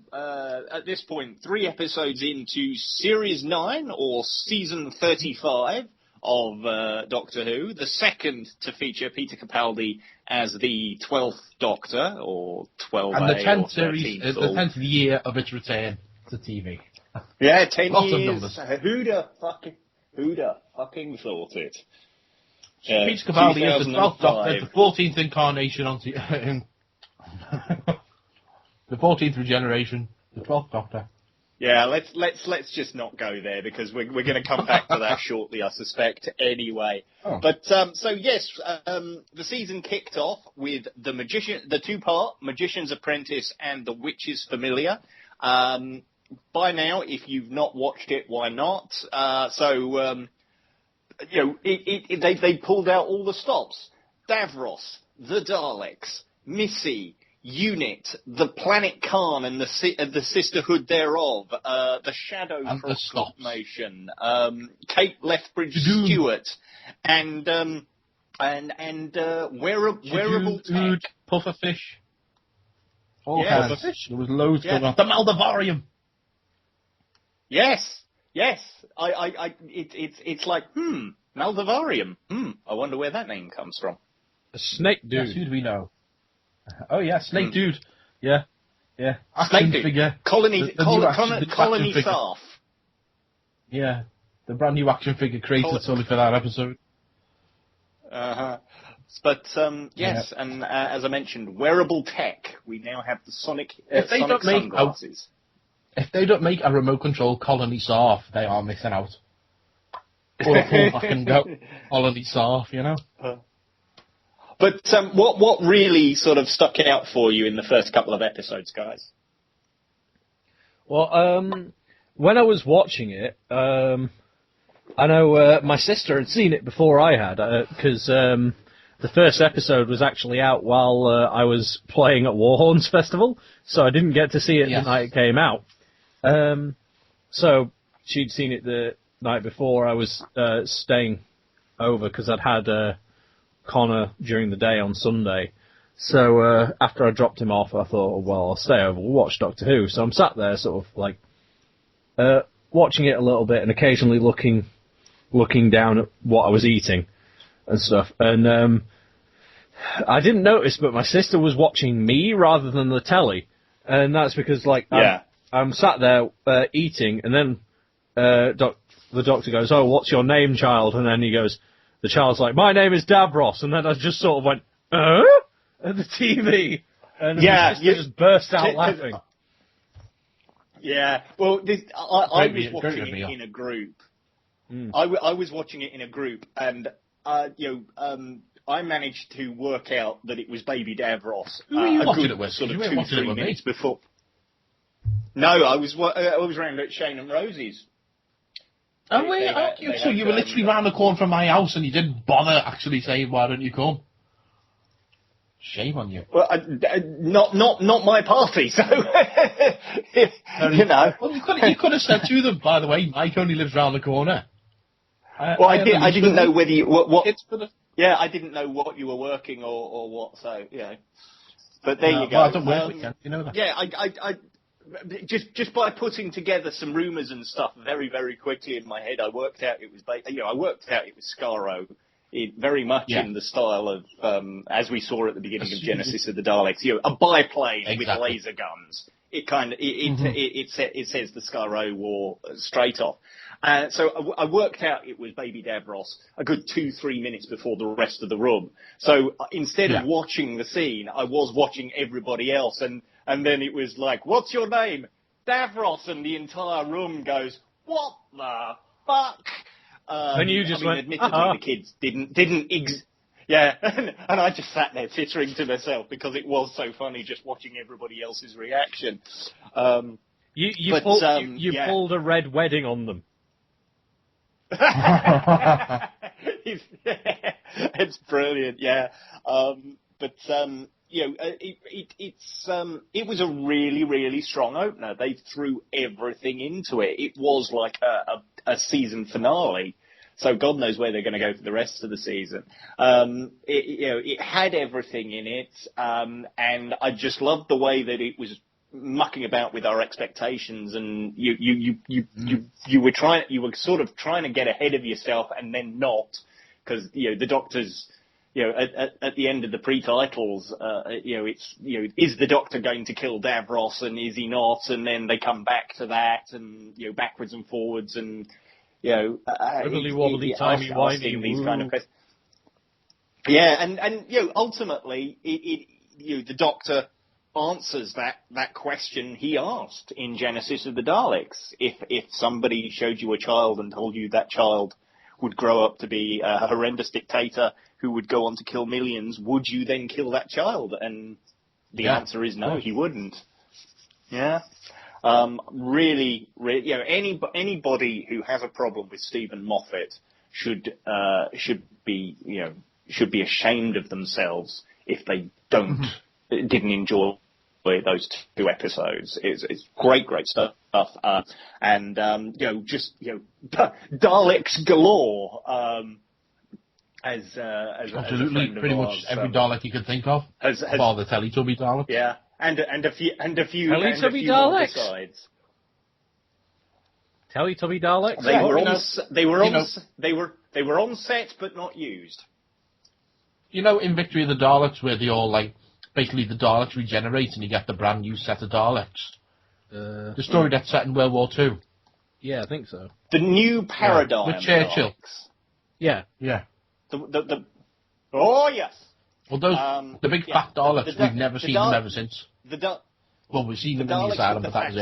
at this point, 3 episodes into Series 9, or Season 35 of Doctor Who, the second to feature Peter Capaldi as the 12th Doctor, or 12A, and the 10th or series, 13th. the 10th year of its return to TV. Yeah, 10 Lots of years. numbers. Who'da fucking thought it? Peter Capaldi is the 12th 2005. Doctor, the 14th incarnation on the 14th regeneration, the 12th Doctor. Yeah, let's just not go there because we're going to come back to that shortly, I suspect. Anyway, but so yes, the season kicked off with the two-part Magician's Apprentice and The Witch's Familiar. By now, if you've not watched it, why not? They pulled out all the stops: Davros, the Daleks, Missy, Unit, the Planet Khan and the Sisterhood thereof, the Shadow Proclamation, Kate Lethbridge Stewart, and wearable tech. Pufferfish. Yes. Pufferfish. There was loads going on. The Maldivarium. Yes. It's like Maldivarium. I wonder where that name comes from. A snake dude. Yes, who do we know? Oh yeah, Snake Dude. Yeah. Snake Dude. Figure. Colony figure. staff. Yeah, the brand new action figure created solely for that episode. But yes, and as I mentioned, wearable tech. We now have the Sonic sunglasses. If they don't make a remote control Colony Staff, they are missing out. Or a full fucking Colony Staff, you know. But what really sort of stuck out for you in the first couple of episodes, guys? Well, when I was watching it, I know my sister had seen it before I had, because the first episode was actually out while I was playing at Warhorns Festival, so I didn't get to see it the night it came out. So she'd seen it the night before I was staying over, because I'd had Connor during the day on Sunday. So after I dropped him off, I thought, well, I'll stay over, we'll watch Doctor Who. So I'm sat there sort of like watching it a little bit and occasionally looking down at what I was eating and stuff. And I didn't notice, but my sister was watching me rather than the telly. And that's because I'm sat there eating, and then the doctor goes, "Oh, what's your name, child?" And then he goes, the child's like, "My name is Davros," and then I just sort of went, at the TV, and my sister just burst out laughing. Yeah, well, I was watching it in a group. I was watching it in a group, and I managed to work out that it was Baby Davros. Who were you watching it with? Sort of 2-3 minutes before. No, I was round at Shane and Rosie's. So you were literally round the corner from my house and you didn't bother actually saying, "Why don't you come?" Shame on you. Well, not my party, so you know. Well, you could have said to them, "By the way, Mike only lives round the corner." I didn't know whether you what. Yeah, I didn't know what you were working or what. So yeah, but there you go. Well, I don't work weekend, you know that. Yeah, I just by putting together some rumours and stuff very, very quickly in my head, I worked out it was Skaro, very much in the style of as we saw at the beginning of Genesis of the Daleks, a biplane with laser guns. It says the Skaro War straight off. So I worked out it was Baby Davros a good 2-3 minutes before the rest of the room. So instead of watching the scene, I was watching everybody else, and then it was like, "What's your name?" "Davros," and the entire room goes, "What the fuck?" And you just went, admittedly, the kids didn't and I just sat there tittering to myself because it was so funny just watching everybody else's reaction. You pulled a red wedding on them. It's brilliant, yeah. It was a really, really strong opener. They threw everything into it. It was like a season finale. So God knows where they're going to go for the rest of the season. It had everything in it, and I just loved the way that it was mucking about with our expectations, and you were sort of trying to get ahead of yourself, and then not, because the Doctor's at the end of the pre-titles, it's, is the Doctor going to kill Davros and is he not? And then they come back to that and, backwards and forwards and, Wibbly-wobbly, timey-wimey, these kind of questions. Yeah, and ultimately, the Doctor answers that question he asked in Genesis of the Daleks. If somebody showed you a child and told you that child would grow up to be a horrendous dictator who would go on to kill millions, would you then kill that child? And the answer is no, he wouldn't. Yeah. Really, anybody who has a problem with Stephen Moffat should be ashamed of themselves if they didn't enjoy those 2 episodes. It's great stuff. Daleks galore. Absolutely, pretty much every Dalek you could think of. Has all the Teletubby Daleks. Yeah, and a few Teletubby more Daleks? besides. Teletubby Daleks? They were on set but not used. In Victory of the Daleks, where they all basically the Daleks regenerate and you get the brand new set of Daleks. The story that's set in World War II. Yeah, I think so. The new paradigm. With Churchill. Daleks. Yeah. Oh yes. Well, the big fat Daleks, we've never seen them ever since. Well, we've seen them in the asylum, but that was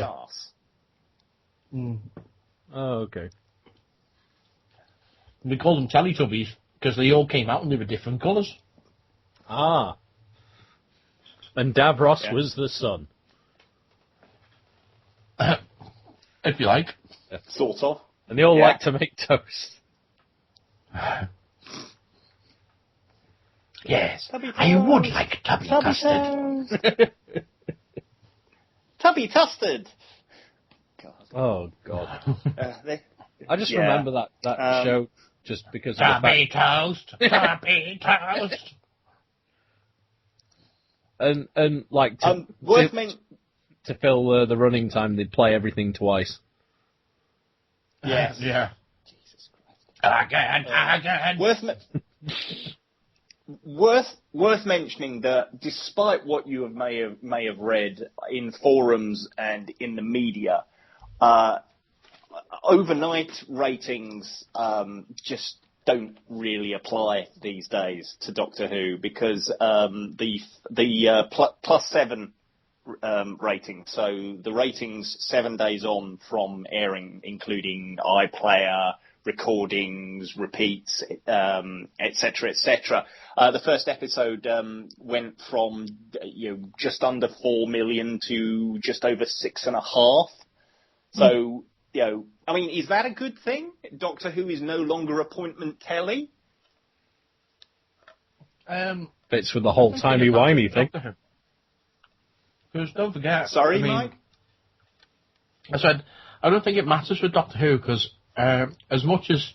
it. Oh, okay. We call them Teletubbies because they all came out and they were different colours. Ah. And Davros was the sun. If you like. Sort of. And they all like to make toast. Yes, I would like tubby custard. Tubby custard. Oh, God. I just remember that show just because of Tubby toast. Tubby toast. And like to fill the running time, they'd play everything twice. Yes. Yeah. Jesus Christ. Again. Worth mentioning that despite what you may have read in forums and in the media, overnight ratings just don't really apply these days to Doctor Who because the +7 rating, so the ratings 7 days on from airing, including iPlayer, recordings, repeats, etc., etc. The first episode went from just under 4 million to just over 6.5. So I mean, is that a good thing? Doctor Who is no longer appointment telly. Fits with the whole timey-wimey thing. Because don't forget... Sorry, Mike? I said, I don't think it matters for Doctor Who, because as much as,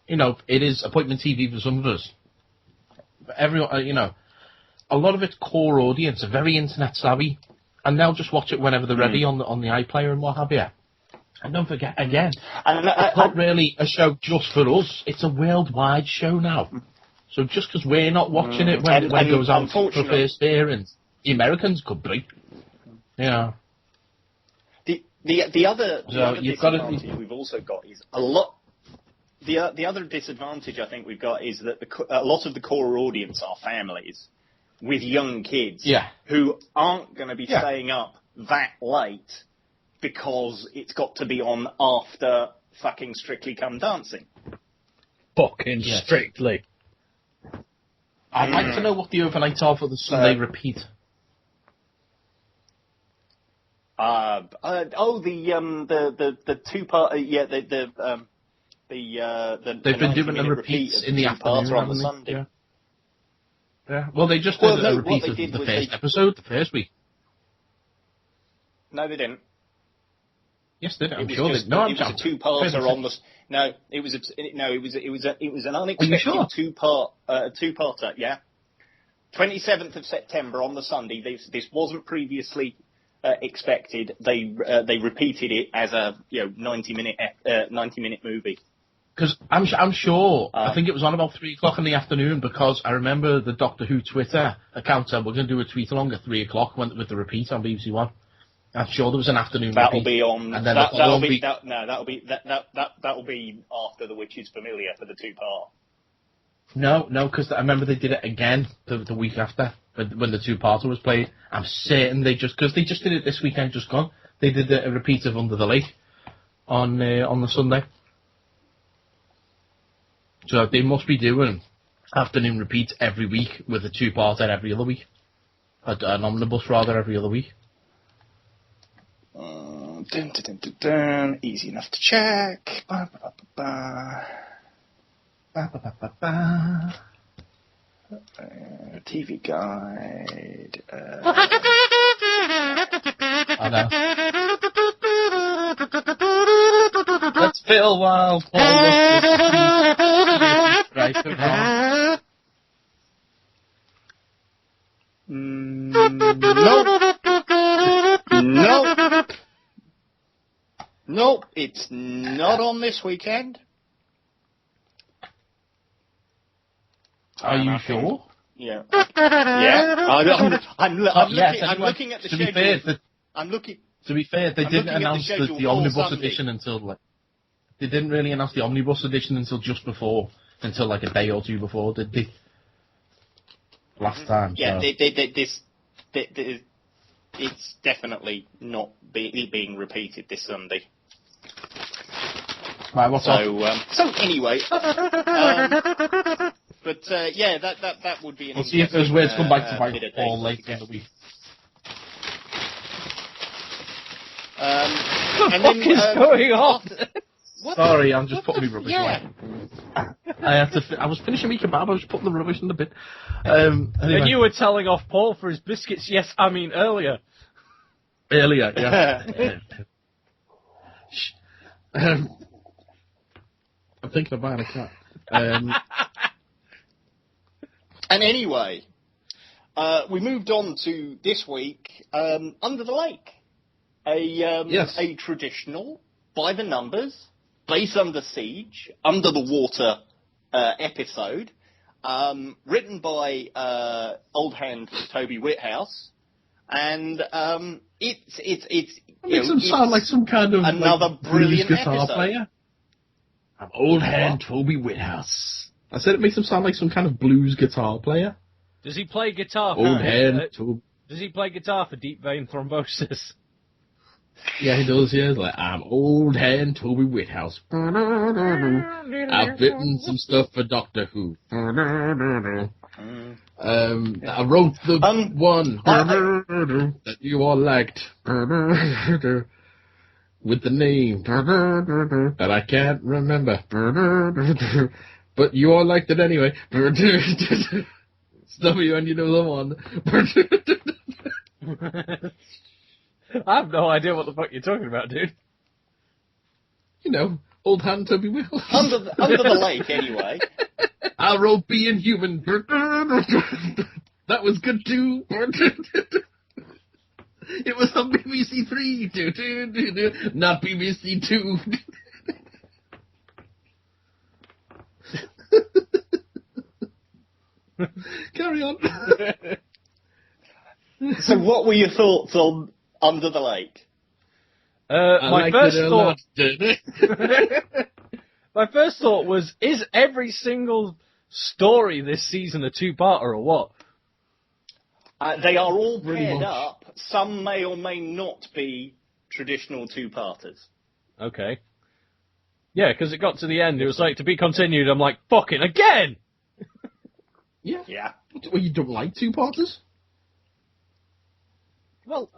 it is appointment TV for some of us, everyone, a lot of its core audience are very internet savvy, and they'll just watch it whenever they're ready on the iPlayer and what have you. And don't forget, again, it's not really a show just for us. It's a worldwide show now. So just because we're not watching it when it goes out for first airings, the Americans could be. Yeah. The other disadvantage we've also got is a lot. The other disadvantage I think we've got is that a lot of the core audience are families with young kids who aren't going to be staying up that late because it's got to be on after fucking Strictly Come Dancing. Fucking Strictly. I'd like to know what the overnights are for the Sunday repeat. The 2-part, they've been doing the repeats in the afternoon on the Sunday. Yeah. Well, they just did a repeat of the first episode, the first week. No, they didn't. Yes, they did. I'm sure they. No, it was a 2-parter on the. No, it was an unexpected 2-parter. Yeah. 27th of September on the Sunday. This wasn't previously expected. They repeated it as a 90-minute movie. Because I'm sure, I think it was on about 3 o'clock in the afternoon, because I remember the Doctor Who Twitter account said we're going to do a tweet along at 3 o'clock with the repeat on BBC One. I'm sure there was an afternoon That'll repeat. be on. And then That'll be after the Witch is Familiar for the 2-part. No, because I remember they did it again the week after when the 2-parter was played. I'm certain because they just did it this weekend, just gone. They did a repeat of Under the Lake on the Sunday. So they must be doing afternoon repeats every week with a 2-parter every other week. An omnibus rather every other week. Easy enough to check. TV guide. I know. Let's fill while Paul right or wrong. Nope, it's not on this weekend. Are you sure? Yeah. Yeah. I'm looking at the schedule. To be fair, they didn't announce the omnibus edition until they didn't really announce the omnibus edition until like a day or two before, did they? Last time. Yeah, so. It's definitely not being repeated this Sunday. Right, what's up? So anyway, but yeah, that would be an. We'll see if those words come back to bite Paul later in the week. What the fuck is going on? Sorry, I'm just putting my rubbish away. I was finishing my kebab, I was putting the rubbish in the bin. Anyway. And you were telling off Paul for his biscuits, earlier. Earlier, yeah. I'm thinking about a cat. And anyway, we moved on to this week, Under the Lake. A traditional, by the numbers, Base Under Siege, Under the Water episode, written by old hand Toby Whithouse, and it makes him sound like some kind of another brilliant guitar episode. player. I'm old hand Toby Whithouse. I said it makes him sound like some kind of blues guitar player. Does he play guitar? Does he play guitar for deep vein thrombosis? Yeah, he does, yeah. Like, I'm old hand Toby Whithouse. I've written some stuff for Doctor Who. I wrote the one that you all liked. With the name that I can't remember. But you all liked it anyway. Stuff you and you know the one. I have no idea what the fuck you're talking about, dude. You know, old hand Toby Will. Under the Lake, anyway. I wrote Being Human. That was good too. It was on BBC 3. Not BBC 2. Carry on. So what were your thoughts on Under the Lake? My first thought was, is every single story this season a 2-parter or what? They are all paired up. Some may or may not be traditional 2-parters. Okay. Yeah, because it got to the end, it was like, to be continued, I'm like, fucking again! Yeah. Well, you don't like 2-parters? Well,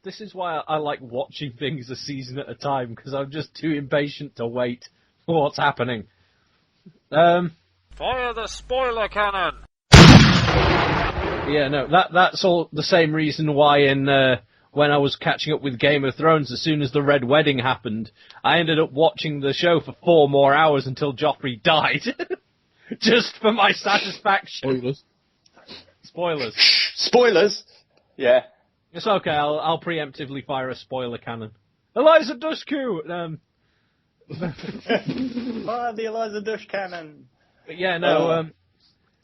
this is why I like watching things a season at a time, because I'm just too impatient to wait for what's happening. Fire the spoiler cannon! Yeah, no, that's all the same reason why when I was catching up with Game of Thrones, as soon as the Red Wedding happened, I ended up watching the show for 4 more hours until Joffrey died. Just for my satisfaction. Spoilers? Yeah. It's okay, I'll preemptively fire a spoiler cannon. Eliza Dushku! Fire the Eliza Dush cannon. But yeah, no,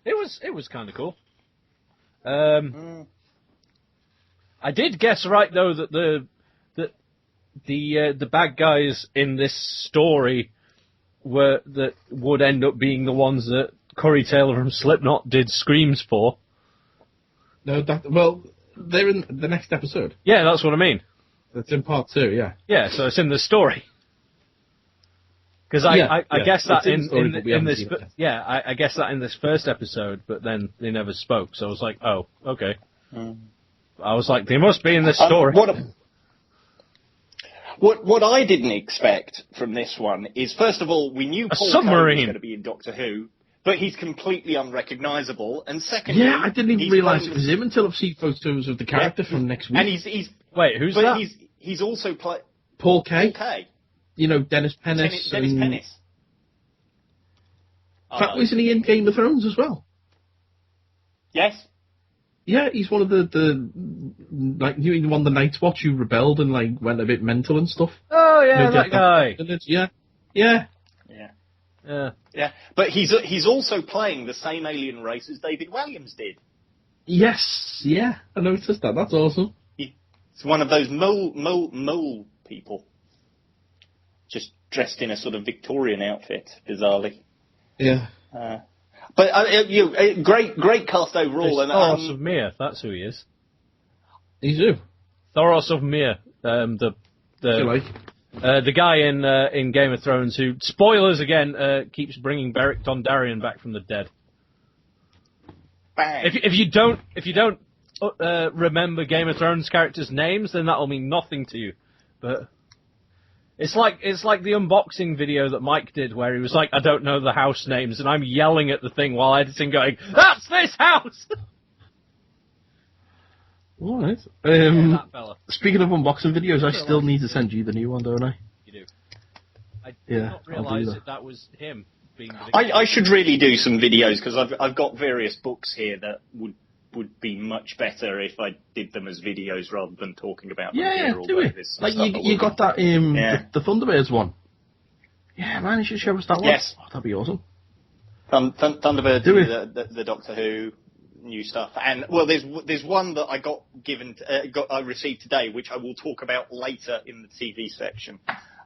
it was kind of cool. I did guess right though that the bad guys in this story would end up being the ones that Corey Taylor from Slipknot did screams for. No, they're in the next episode. Yeah, that's what I mean. It's in part 2, yeah. Yeah, so it's in the story. Because I guess that I guess that in this first episode, but then they never spoke, so I was like, oh, okay. I was like, they must be in this story. What I didn't expect from this one is, first of all, we knew Paul Cole was going to be in Doctor Who, but he's completely unrecognisable. And secondly, yeah, I didn't even realise it was him until I've seen photos of the character from next week. And he's wait, who's that? He's also Paul Kay. Paul Kay. You know, Dennis Pennis. Dennis Pennis. In fact, wasn't he in Game of Thrones as well? Yes. Yeah, he's one of the Night's Watch who rebelled and like went a bit mental and stuff. Oh yeah, that guy. Yeah. But he's also playing the same alien race as David Williams did. Yes, yeah, I noticed that. That's awesome. It's one of those mole people, just dressed in a sort of Victorian outfit, bizarrely. Yeah. But great cast overall. And Thoros of Myr, that's who he is. He's who? Thoros of Myr, the guy in Game of Thrones who, spoilers again, keeps bringing Beric Dondarrion back from the dead. Bang. If you don't remember Game of Thrones characters' names, then that'll mean nothing to you. But it's like the unboxing video that Mike did, where he was like, "I don't know the house names," and I'm yelling at the thing while editing, going, "That's this house!" All right. That fella. Speaking of unboxing videos, I still need to send you the new one, don't I? You do. I did not realise that was him being. I should really do some videos because I've got various books here that would be much better if I did them as videos rather than talking about them here. Do it. Like you got that the Thunderbirds one. Yeah, man, you should show us that one. Yes, that'd be awesome. Thunderbirds, the Doctor Who new stuff, and well, there's one that I I received today, which I will talk about later in the TV section.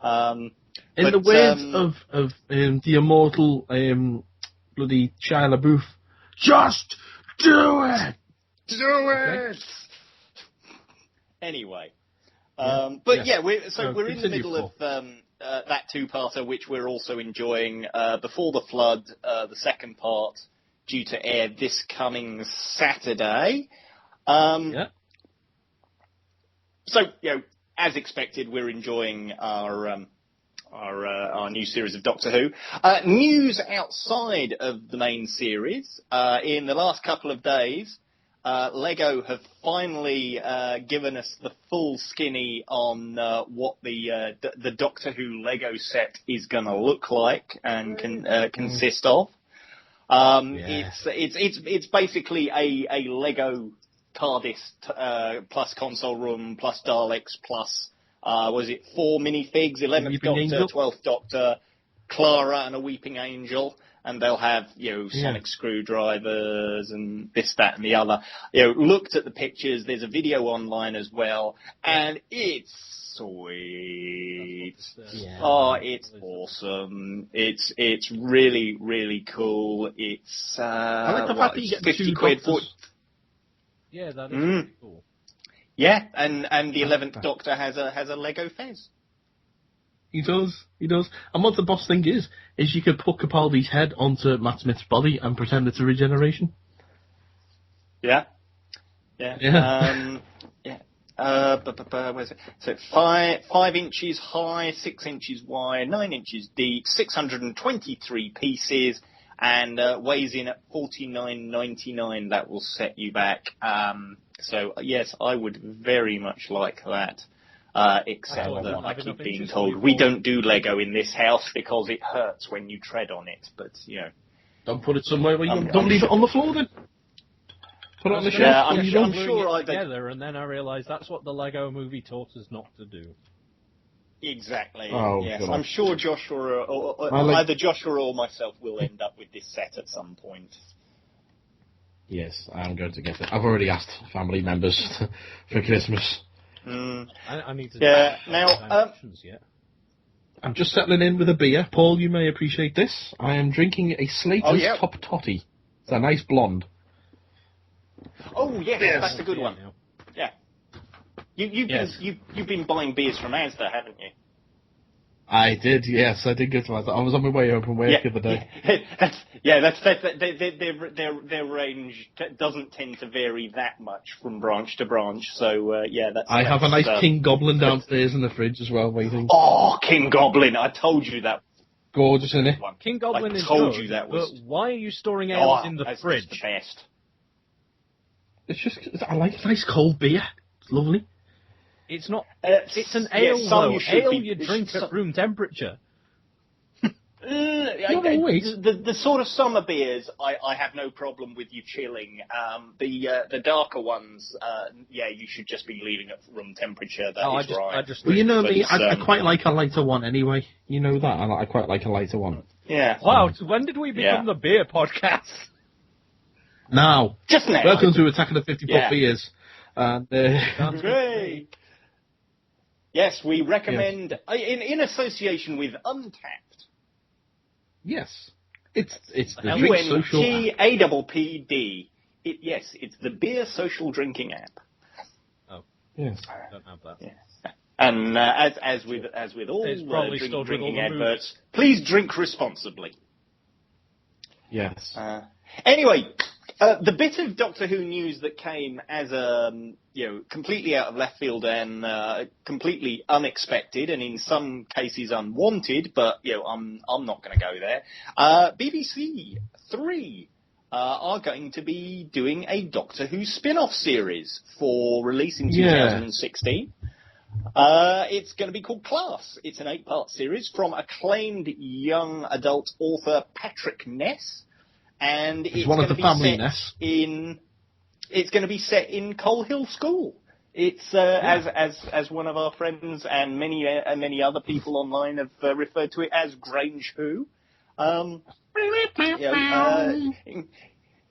In the words of the immortal bloody Shia LaBeouf, just do it! Do it! Anyway. We're in the middle of that two-parter, which we're also enjoying. Before the Flood, the second part, due to air this coming Saturday. So, as expected, we're enjoying our new series of Doctor Who. News outside of the main series. In the last couple of days, Lego have finally given us the full skinny on what the Doctor Who Lego set is going to look like and consist of. It's basically a Lego TARDIS plus console room plus Daleks plus 4 minifigs, 11th Doctor, 12th Doctor, Clara and a Weeping Angel, and they'll have, sonic screwdrivers and this, that and the other. Looked at the pictures, there's a video online as well, and it's sweet. It's awesome. It's really, really cool. It's, I like the fact that you get 50 quid for... Yeah, that is pretty cool. Yeah, and the 11th Doctor has a Lego Fez. He does. And what the boss thing is you could put Capaldi's head onto Matt Smith's body and pretend it's a regeneration. Yeah. Where's it? So 5 inches high, 6 inches wide, 9 inches deep, 623 pieces, and weighs in at $49.99. That will set you back. So yes, I would very much like that. Except that I keep being told we don't do Lego in this house because it hurts when you tread on it. But don't put it somewhere where you don't leave it on the floor. Then put it on the shelf. Yeah, I'm sure I together, and then I realised that's what the Lego Movie taught us not to do. Exactly. Oh, yes, God. I'm sure Joshua, or either Joshua or myself, will end up with this set at some point. Yes, I'm going to get it. I've already asked family members for Christmas. I need to. Yeah. Now, options yet. I'm just settling in with a beer. Paul, you may appreciate this. I am drinking a Slater's Top Toddy. It's a nice blonde. Oh yes, that's a good one. Yeah. You've been buying beers from Asda, haven't you? I did, yes, I did go to that. I was on my way home from work the other day. Their range doesn't tend to vary that much from branch to branch. So I have a nice King Goblin downstairs in the fridge as well, waiting. Oh, King Goblin! I told you that. Gorgeous, isn't it? King Goblin is told good, you that was. But why are you storing ales in the fridge? It's the best. It's just I like a nice cold beer. It's lovely. It's not. It's an ale, though. You drink at room temperature. The sort of summer beers, I have no problem with you chilling. The darker ones, you should just be leaving at room temperature. That is right. Well, you know me, I quite like a lighter one anyway. You know that. I quite like a lighter one. Yeah. Wow, when did we become the beer podcast? Now. Just now. Welcome to Attack of the 50 Pot Beers. And, Great. Yes, we recommend, in association with Untapped. Yes. It's the drink social UNTAPPD. Yes, it's the beer social drinking app. Oh. Yes. I don't have that. Yes. And as with all drinking adverts, please drink responsibly. Yes. Anyway, the bit of Doctor Who news that came as completely out of left field and completely unexpected, and in some cases unwanted, but I'm not going to go there. BBC 3 are going to be doing a Doctor Who spin-off series for release in 2016. It's going to be called Class. It's an 8-part series from acclaimed young adult author Patrick Ness. And it's one of the family Ness. It's going to be set in Coal Hill School. It's as one of our friends and many other people online have referred to it as Grange Who.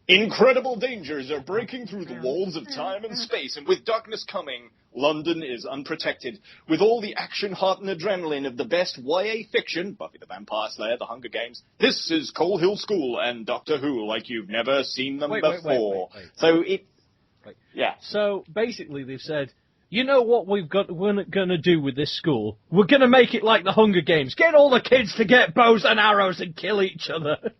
Incredible dangers are breaking through the walls of time and space, and with darkness coming, London is unprotected. With all the action, heart, and adrenaline of the best YA fiction, Buffy the Vampire Slayer, The Hunger Games, this is Coal Hill School and Doctor Who like you've never seen them before. Wait. So So basically, they've said, you know what we're going to do with this school? We're going to make it like The Hunger Games. Get all the kids to get bows and arrows and kill each other.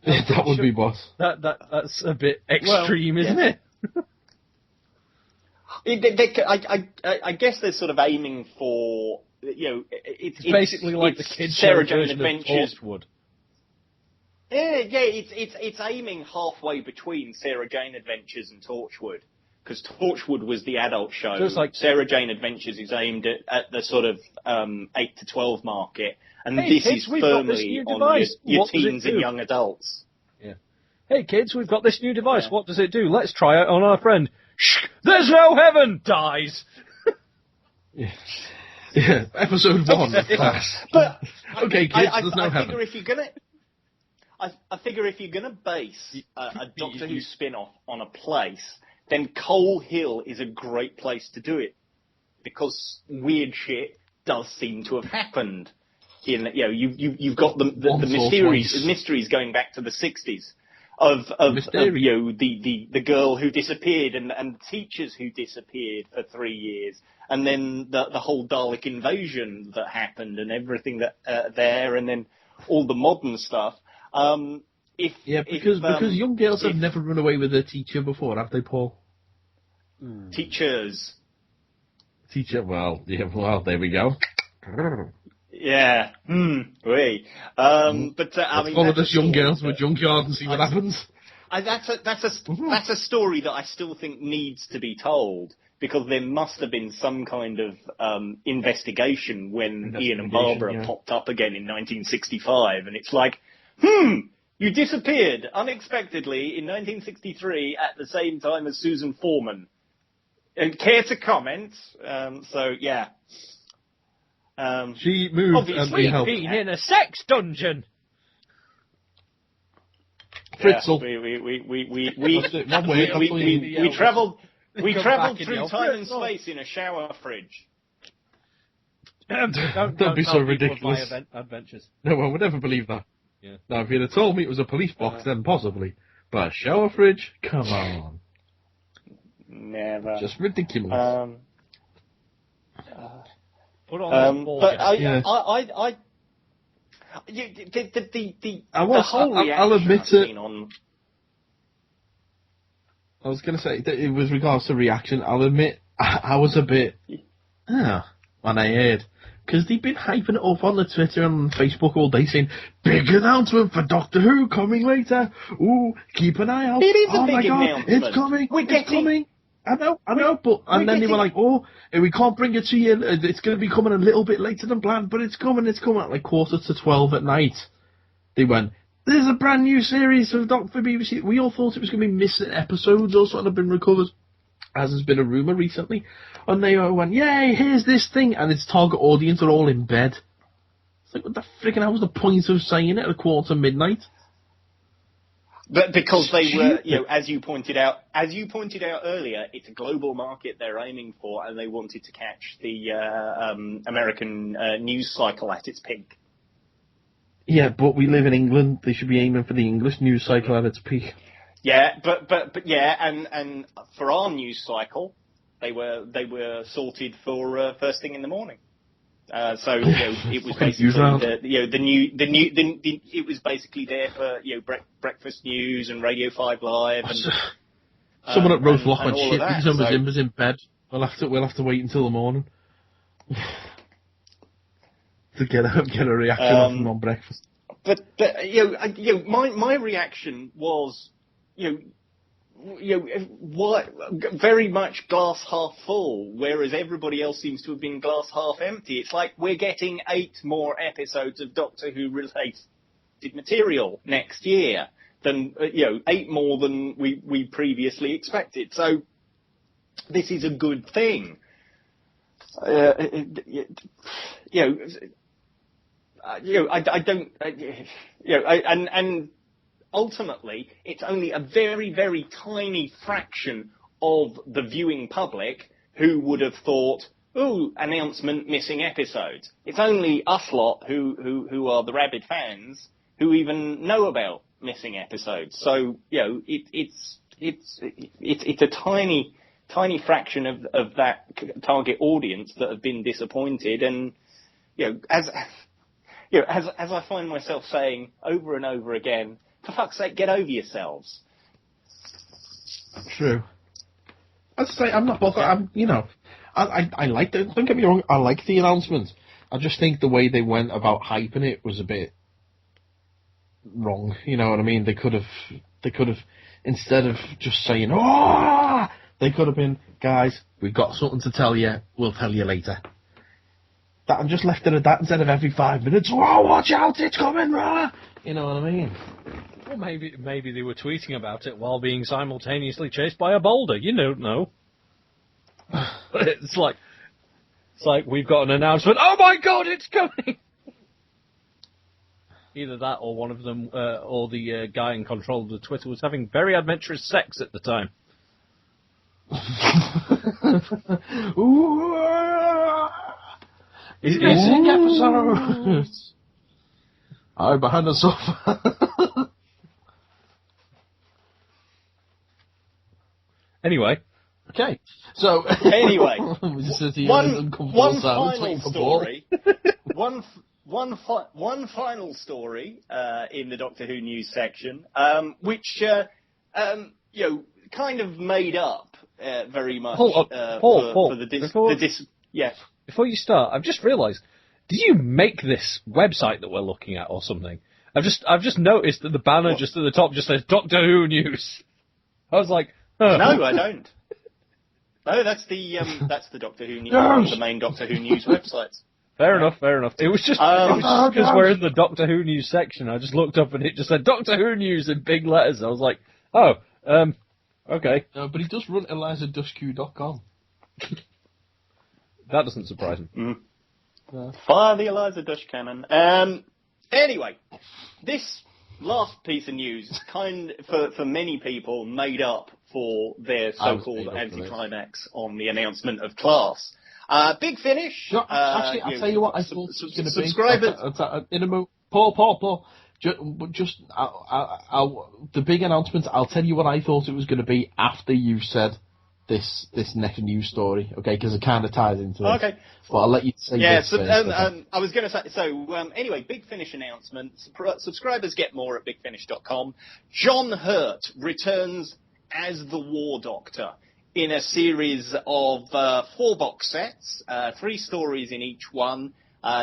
That would be boss. That's a bit extreme, isn't it? I guess they're sort of aiming for, it's basically like the kids' Sarah Jane version Adventures. of Torchwood. It's aiming halfway between Sarah Jane Adventures and Torchwood, because Torchwood was the adult show. So it's like Sarah Jane Adventures is aimed at the sort of 8 to 12 market, and hey, this kids, is we've got this firmly new on device. your What does it teens and do? young adults. Yeah. Hey kids, we've got this new device. What does it do? Let's try it on our friend. Shh! There's no heaven! Dies. Yeah. Episode 1 of Class. But okay, kids, there's no heaven. I figure if you're gonna base a Doctor Who spin-off on a place, then Coal Hill is a great place to do it, because weird shit does seem to have happened. You've got the mysteries going back to the 60s of the girl who disappeared and teachers who disappeared for 3 years, and then the whole Dalek invasion that happened and everything that there, and then all the modern stuff. Because young girls have never run away with a teacher before, have they, Paul? Teachers. Well, there we go. Yeah. Oui. But I mean, follow this young girls to a junkyard and see what happens. That's a story that I still think needs to be told, because there must have been some kind of investigation when Ian and Barbara popped up again in 1965, and it's like, you disappeared unexpectedly in 1963 at the same time as Susan Foreman. care to comment? So yeah. She moved and we helped. Been in a sex dungeon. Fritzl. We travelled back in through your time and Fritzl. space in a shower fridge. Don't be so tell people of ridiculous. My adventures. No one would ever believe that. Yeah. Now, if you'd have told me it was a police box, then possibly. But a shower fridge? Come on. Never. Just ridiculous. Put on the but the whole reaction I'll admit I've it. seen on. I was going to say, that it was regards to reaction, I'll admit, I was a bit, when I heard, because they've been hyping it up on the Twitter and Facebook all day saying, big announcement for Doctor Who coming later. Ooh, keep an eye out. It is a oh big my God, announcement. it's coming, We're it's getting- coming. I know, but, and then they were like, oh, we can't bring it to you, it's going to be coming a little bit later than planned, but it's coming at like 11:45 at night. They went, there's a brand new series of Doctor BBC. We all thought it was going to be missing episodes or something have been recovered, as has been a rumour recently. And they went, yay, here's this thing, and its target audience are all in bed. It's like, what the freaking hell was the point of saying it at 11:45? But because they were, as you pointed out earlier, it's a global market they're aiming for, and they wanted to catch the American news cycle at its peak. Yeah, but we live in England. They should be aiming for the English news cycle at its peak. Yeah, but and for our news cycle, they were sorted for first thing in the morning. So it was basically it was basically there for breakfast news and Radio 5 Live and someone at Roselock and went, all shit, of that, these numbers was in bed. We'll have to wait until the morning to get a reaction off them on breakfast. But my reaction was what very much glass half full, whereas everybody else seems to have been glass half empty. It's like we're getting 8 more episodes of Doctor Who related material next year than 8 more than we previously expected. So this is a good thing. And ultimately, it's only a very, very tiny fraction of the viewing public who would have thought, "Ooh, announcement, missing episodes." It's only us lot who are the rabid fans who even know about missing episodes. So it's a tiny fraction of that target audience that have been disappointed, and as I find myself saying over and over again, for fuck's sake, get over yourselves. True. As I say, I'm not bothered. I like the, don't get me wrong, I like the announcement. I just think the way they went about hyping it was a bit wrong. You know what I mean? They could have, instead of just saying, "Oh," they could have been, "Guys, we've got something to tell you. We'll tell you later." That, and just left it at that instead of every 5 minutes. "Oh, watch out, it's coming, rah!" You know what I mean? Well, maybe they were tweeting about it while being simultaneously chased by a boulder. You don't know. It's like we've got an announcement. Oh my God, it's coming! Either that, or one of them, or the guy in control of the Twitter was having very adventurous sex at the time. Ooh, it's missing episodes. I'm behind the sofa. Anyway. Okay. So. Anyway. one final story. One final story in the Doctor Who news section, which kind of made up very much Paul, for the Yes. Before you start, I've just realised, did you make this website that we're looking at or something? I've just noticed that the banner just at the top just says Doctor Who News. I was like, oh. No, I don't. No, that's the Doctor Who News, one of the main Doctor Who News websites. Fair enough. It was just because we're in the Doctor Who News section. I just looked up and it just said Doctor Who News in big letters. I was like, oh, okay. No, but he does run ElizaDushku.com. That doesn't surprise me. Fire the Eliza Dush cannon. Anyway, this last piece of news is for many people made up for their so-called anticlimax on the announcement of Class. Big Finish. No, actually, I'll tell you what I thought it was going to be. Subscribers. In a moment. Paul. Just the big announcement. I'll tell you what I thought it was going to be after you said this next news story. Okay, because it kind of ties into it. Okay. But I'll let you say this first. I was going to say, anyway, Big Finish announcement. Subscribers get more at bigfinish.com. John Hurt returns as the War Doctor in a series of 4 box sets, 3 stories in each one,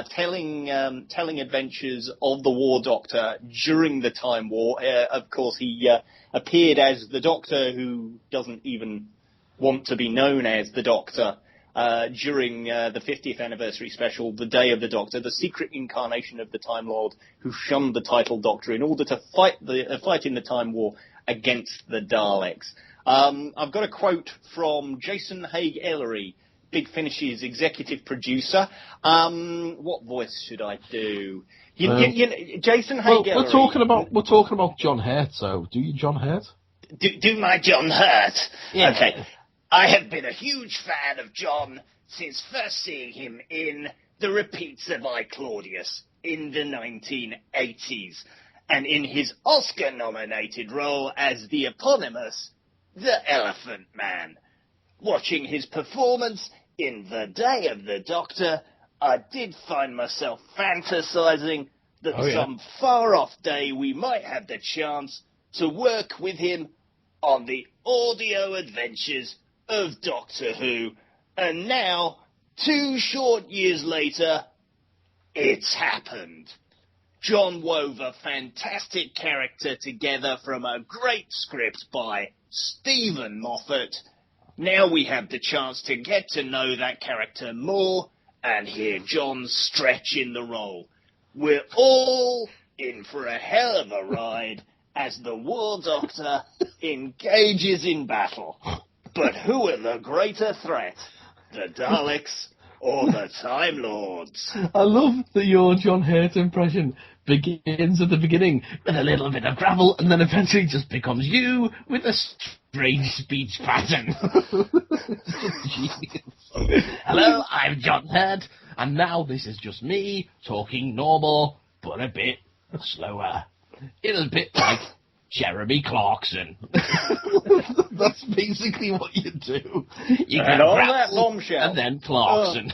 telling adventures of the War Doctor during the Time War. Of course, he appeared as the Doctor who doesn't even want to be known as the Doctor during the 50th anniversary special, The Day of the Doctor, the secret incarnation of the Time Lord who shunned the title Doctor in order to fight in the Time War against the Daleks. I've got a quote from Jason Haig-Ellery, Big Finish's executive producer. What voice should I do? Jason Haig-Ellery. We're talking about John Hurt. So do you John Hurt? Do my John Hurt? Yeah. Okay. I have been a huge fan of John since first seeing him in the repeats of I, Claudius in the 1980s, and in his Oscar-nominated role as the eponymous The Elephant Man. Watching his performance in The Day of the Doctor, I did find myself fantasizing that some far-off day we might have the chance to work with him on the audio adventures of Doctor Who. And now, 2 short years later, it's happened. John wove a fantastic character together from a great script by Stephen Moffat. Now we have the chance to get to know that character more and hear John stretch in the role. We're all in for a hell of a ride as the War Doctor engages in battle. But who are the greater threat? The Daleks or the Time Lords? I love that your John Hurt impression begins at the beginning with a little bit of gravel and then eventually just becomes you with a strange speech pattern. Hello, I'm John Hurt, and now this is just me talking normal, but a bit slower. It's a bit like Jeremy Clarkson. That's basically what you do. You and all that bombshell. And then Clarkson.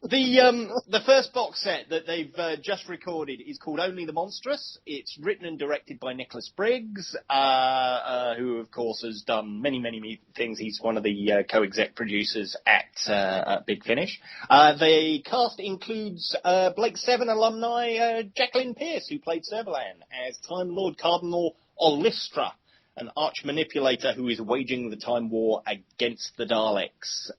The first box set that they've just recorded is called Only the Monstrous. It's written and directed by Nicholas Briggs, who, of course, has done many things. He's one of the co-exec producers at Big Finish. The cast includes Blake Seven alumni Jacqueline Pearce, who played Servalan, as Time Lord Cardinal Olistra, an arch-manipulator who is waging the Time War against the Daleks.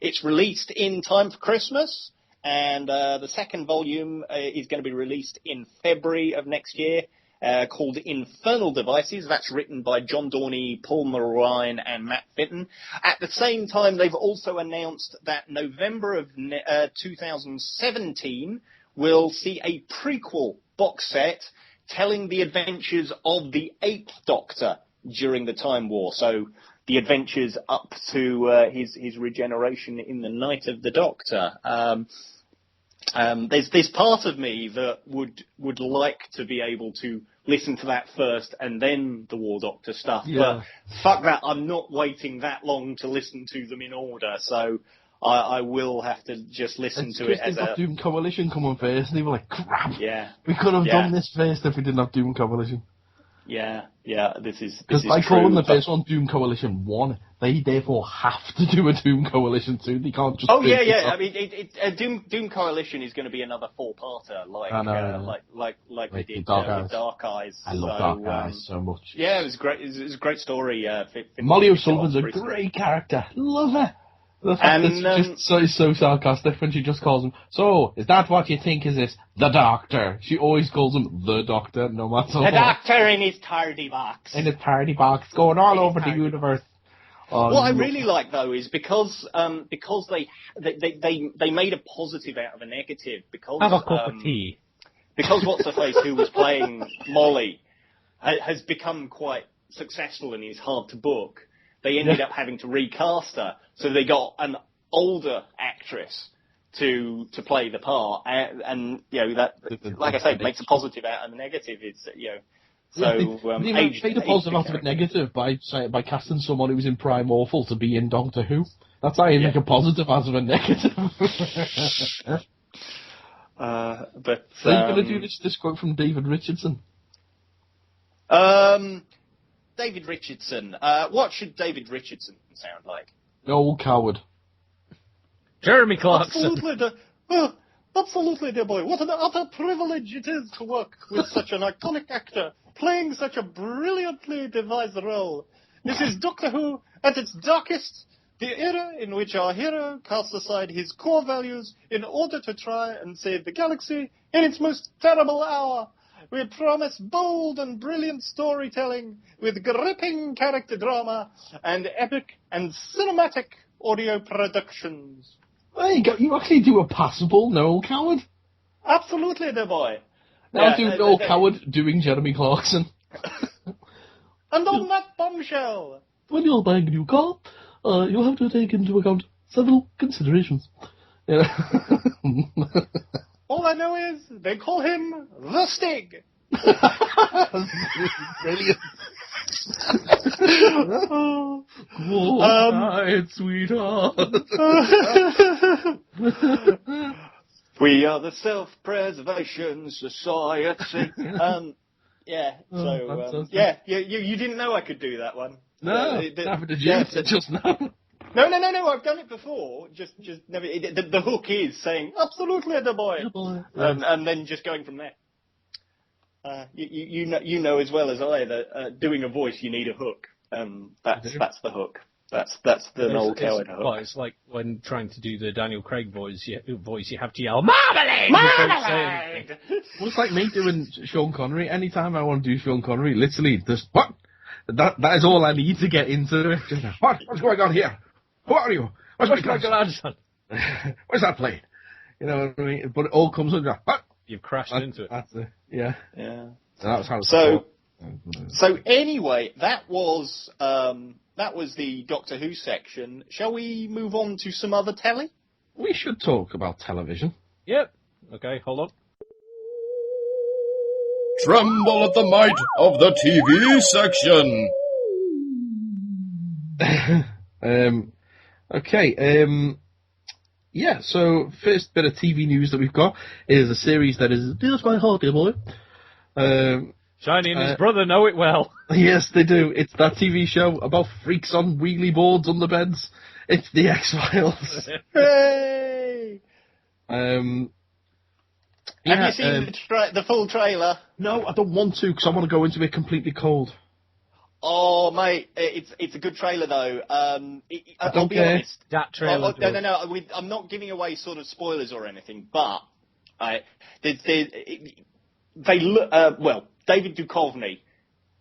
It's released in time for Christmas, and the second volume is going to be released in February of next year, called Infernal Devices. That's written by John Dorney, Paul Marine, and Matt Fitton. At the same time, they've also announced that November of 2017 will see a prequel box set telling the adventures of the 8th Doctor during the Time War. So the adventures up to his regeneration in the Night of the Doctor. There's part of me that would like to be able to listen to that first and then the War Doctor stuff. Yeah. But fuck that, I'm not waiting that long to listen to them in order. So I will have to just listen to it as a... Doom Coalition coming first, and they were like, crap, yeah, we could have done this first if we didn't have Doom Coalition. Yeah, this is Because by calling the first one Doom Coalition 1, they therefore have to do a Doom Coalition 2. They can't just... Oh, yeah. I mean, Doom Coalition is going to be another 4-parter, like we did with Dark Eyes. I love Dark Eyes so much. Yeah, it was great. It was a great story. Molly O'Sullivan's a great character. Love her. The fact that she's so sarcastic when she just calls him, so, is that what you think is this? The Doctor. She always calls him the Doctor, no matter what. The Doctor in his tardy box. In his tardy box, going all over the universe. What I really like though is because they made a positive out of a negative because Have a cup of tea. Because what's her face who was playing Molly has become quite successful and is hard to book. They ended up having to recast her, so they got an older actress to play the part, and you know that, like I say, makes a positive out of a negative. It's so they made a positive out of a negative by casting someone who was in Prime Awful to be in Doctor Who. That's how you make a positive out of a negative. But so you're going to do this quote from David Richardson? David Richardson. What should David Richardson sound like? No coward. Jeremy Clarkson. Absolutely, dear boy. What an utter privilege it is to work with such an iconic actor, playing such a brilliantly devised role. This is Doctor Who at its darkest, the era in which our hero casts aside his core values in order to try and save the galaxy in its most terrible hour. We promise bold and brilliant storytelling with gripping character drama and epic and cinematic audio productions. There you go. You actually do a passable Noel Coward. Absolutely, dear boy. Now do Noel Coward doing Jeremy Clarkson. And on that bombshell. When you're buying a new car, you'll have to take into account several considerations. All I know is they call him the Stig. Brilliant. Good night, sweetheart. We are the Self-Preservation Society. You didn't know I could do that one. No, never did you. Just now. No, I've done it before. Just never. The hook is saying absolutely, the boy, and then just going from there. You know as well as I that doing a voice you need a hook. That's the hook. That's the Noel Coward hook. Well, it's like when trying to do the Daniel Craig voice. You have to yell marmalade. Marmalade. Well, it's like me doing Sean Connery. Anytime I want to do Sean Connery, literally, there's what. That is all I need to get into it. What's going on here? Who are you? What's going on? Where's that plane? You know what I mean? But it all comes under. What? You've crashed into it. That's it. Yeah. That's how. So anyway, that was the Doctor Who section. Shall we move on to some other telly? We should talk about television. Yep. Okay, hold on. Tremble at the might of the TV section. Yeah, so first bit of TV news that we've got is a series that is dears my heart, dear boy. Shiny and his brother know it well. Yes, they do. It's that TV show about freaks on wheelie boards on the beds. It's the X-Files. Hooray! Yeah, have you seen the full trailer? No, I don't want to because I want to go into it completely cold. Oh, mate, it's a good trailer though. I'll be honest. That trailer. No. I'm not giving away sort of spoilers or anything, but they look. Well, David Duchovny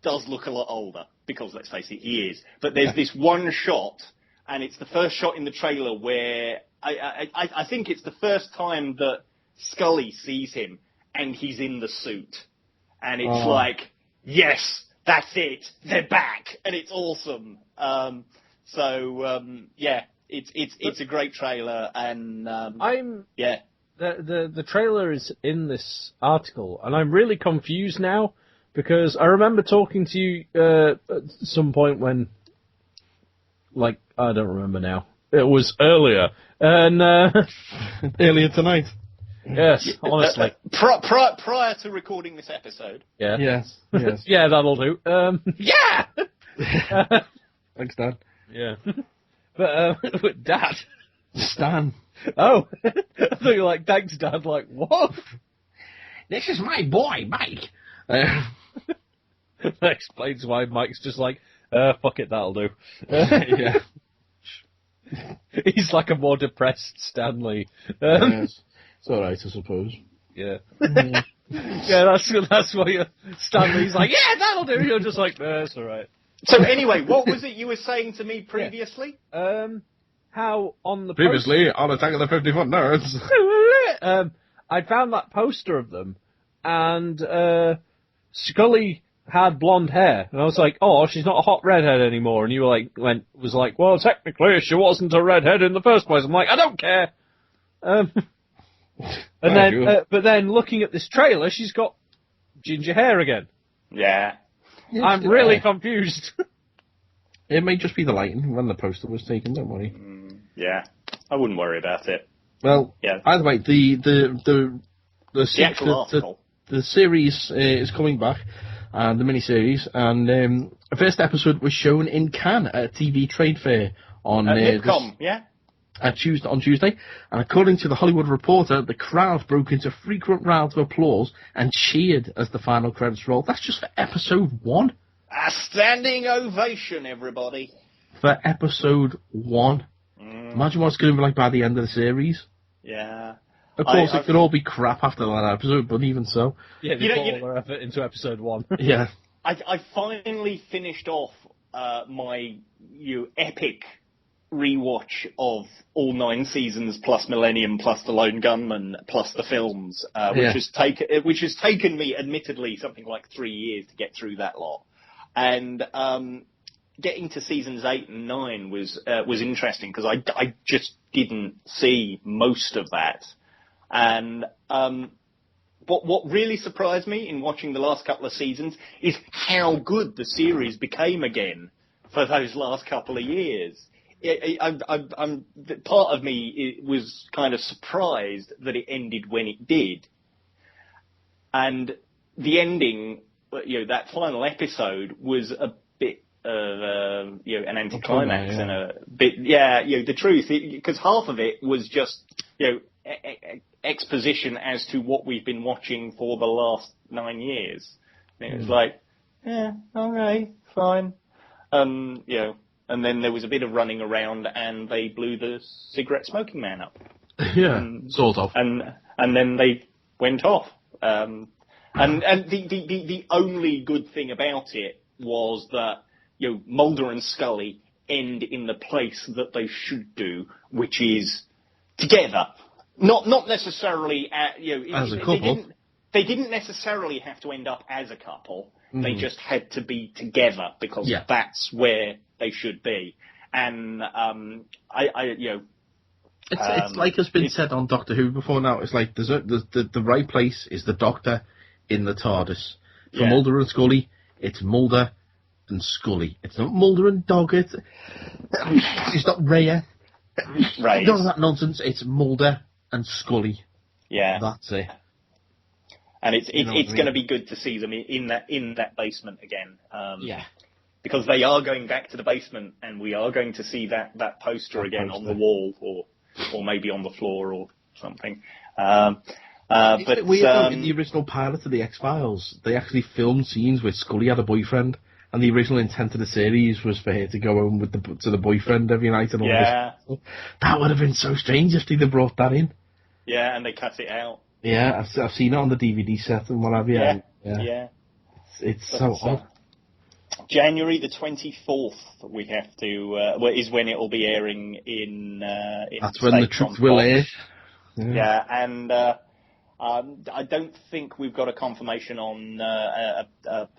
does look a lot older because let's face it, he is. But there's this one shot, and it's the first shot in the trailer where I think it's the first time that Scully sees him, and he's in the suit, and it's like, yes. That's it. They're back, and it's awesome. It's a great trailer, and The trailer is in this article, and I'm really confused now because I remember talking to you at some point when, like, I don't remember now. It was earlier, and earlier tonight. Yes, honestly. Prior to recording this episode. Yeah. Yes. Yeah, that'll do. Yeah! Thanks, Dad. Yeah. But Dad. Stan. Oh. I thought you were like, thanks, Dad. Like, what? This is my boy, Mike. That explains why Mike's just like, fuck it, that'll do. Yeah. He's like a more depressed Stanley. Yes. It's alright, I suppose. Yeah. Yeah, that's why Stanley's like, yeah, that'll do. You're just like, no, it's alright. So anyway, what was it you were saying to me previously? How on the Previously on Attack of the 50-Foot Nerds. I found that poster of them, and Scully had blonde hair, and I was like, "Oh, she's not a hot redhead anymore." And you were like, was like, "Well, technically, she wasn't a redhead in the first place." I'm like, "I don't care." And then, but then looking at this trailer, she's got ginger hair again. Yeah. I'm really confused. It may just be the lighting when the poster was taken. Don't worry. Yeah, I wouldn't worry about it. Well, yeah. Either way, the actual article. The series is coming back, the mini-series, and the first episode was shown in Cannes at a TV trade fair on Nipcom, yeah? on Tuesday, and according to the Hollywood Reporter, the crowd broke into frequent rounds of applause and cheered as the final credits rolled. That's just for episode 1. A standing ovation, everybody. For episode 1. Imagine what it's going to be like by the end of the series. Yeah. Of course, it could all be crap after that episode, but even so. Yeah, they put all their effort into episode 1. Yeah. I finally finished off my epic rewatch of all 9 seasons plus Millennium plus The Lone Gunman plus the films, which has taken me, admittedly, something like 3 years to get through that lot. And getting to seasons 8 and 9 was interesting because I just didn't see most of that. And what really surprised me in watching the last couple of seasons is how good the series became again for those last couple of years. Part of me was kind of surprised that it ended when it did. And the ending, that final episode was a bit of, an anticlimax and a bit, the truth, because half of it was just, exposition as to what we've been watching for the last 9 years. And it was like, okay, fine. And then there was a bit of running around and they blew the cigarette smoking man up. Yeah, sort of. And then they went off. And the only good thing about it was that, Mulder and Scully end in the place that they should do, which is together. Not necessarily as a couple. They didn't necessarily have to end up as a couple. They just had to be together because that's where they should be. And it's like has been said on Doctor Who before now. It's like the right place is the Doctor in the TARDIS. For Mulder and Scully, it's Mulder and Scully. It's not Mulder and Doggett. It's not Rhea. Right. None of that nonsense. It's Mulder and Scully. Yeah. That's it. And it's going to be good to see them in that basement again. Because they are going back to the basement, and we are going to see that poster again on the wall, or maybe on the floor or something. But weird, in the original pilot of the X-Files, they actually filmed scenes where Scully had a boyfriend, and the original intent of the series was for her to go home to the boyfriend every night and all this. That would have been so strange if they'd have brought that in. Yeah, and they cut it out. Yeah, I've seen it on the DVD set and what have you. Yeah. It's so odd. January the 24th, we have to, is when it will be airing in that's when the truth will air. Yeah, and I don't think we've got a confirmation on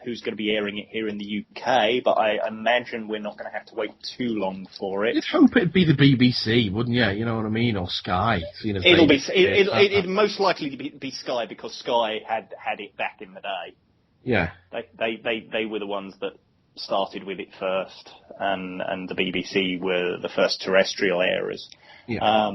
who's going to be airing it here in the UK, but I imagine we're not going to have to wait too long for it. You'd hope it'd be the BBC, wouldn't you? You know what I mean? Or Sky. It'd most likely be Sky, because Sky had it back in the day. Yeah. They were the ones that started with it first, and the BBC were the first terrestrial airers. Yeah.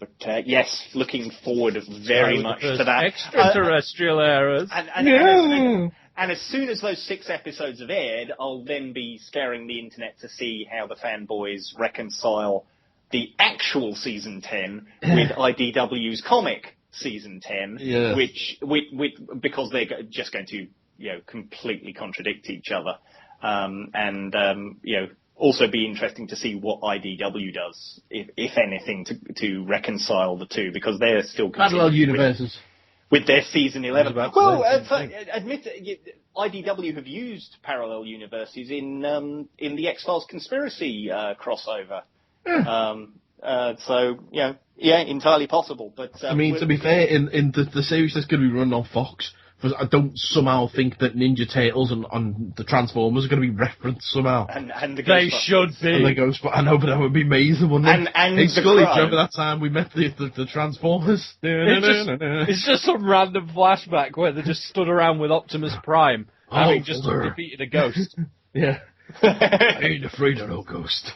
But yes, looking forward very much to that. Extraterrestrial errors. And as soon as those 6 episodes have aired, I'll then be scouring the internet to see how the fanboys reconcile the actual season 10 with IDW's comic season 10, which because they're just going to completely contradict each other, also be interesting to see what IDW does, if anything, to reconcile the two, because they're still parallel universes with their season 11. Well, IDW have used parallel universes in the X-Files conspiracy crossover. So, yeah, entirely possible. But I mean, to be fair, in the series that's going to be run on Fox, I don't somehow think that Ninja Turtles and the Transformers are going to be referenced somehow. And the they should be. And I know, but that would be amazing, wouldn't it? And hey, the Scully, do you Crow. remember that time we met the Transformers? It's just some random flashback where they just stood around with Optimus Prime, having just defeated a ghost. Yeah. I ain't afraid of no ghost.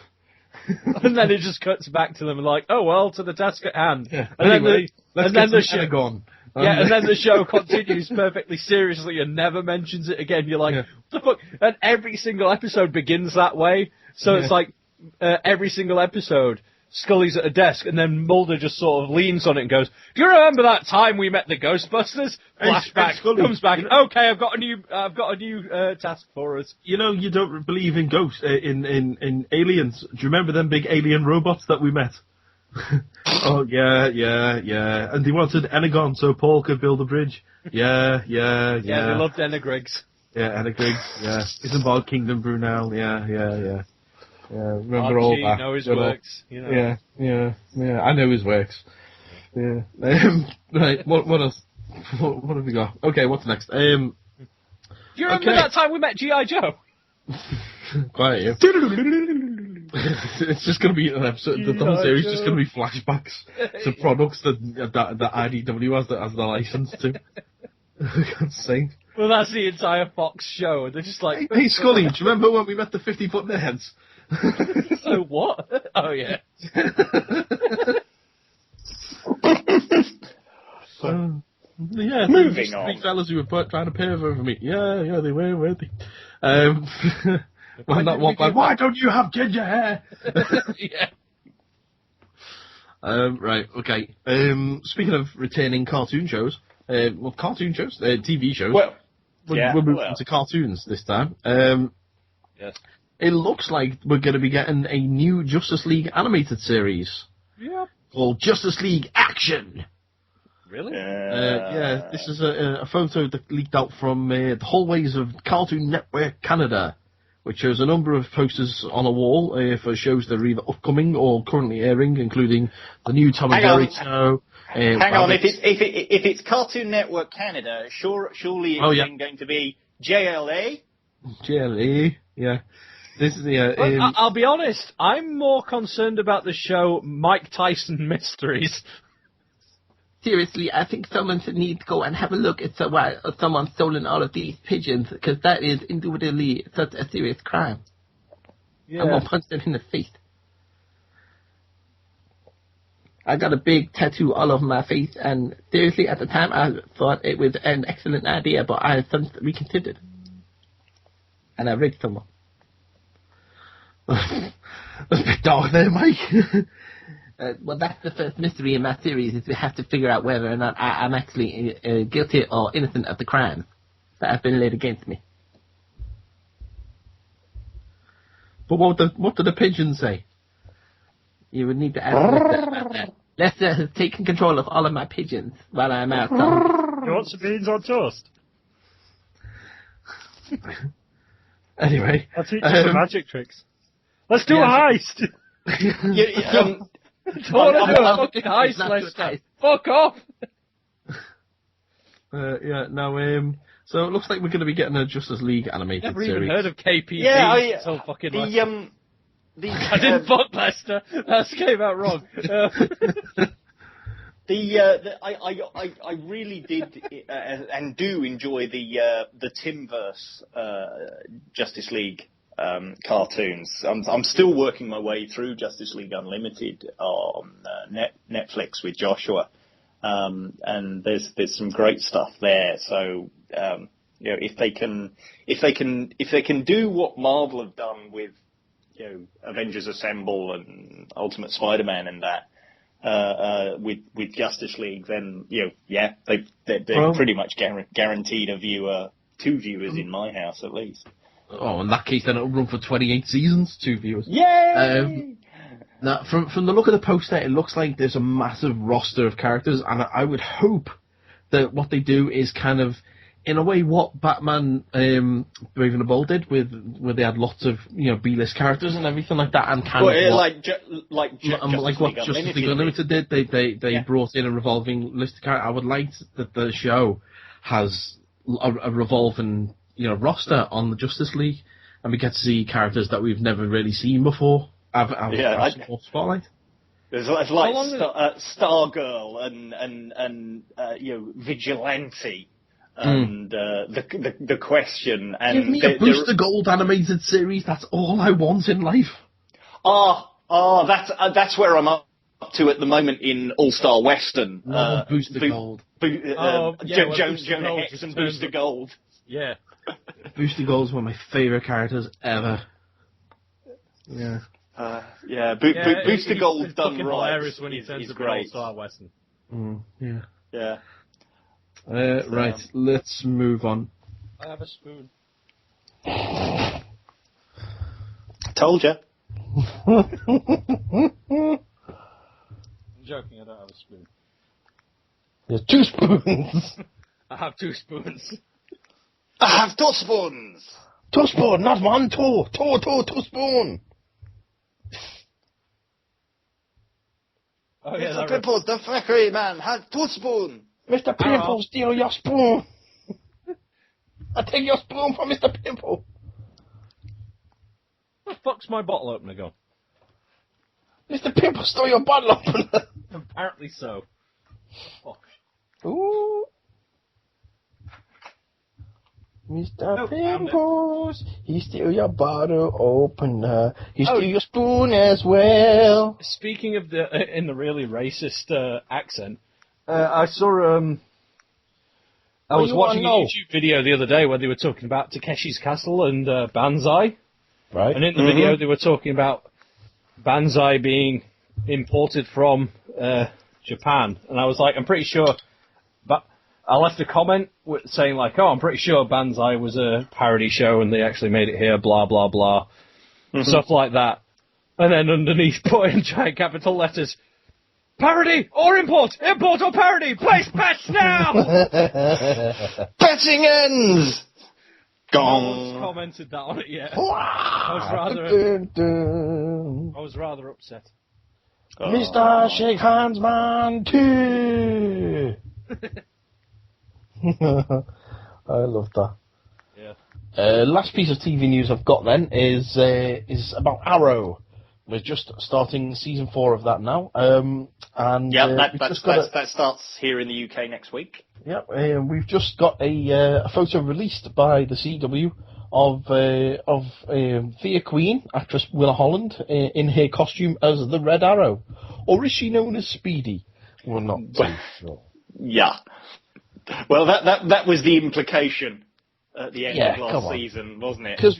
And then it just cuts back to them like, oh well, to the task at hand. Yeah. And Anyway, then the show gone. and then the show continues perfectly seriously and never mentions it again. You're like, what the fuck? And every single episode begins that way. So it's like every single episode, Scully's at a desk, and then Mulder just sort of leans on it and goes, "Do you remember that time we met the Ghostbusters?" Flashback comes back. Okay, I've got a new task for us. You know, you don't believe in ghosts, in aliens. Do you remember them big alien robots that we met? Oh yeah. And they wanted Energon so Paul could build a bridge. Yeah. Yeah, they loved Energriggs. Yeah, Energriggs. Yeah, Isambard Kingdom Brunel. Yeah. Remember RG, all that? know his works. You know. Yeah. I know his works. Yeah. Right. What else? What have we got? Okay. What's next? Do you remember that time we met G.I. Joe? Quiet you. It's just going to be an episode. The whole series is just going to be flashbacks to products that IDW has the license to. God's sake. Well, that's the entire Fox show, and they're just like, Hey, Scully, do you remember when we met the 50-foot nerds? Oh, what? Oh, yeah. Yeah, moving on. Three fellas who were trying to pay over me. Yeah, they were, weren't they? When that one like, why don't you have ginger hair? Yeah. Right, okay. Speaking of retaining cartoon shows, TV shows. Well, we're moving to cartoons this time. Yes. It looks like we're going to be getting a new Justice League animated series. Yeah. Called Justice League Action. Really? Yeah, this is a photo that leaked out from the hallways of Cartoon Network Canada, which shows a number of posters on a wall for shows that are either upcoming or currently airing, including the new Tom and Jerry show. Hang on, if it's Cartoon Network Canada, surely it's then going to be JLA? JLA, yeah. This is the. I'll be honest, I'm more concerned about the show Mike Tyson Mysteries. Seriously, I think someone should need to go and have a look at why someone's stolen all of these pigeons, because that is indubitably such a serious crime. Yeah. I'm going to punch them in the face. I got a big tattoo all over my face, and seriously, at the time, I thought it was an excellent idea, but I have since reconsidered. And I raped someone. That's a bit dark there, Mike. Well, that's the first mystery in my series, is we have to figure out whether or not I'm actually guilty or innocent of the crime that have been laid against me. But what did the pigeons say? You would need to ask Lester about that. Lester has taken control of all of my pigeons while I'm out. You want some beans on toast? Anyway. I'll teach you some magic tricks. Let's do a heist! Don't want to do a fucking heist, Lester. Fuck off! So it looks like we're going to be getting a Justice League animated Never series. even heard of KPD until fucking I didn't fuck Lester. That came out wrong. I really did and do enjoy the Timverse Justice League cartoons. I'm still working my way through Justice League Unlimited on Netflix with Joshua, and there's some great stuff there. So if they can do what Marvel have done with Avengers Assemble and Ultimate Spider-Man and that with Justice League, then they're pretty much guaranteed two viewers in my house at least. Oh, in that case, then it'll run for 28 seasons, 2 viewers. Yay! Now, from the look of the poster, it looks like there's a massive roster of characters, and I would hope that what they do is kind of in a way, what Batman Brave and the Bold did, where they had lots of B-list characters and everything like that, and kind of like what Justice League Unlimited did. They brought in a revolving list of characters. I would like that the show has a revolving roster on the Justice League, and we get to see characters that we've never really seen before. Have more spotlight. There's like Stargirl and Vigilante. And the Question, and give me a Booster Gold animated series. That's all I want in life. That's where I'm up to at the moment in All Star Western. Booster Gold. Jonah Hex and Booster Gold. Yeah, Booster Gold's one of my favourite characters ever. Yeah. Booster Gold done right when he turns is to great. All Star Western. Yeah. Yeah. Right, let's move on. I have a spoon. Told you. I'm joking, I don't have a spoon. There's 2 spoons. I have 2 spoons. I have 2 spoons. 2 spoon, not 1, 2. 2 spoon. Oh, yeah, Mr. Pimples, the factory man, had 2 spoon. Mr. Pimple, steal your spoon. I take your spoon from Mr. Pimple. Where the fuck's my bottle opener gone? Mr. Pimple stole your bottle opener. Apparently so. Fuck. Ooh. Mr. Pimples, he steal your bottle opener. He steal your spoon as well. Speaking of in the really racist accent, I saw I was watching a YouTube video the other day where they were talking about Takeshi's Castle and Banzai. Right. And in the video they were talking about Banzai being imported from Japan. And I was like, I'm pretty sure... But I left a comment saying like, I'm pretty sure Banzai was a parody show and they actually made it here, blah, blah, blah. Stuff like that. And then underneath, put in giant capital letters... Parody or import? Import or parody? Place bets now! Betting ends! Gong! No one's commented that on it yet. I was rather upset. Mr. Shake Hands Man 2! I love that. Yeah. Last piece of TV news I've got then is about Arrow. We're just starting season 4 of that now. That starts here in the UK next week. Yeah, we've just got a photo released by the CW of Thea Queen, actress Willa Holland, in her costume as the Red Arrow. Or is she known as Speedy? We're not too sure. Yeah. Well, that was the implication at the end of last season, wasn't it? Because,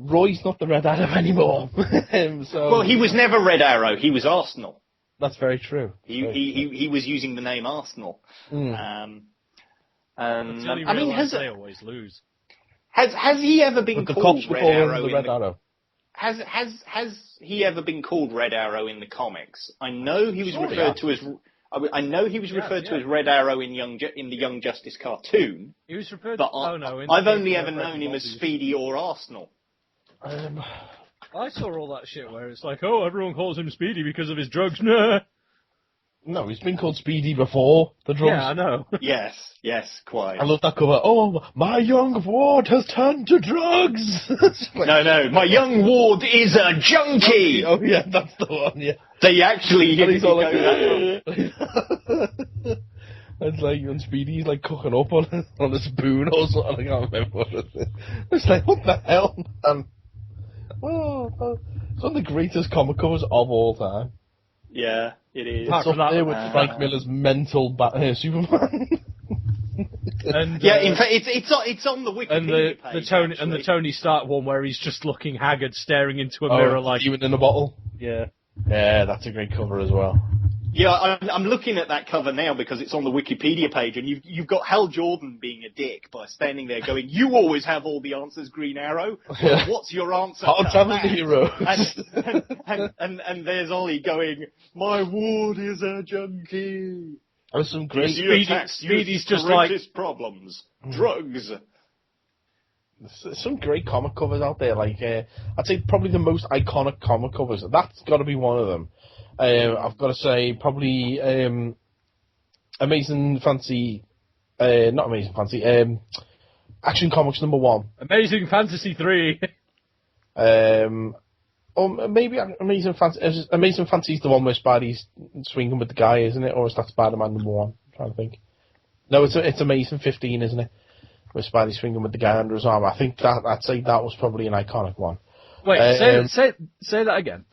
Roy's not the Red Arrow anymore. Well, he was never Red Arrow, he was Arsenal. That's very true. He was using the name Arsenal. Until you realise they always lose. Has he ever been called Red Arrow? Red Arrow. Has he ever been called Red Arrow in the comics? I know he was referred to as. I know he was referred to as Red Arrow in the Young Justice cartoon. He was referred but I've only ever known him as Speedy or Arsenal. I saw all that shit where it's like, everyone calls him Speedy because of his drugs. Nah. No, he's been called Speedy before the drugs. Yeah, I know. Yes, quite. I love that cover. Oh, my young ward has turned to drugs. No, my young ward is a junkie. Oh yeah, that's the one. Yeah. They actually. He's all like, it's like when Speedy's like cooking up on a spoon or something. I can't remember what it is. It's like, what the hell, man? Well, it's one of the greatest comic covers of all time. Yeah, it is. It's up there with Frank Miller's mental Superman. And, in fact, it's on the Wikipedia page. And the Tony Stark one where he's just looking haggard, staring into a mirror like even in a bottle. Yeah. Yeah, that's a great cover as well. Yeah, I'm looking at that cover now because it's on the Wikipedia page, and you've got Hal Jordan being a dick by standing there going, "You always have all the answers, Green Arrow. Well, what's your answer?" Hard traveling hero. And there's Ollie going, "My ward is a junkie." There's some great... Speedy's just horrendous problems. Drugs. There's some great comic covers out there. Like, I'd say probably the most iconic comic covers. That's got to be one of them. I've got to say probably Amazing Fantasy... not Amazing Fantasy. Action Comics #1. Amazing Fantasy 3. Or maybe Amazing Fantasy. Amazing Fantasy is the one where Spidey's swinging with the guy, isn't it? Or is that Spider-Man #1? I'm trying to think. No, it's Amazing 15, isn't it? Where Spidey's swinging with the guy under his arm. I think I'd say that was probably an iconic one. Wait, say that again.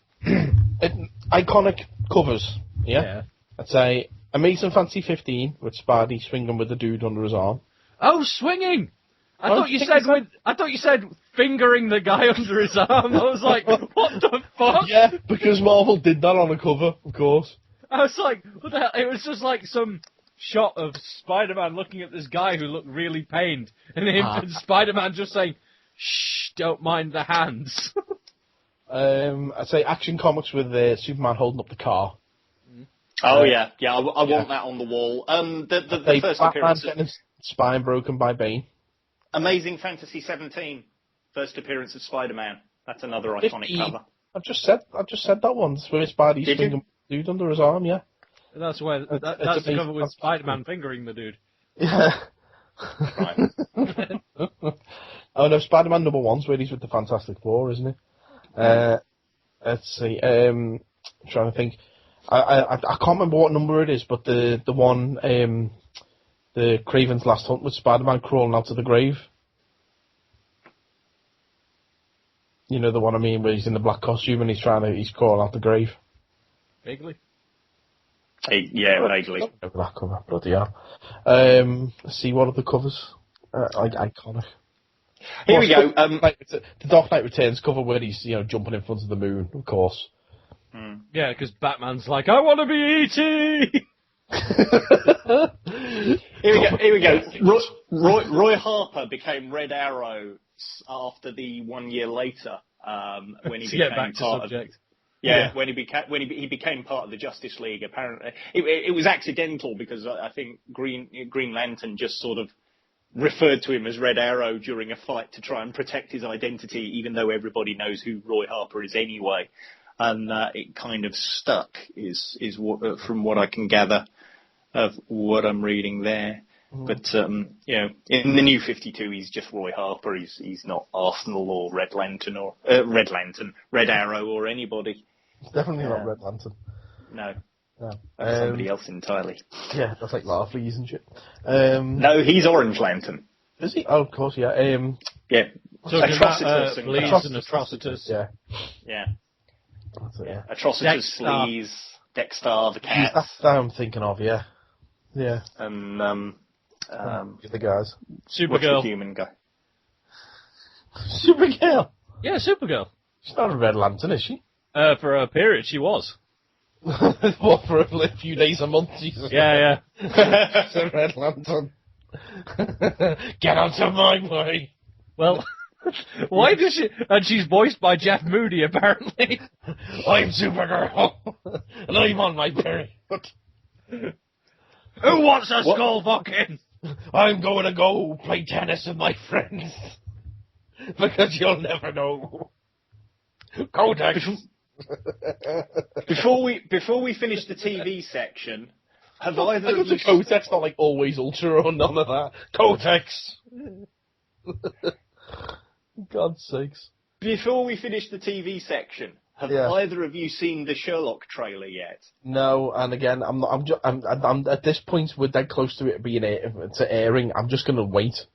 Iconic covers, yeah? I'd say Amazing Fantasy 15 with Spidey swinging with the dude under his arm. Oh, swinging! I thought you said fingering the guy under his arm. I was like, what the fuck? Yeah, because Marvel did that on a cover, of course. I was like, what the hell? It was just like some shot of Spider-Man looking at this guy who looked really pained, and and Spider-Man just saying, "Shh, don't mind the hands." I'd say Action Comics with Superman holding up the car. Oh yeah. I want that on the wall. The first appearance getting his spine broken by Bane. Amazing Fantasy 17, first appearance of Spider-Man. That's another iconic cover. I've just said that one. It's where Spidey's swinging the dude under his arm. Yeah. That's where that's the cover with Spider-Man fingering the dude. Yeah. Right. Oh no, Spider-Man #1's where he's with the Fantastic Four, isn't he? Let's see. I'm trying to think. I can't remember what number it is, but the one the Craven's Last Hunt with Spider-Man crawling out of the grave. You know the one I mean, where he's in the black costume and he's crawling out the grave. Vaguely. Vaguely. That cover, bloody hell. Let's see, what are the covers? Iconic. Here we go. The Dark Knight Returns cover where he's jumping in front of the moon, of course. Yeah, because Batman's like, I want to be E.T. Here we go. Roy Harper became Red Arrow after the 1 year later when he became back to part subject. when he became part of the Justice League. Apparently, it was accidental because I think Green Lantern just sort of referred to him as Red Arrow during a fight to try and protect his identity, even though everybody knows who Roy Harper is anyway. And it kind of stuck, is what, from what I can gather of what I'm reading there. But in the New 52, he's just Roy Harper. He's not Arsenal or Red Arrow or anybody. It's definitely not Red Lantern. No. That's somebody else entirely. Yeah, that's like Larfleeze and shit. No, he's Orange Lantern. Is he? Oh, of course, yeah. Yeah. Atrocitus and Atrocitus. Yeah. Yeah. That's it, yeah. Atrocitus, Fleas, Dexter, the Cat. That's what I'm thinking of, yeah. Yeah. And, the guys. Supergirl. What's the human guy? Supergirl? Yeah, Supergirl. She's not a Red Lantern, is she? For a period, she was. What, for a few days a month? Jesus. Yeah. She's a Red Lantern. Get out of my way. Well, why does she... And she's voiced by Jeff Moody, apparently. I'm Supergirl. And I'm on my period. Who wants a skull fucking? I'm going to go play tennis with my friends. Because you'll never know. Kodak. Before we finish the TV section, have either of you... Kotex, not like Always Ultra or none of that. Kotex. God's sakes. Before we finish the TV section, have either of you seen the Sherlock trailer yet? No, and again, I'm at this point, we're dead close to it being to airing. I'm just going to wait,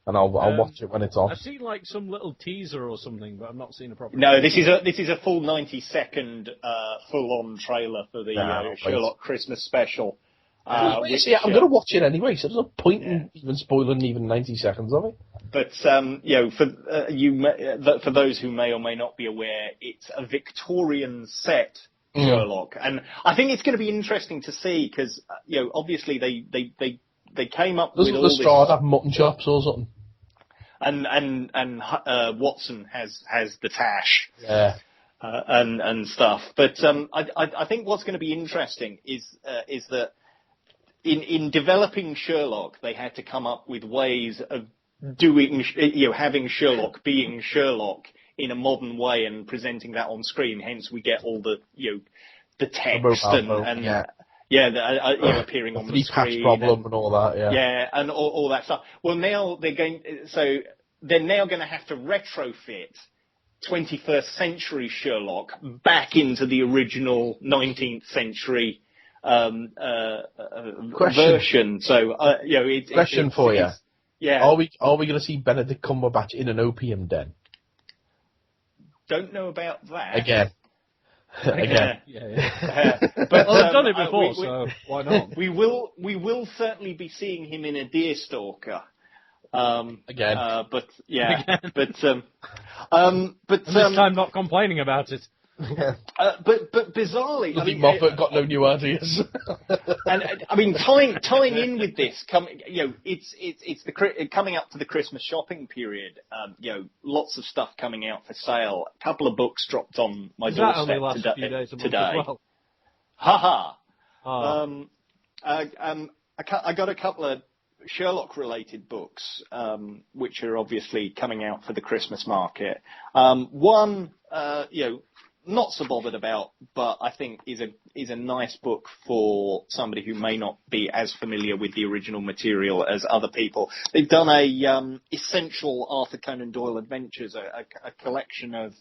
and I'll watch it when it's off. I've seen like some little teaser or something, but I've not seen a proper. No, this is a full 90-second full-on trailer for the Sherlock Christmas special. I'm going to watch it anyway, so there's no point in even spoiling even 90 seconds of it. But for those who may or may not be aware, it's a Victorian set Sherlock, and I think it's going to be interesting to see because obviously they came up with all this. Doesn't Lestrade have mutton chops or something? And Watson has the tash. Yeah. And stuff. But I think what's going to be interesting is that in developing Sherlock, they had to come up with ways of doing, having Sherlock being Sherlock in a modern way and presenting that on screen. Hence, we get all the, the text appearing on the screen. Problem and all that, Yeah, and all that stuff. Well, now they're now going to have to retrofit 21st century Sherlock back into the original 19th century version. So, question for you. Yeah. Are we going to see Benedict Cumberbatch in an opium den? Don't know about that. Again. But I've done it before, so why not? We will certainly be seeing him in a Deerstalker. Again. But this time not complaining about it. But bizarrely, Moffat got no new ideas. And I mean, tying in with this, it's coming up to the Christmas shopping period. Lots of stuff coming out for sale. A couple of books dropped on my doorstep today. Well? Ha ha. I got a couple of Sherlock-related books, which are obviously coming out for the Christmas market. One, not so bothered about, but I think is a nice book for somebody who may not be as familiar with the original material as other people. They've done a essential Arthur Conan Doyle adventures, a collection of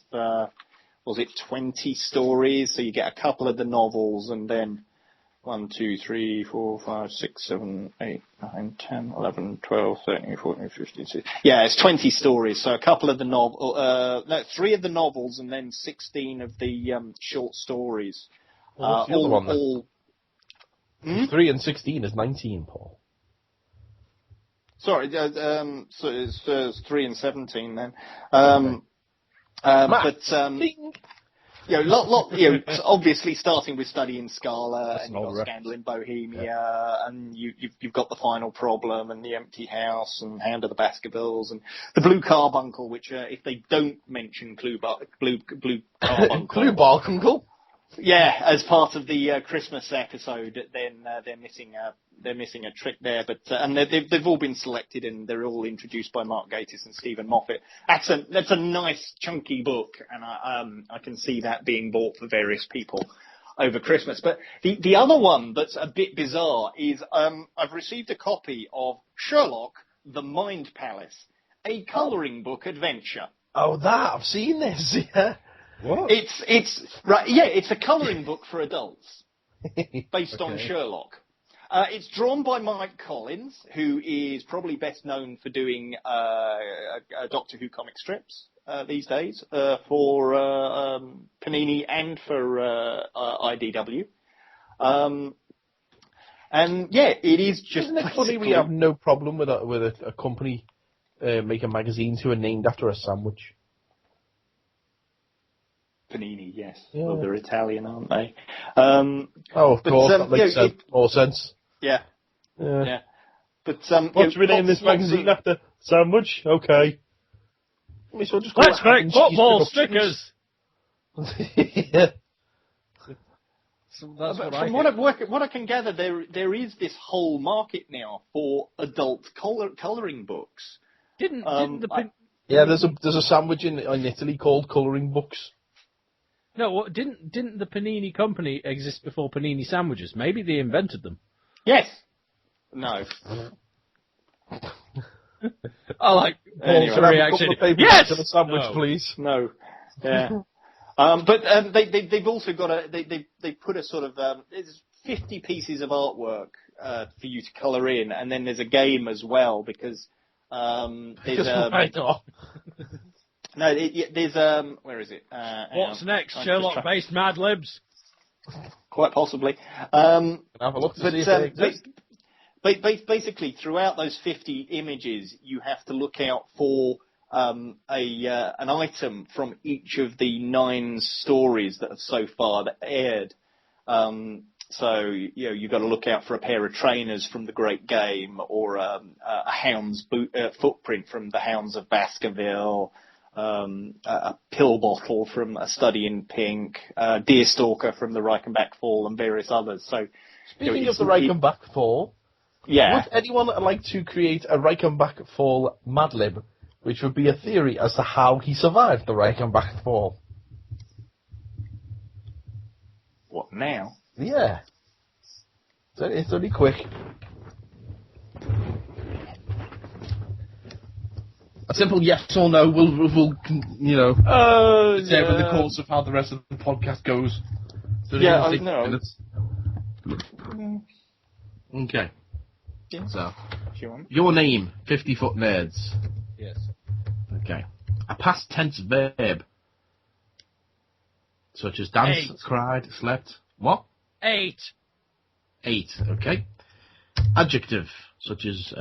20 stories. So you get a couple of the novels and then 1, 2, 3, 4, 5, 6, 7, 8, 9, 10, 11, 12, 13, 14, 15, 16. Yeah, it's 20 stories. So a couple of the 3 of the novels and then 16 of the short stories. What's the other one then? 3 and 16 is 19, Paul. Sorry, so it's 3 and 17 then. Obviously starting with Study in Scala, and you've got Scandal in Bohemia, and you've got The Final Problem, and The Empty House, and Hound of the Baskervilles, and The Blue Carbuncle, which, if they don't mention Blue Carbuncle... Blue Carbuncle? Yeah, as part of the Christmas episode, then they're missing a trick there. But and they've all been selected, and they're all introduced by Mark Gatiss and Stephen Moffat. That's a nice chunky book, and I can see that being bought for various people over Christmas. But the other one that's a bit bizarre is I've received a copy of Sherlock: The Mind Palace, a colouring book adventure. Oh, I've seen this. Yeah. What? It's right. Yeah, it's a colouring book for adults based on Sherlock. It's drawn by Mike Collins, who is probably best known for doing Doctor Who comic strips these days for Panini and for IDW. And yeah, it is just. Isn't it funny we have no problem with a company making magazines who are named after a sandwich? Panini, yes. Yeah. Well, they're Italian, aren't they? Of course, that makes more sense. Yeah. Yeah. But what's we name this magazine after? Sandwich? Okay. Let's make football stickers! Yeah. So that's from what I can gather, there is this whole market now for adult colouring books. Yeah, there's a sandwich in Italy called colouring books. No, didn't the Panini company exist before Panini sandwiches? Maybe they invented them. Yes. No. I like Paul's reaction. Yes. To the sandwich, please. No. Yeah. But they've also got they put a sort of there's 50 pieces of artwork for you to colour in, and then there's a game as well because there's No, there's where is it? What's next? Sherlock-based Mad Libs? Quite possibly. Have a look to see if they exist. Basically, throughout those 50 images, you have to look out for an item from each of the 9 stories that have so far aired. So you've got to look out for a pair of trainers from The Great Game, or a hound's footprint from The Hounds of Baskerville. A pill bottle from A Study in Pink, Deerstalker from the Reichenbach Fall, and various others. So Speaking of the Reichenbach Fall, would anyone like to create a Reichenbach Fall Mad Lib, which would be a theory as to how he survived the Reichenbach Fall? What, now? Yeah. It's only quick. A simple yes or no will determine the course of how the rest of the podcast goes. Yeah, I know. Minutes. Okay. Yeah. So, Sure. Your name, 50-foot nerds. Yes. Okay. A past tense verb, such as danced, 8. cried, slept. What? 8. 8. Okay. Adjective, such as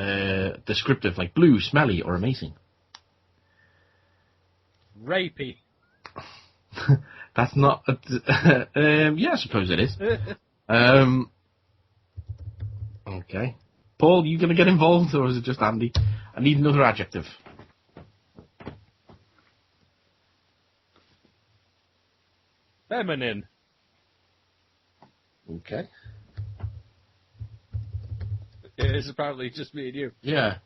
descriptive, like blue, smelly, or amazing. Rapey. That's not. Yeah, I suppose it is. Okay. Paul, you gonna get involved, or is it just Andy? I need another adjective. Feminine. Okay. It's apparently just me and you. Yeah.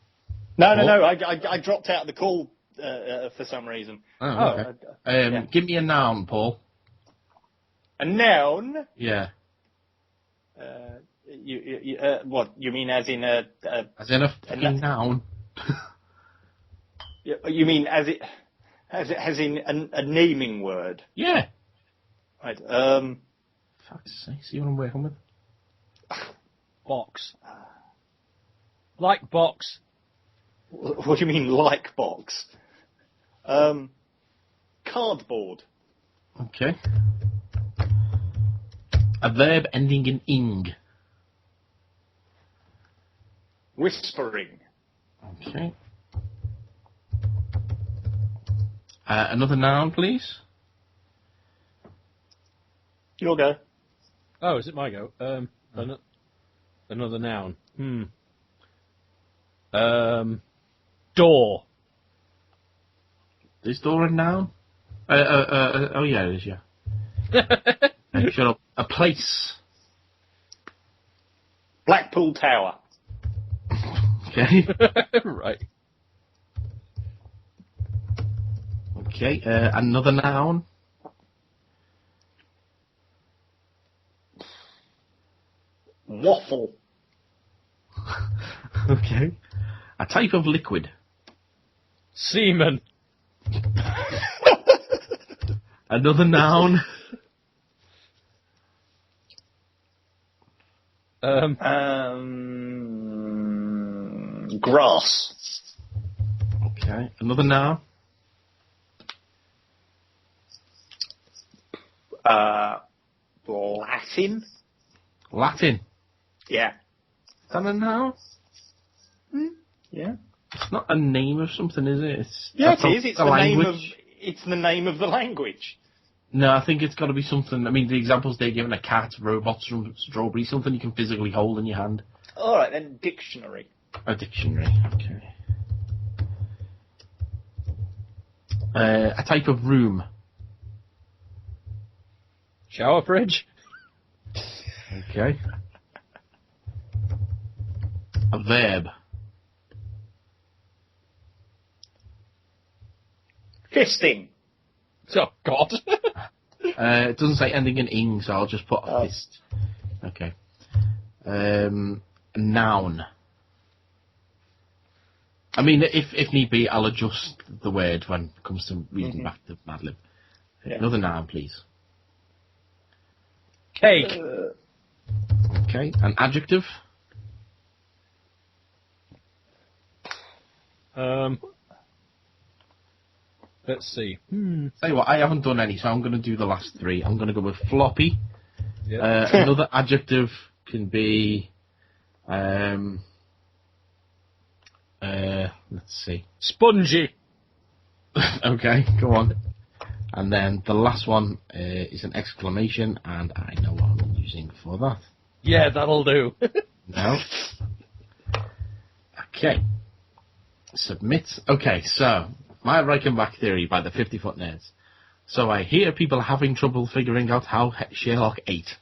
No. I dropped out of the call for some reason. Oh, okay. Give me a noun, Paul. A noun? Yeah. What you mean, as in a noun? You mean as in a naming word? Yeah. Right. Fuck's sake, see what I'm working with? Box. Like box. What do you mean, like box? Cardboard. Okay. A verb ending in ing. Whispering. Okay. Another noun, please. Your go. Oh, is it my go? Another noun. Door. Is door a noun? Oh yeah, it is, yeah. Shut up. A place. Blackpool Tower. Okay. Right. Okay, another noun. Waffle. Okay. A type of liquid. Semen. Another noun. Grass. Okay. Another noun. Latin. Latin. Yeah. Is that a noun? Yeah. It's not a name of something, is it? It is. It's the name language. of. It's the name of the language. No, I think it's got to be something. I mean, the examples they're giving: a cat, robots from strawberry, something you can physically hold in your hand. All right, then dictionary. A dictionary. Okay. A type of room. Shower fridge. Okay. A verb. Fisting. Oh, God. It doesn't say ending in ing, so I'll just put a fist. Okay. A noun. I mean, if need be, I'll adjust the word when it comes to reading back the Mad Lib. Yeah. Another noun, please. Cake. Okay. An adjective. Let's see. Tell you what, I haven't done any, so I'm going to do the last three. I'm going to go with floppy. Yep. Another adjective can be, let's see. Spongy. Okay, go on. And then the last one is an exclamation, and I know what I'm using for that. Yeah, that'll do. No. Okay. Submit. Okay, so my Reichenbach theory by the 50-foot nerds. So I hear people having trouble figuring out how Sherlock ate.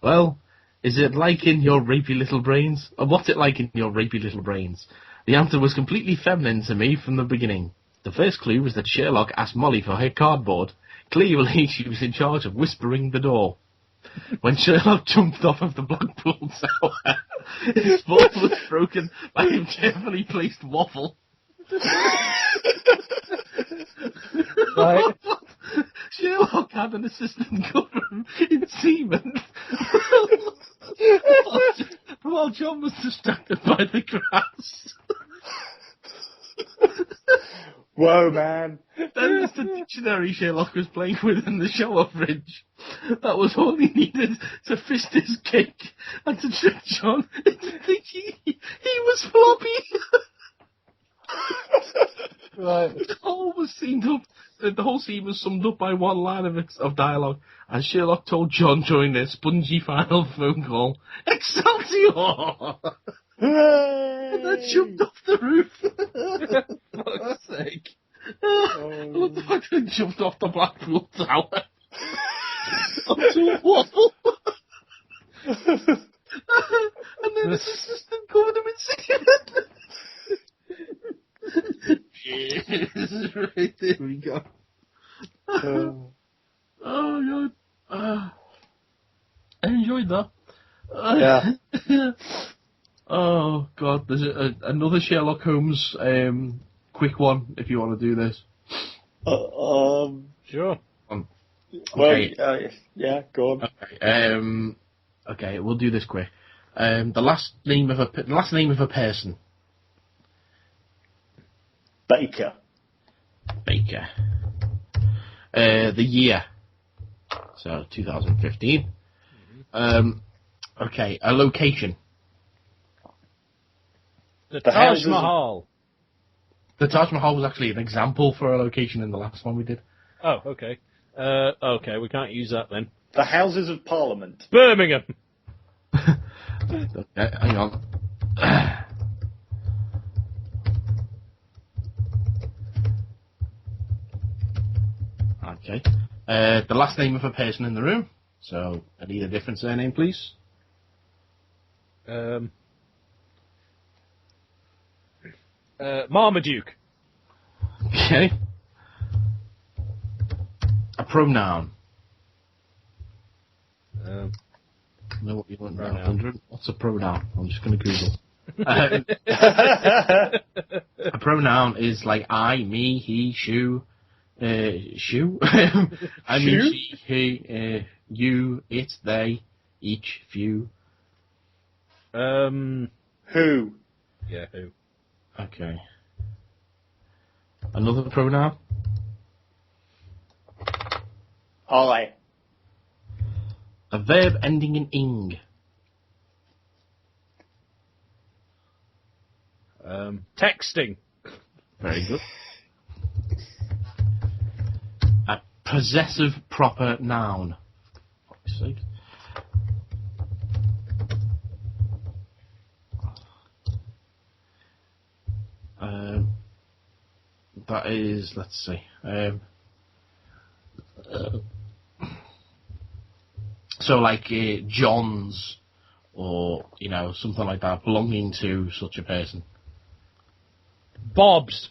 Well, Is it like in your rapey little brains? Or what's it like in your rapey little brains? The answer was completely feminine to me from the beginning. The first clue was that Sherlock asked Molly for her cardboard. Clearly, she was in charge of whispering the door. When Sherlock jumped off of the Blackpool Tower, his fall was broken by a carefully placed waffle. Right. Sherlock had an assistant cover in semen while John was distracted by the grass. Whoa, man. Then there's the dictionary Sherlock was playing with in the shower fridge. That was all he needed to fist his cake and to trick John into thinking he was floppy. Right. The whole scene was summed up by one line of dialogue, and Sherlock told John during their spongy final phone call, "Excelsior!" and then jumped off the roof. For fuck's sake. I love the fact that he jumped off the Blackpool Tower onto a wall. And then his assistant covered him in semen. Yes, right, there we go. Oh god. I enjoyed that. Yeah. Oh god, there's another Sherlock Holmes quick one if you want to do this. Sure. Okay. Well, yeah, go on. Okay. Okay, we'll do this quick. The last name of a person. Baker. The year. So 2015. Okay, a location. The Taj Mahal. The Taj Mahal was actually an example for a location in the last one we did. Oh, okay. Okay, we can't use that then. The Houses of Parliament. Birmingham. Okay, hang on. Okay. The last name of a person in the room. So I need a different surname, please. Marmaduke. Okay. A pronoun. Know what you want now, 100? What's a pronoun? I'm just going to Google. A pronoun is like I, me, he, shoe. Shoe? I mean, she, he, you, it, they, each, few. Who? Yeah, who? Okay. Another pronoun? I. A verb ending in ing. Texting. Very good. A possessive proper noun. For fuck's sake. That is, let's see. So like John's, or, you know, something like that, belonging to such a person. Bob's.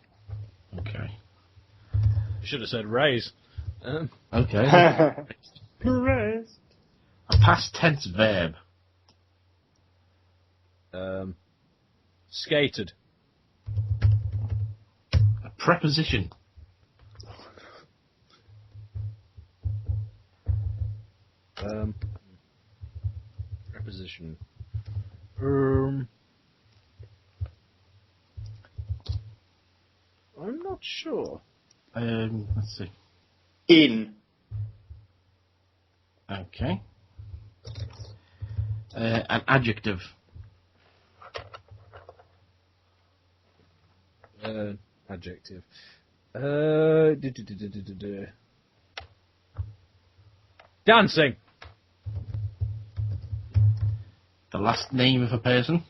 Okay. Should have said Ray's. Okay. Ray's. A past tense verb. Skated. A preposition. Preposition. I'm not sure. Let's see. In. Okay. An adjective. Adjective. Dancing. The last name of a person.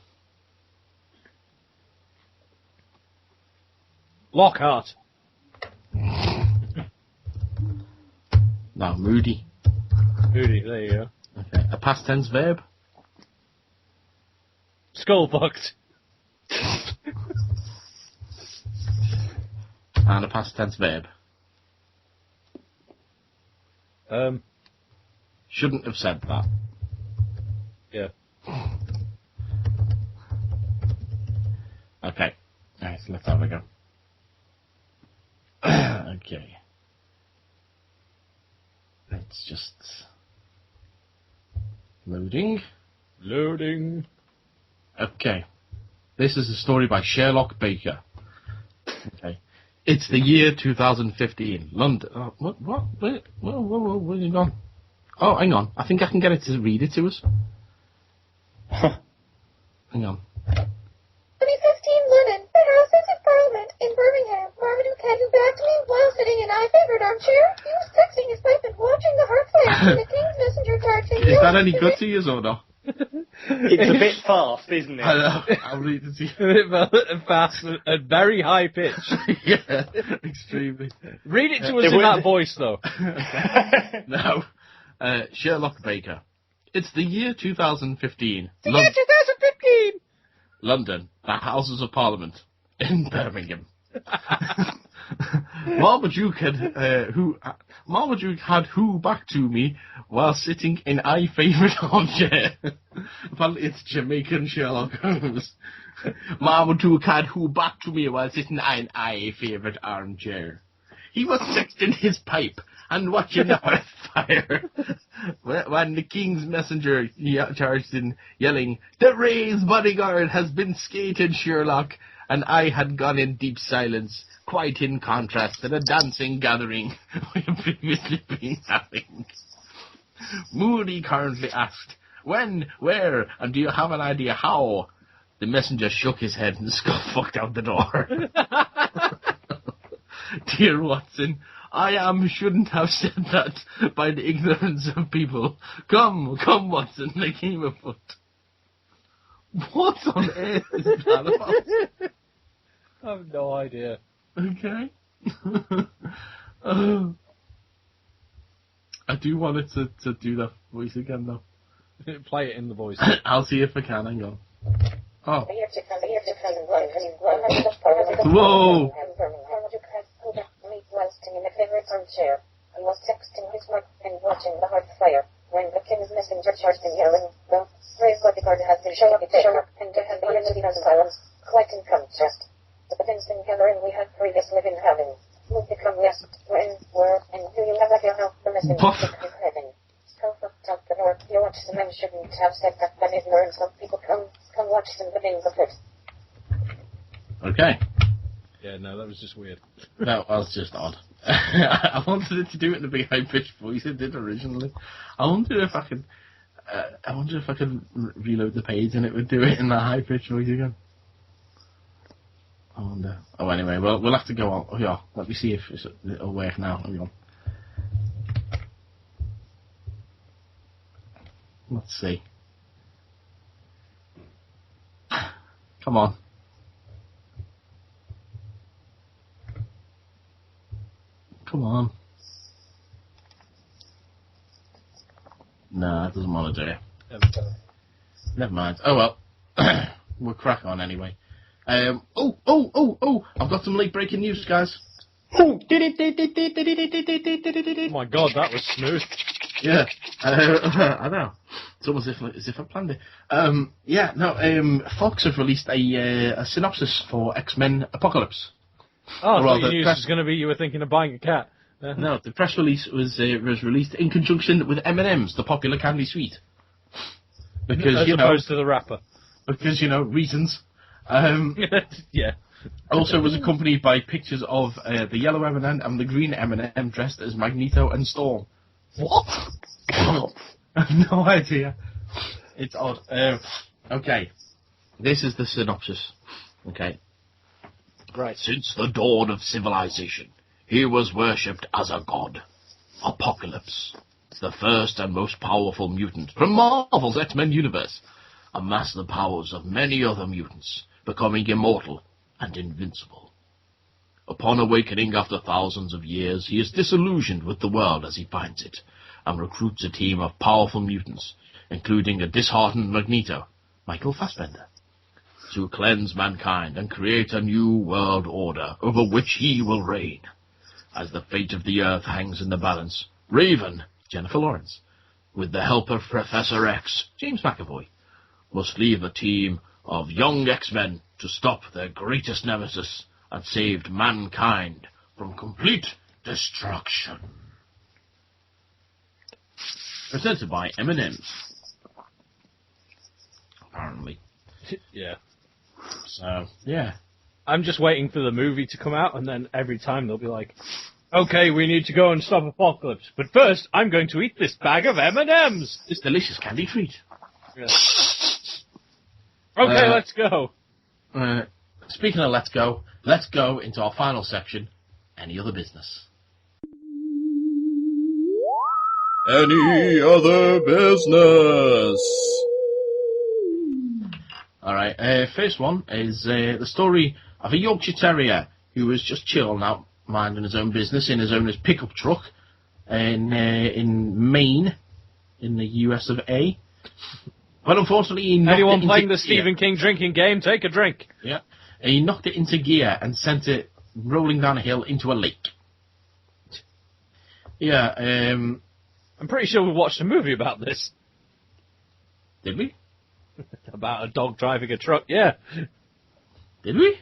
Lockhart. No, Moody. Moody, there you go. Okay. A past tense verb. Skull fucked. And a past tense verb. Shouldn't have said that. Yeah. Okay. Alright, so let's have a go. Okay. Let's just... Loading. Okay. This is a story by Sherlock Baker. Okay. It's the year 2015. London. Oh, what? Wait. Whoa, where you gone? Oh, hang on. I think I can get it to read it to us. Hang on. 2015 London, the Houses of Parliament in Birmingham. Marmaduke had you back to me while sitting in I favored armchair. He was texting his pipe and watching the hearth flash when the King's messenger charged him. Is that any good to you or not? It's a bit fast, isn't it? I know. I'll read it to you. A bit fast and very high pitch. Yeah, extremely. Read it to us in that voice, though. No. Sherlock Baker. It's the year 2015. The year 2015! London, the Houses of Parliament in Birmingham. Marmaduke had who back to me while sitting in I favourite armchair. Apparently it's Jamaican Sherlock Holmes. Marmaduke had who back to me while sitting in I favourite armchair. He was texting his pipe and watching the hearth fire when the King's messenger charged in, yelling, "The Ray's bodyguard has been skated, Sherlock," and I had gone in deep silence, quite in contrast to the dancing gathering we had previously been having. Moody currently asked, "When, where, and do you have an idea how?" The messenger shook his head and fucked out the door. Dear Watson, I shouldn't have said that by the ignorance of people. Come, Watson, they came afoot. What on earth is that about? I have no idea. Okay. I do want it to do that voice again, though. Play it in the voice. I'll see if I can. Hang on. Oh. Whoa! Armchair and was texting his wife and watching the hearth fire when the King's messenger charged him, yelling, "The Ray's bodyguard has been shot and has been in silence, quite in contrast. The dancing gathering we had previously been having would become less when, where, and do you have a how the messenger took his heading? Come up the door. You watch the men shouldn't have said that by ignorance of people. Come watch them being the foot." Okay. Yeah, no, that was just weird. That was just odd. I wanted it to do it in a big high-pitched voice it did originally. I wonder if I could reload the page and it would do it in that high-pitched voice again. I wonder. Oh, anyway, well, we'll have to go on. Oh, yeah, let me see if it'll work now. Hang on. Let's see. Come on. Come on. Nah, it doesn't want to do it. Never mind. Oh well. We'll crack on anyway. I've got some late breaking news, guys. Oh my god, that was smooth. Yeah. I know. It's almost as if I planned it. Fox have released a synopsis for X-Men Apocalypse. Oh, I thought your news was going to be you were thinking of buying a cat. No, the press release was released in conjunction with M&M's, the popular candy sweet. Because as opposed to the rapper. Because, reasons. Yeah. Also was accompanied by pictures of the yellow M&M and the green M&M dressed as Magneto and Storm. What? I have no idea. It's odd. Okay. This is the synopsis. Okay. Right. Since the dawn of civilization, he was worshipped as a god. Apocalypse, the first and most powerful mutant from Marvel's X-Men universe, amassed the powers of many other mutants, becoming immortal and invincible. Upon awakening after thousands of years, he is disillusioned with the world as he finds it, and recruits a team of powerful mutants, including a disheartened Magneto, Michael Fassbender, to cleanse mankind and create a new world order over which he will reign. As the fate of the Earth hangs in the balance, Raven, Jennifer Lawrence, with the help of Professor X, James McAvoy, must leave a team of young X-Men to stop their greatest nemesis and save mankind from complete destruction. Presented by M&M's. Apparently. Yeah. So, yeah. I'm just waiting for the movie to come out, and then every time they'll be like, okay, we need to go and stop Apocalypse, but first, I'm going to eat this bag of M&M's. This delicious candy treat. Yeah. Okay, let's go. Speaking of let's go into our final section, any other business. Any other business? Alright, first one is the story of a Yorkshire Terrier who was just chilling out, minding his own business in his owner's pickup truck in Maine, in the US of A. But unfortunately, he knocked anyone it playing into the Stephen King drinking game, take a drink. Yeah. He knocked it into gear and sent it rolling down a hill into a lake. Yeah, I'm pretty sure we watched a movie about this. Did we? About a dog driving a truck, yeah. Did we?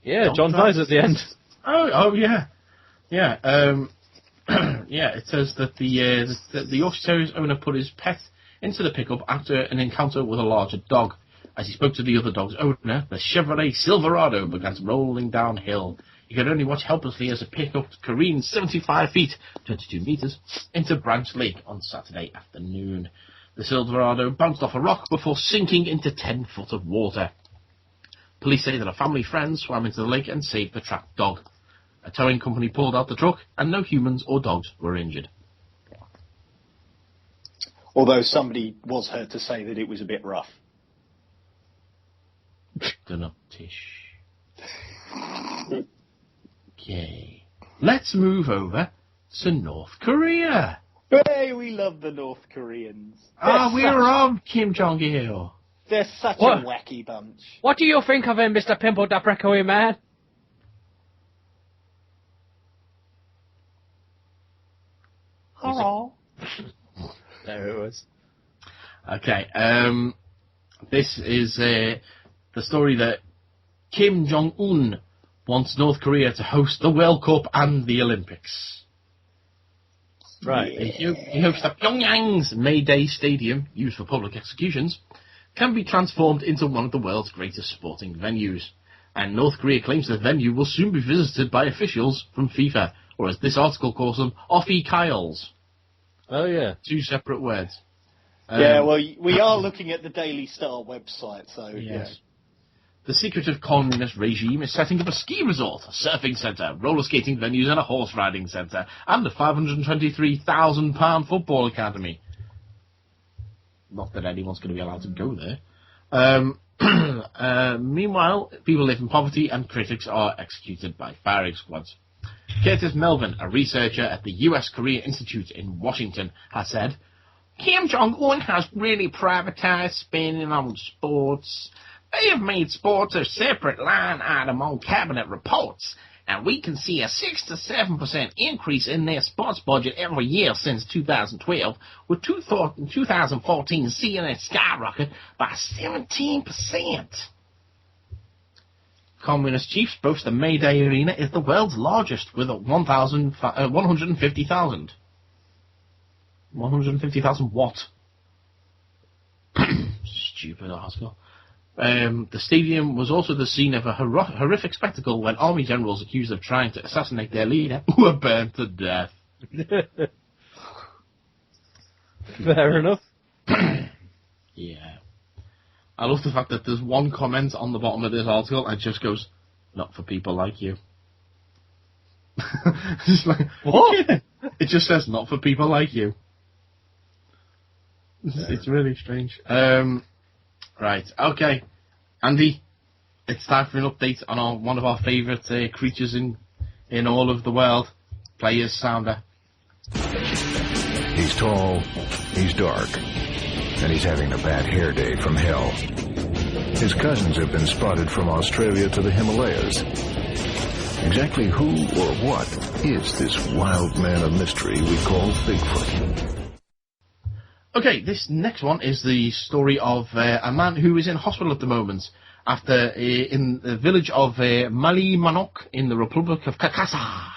Yeah, Dog John dies at the end. Oh yeah. Yeah, yeah, it says that the Yorkshire Terrier's owner put his pet into the pickup after an encounter with a larger dog. As he spoke to the other dog's owner, the Chevrolet Silverado began rolling downhill. He could only watch helplessly as the pickup careened 75 feet, 22 metres, into Branch Lake on Saturday afternoon. The Silverado bounced off a rock before sinking into 10 foot of water. Police say that a family friend swam into the lake and saved the trapped dog. A towing company pulled out the truck, and no humans or dogs were injured. Although somebody was heard to say that it was a bit rough. Dunno, Tish. Okay. Let's move over to North Korea. Hey, we love the North Koreans. We're on Kim Jong-il. They're such a wacky bunch. What do you think of him, Mr. Pimple Deprecoy Man? Hello. There it was. Okay, this is the story that Kim Jong-un wants North Korea to host the World Cup and the Olympics. Right. Yeah. He hopes that Pyongyang's May Day Stadium, used for public executions, can be transformed into one of the world's greatest sporting venues. And North Korea claims the venue will soon be visited by officials from FIFA, or as this article calls them, Offie Kyles. Oh, yeah. Two separate words. Yeah, well, we are looking at the Daily Star website, so... Yes. Yeah. The secretive communist regime is setting up a ski resort, a surfing centre, roller skating venues and a horse riding centre, and a £523,000 football academy. Not that anyone's going to be allowed to go there. Meanwhile, people live in poverty and critics are executed by firing squads. Curtis Melvin, a researcher at the U.S. Korea Institute in Washington, has said, Kim Jong-un has really privatized spending on sports. They have made sports a separate line item on cabinet reports, and we can see a 6 to 7% increase in their sports budget every year since 2012, with 2014 seeing it skyrocket by 17%. Communist chiefs boast the May Day Arena is the world's largest, with 150,000. 150,000 what? Stupid article. The stadium was also the scene of a horrific spectacle when army generals accused of trying to assassinate their leader were burned to death. Fair enough. Yeah. I love the fact that there's one comment on the bottom of this article and it just goes, not for people like you. It's like, what? It just says, not for people like you. It's really strange. Right, okay. Andy, it's time for an update on one of our favourite creatures in all of the world. Play his sounder. He's tall, he's dark, and he's having a bad hair day from hell. His cousins have been spotted from Australia to the Himalayas. Exactly who or what is this wild man of mystery we call Bigfoot? Okay, this next one is the story of a man who is in hospital at the moment after in the village of Malimanok in the Republic of Kakasa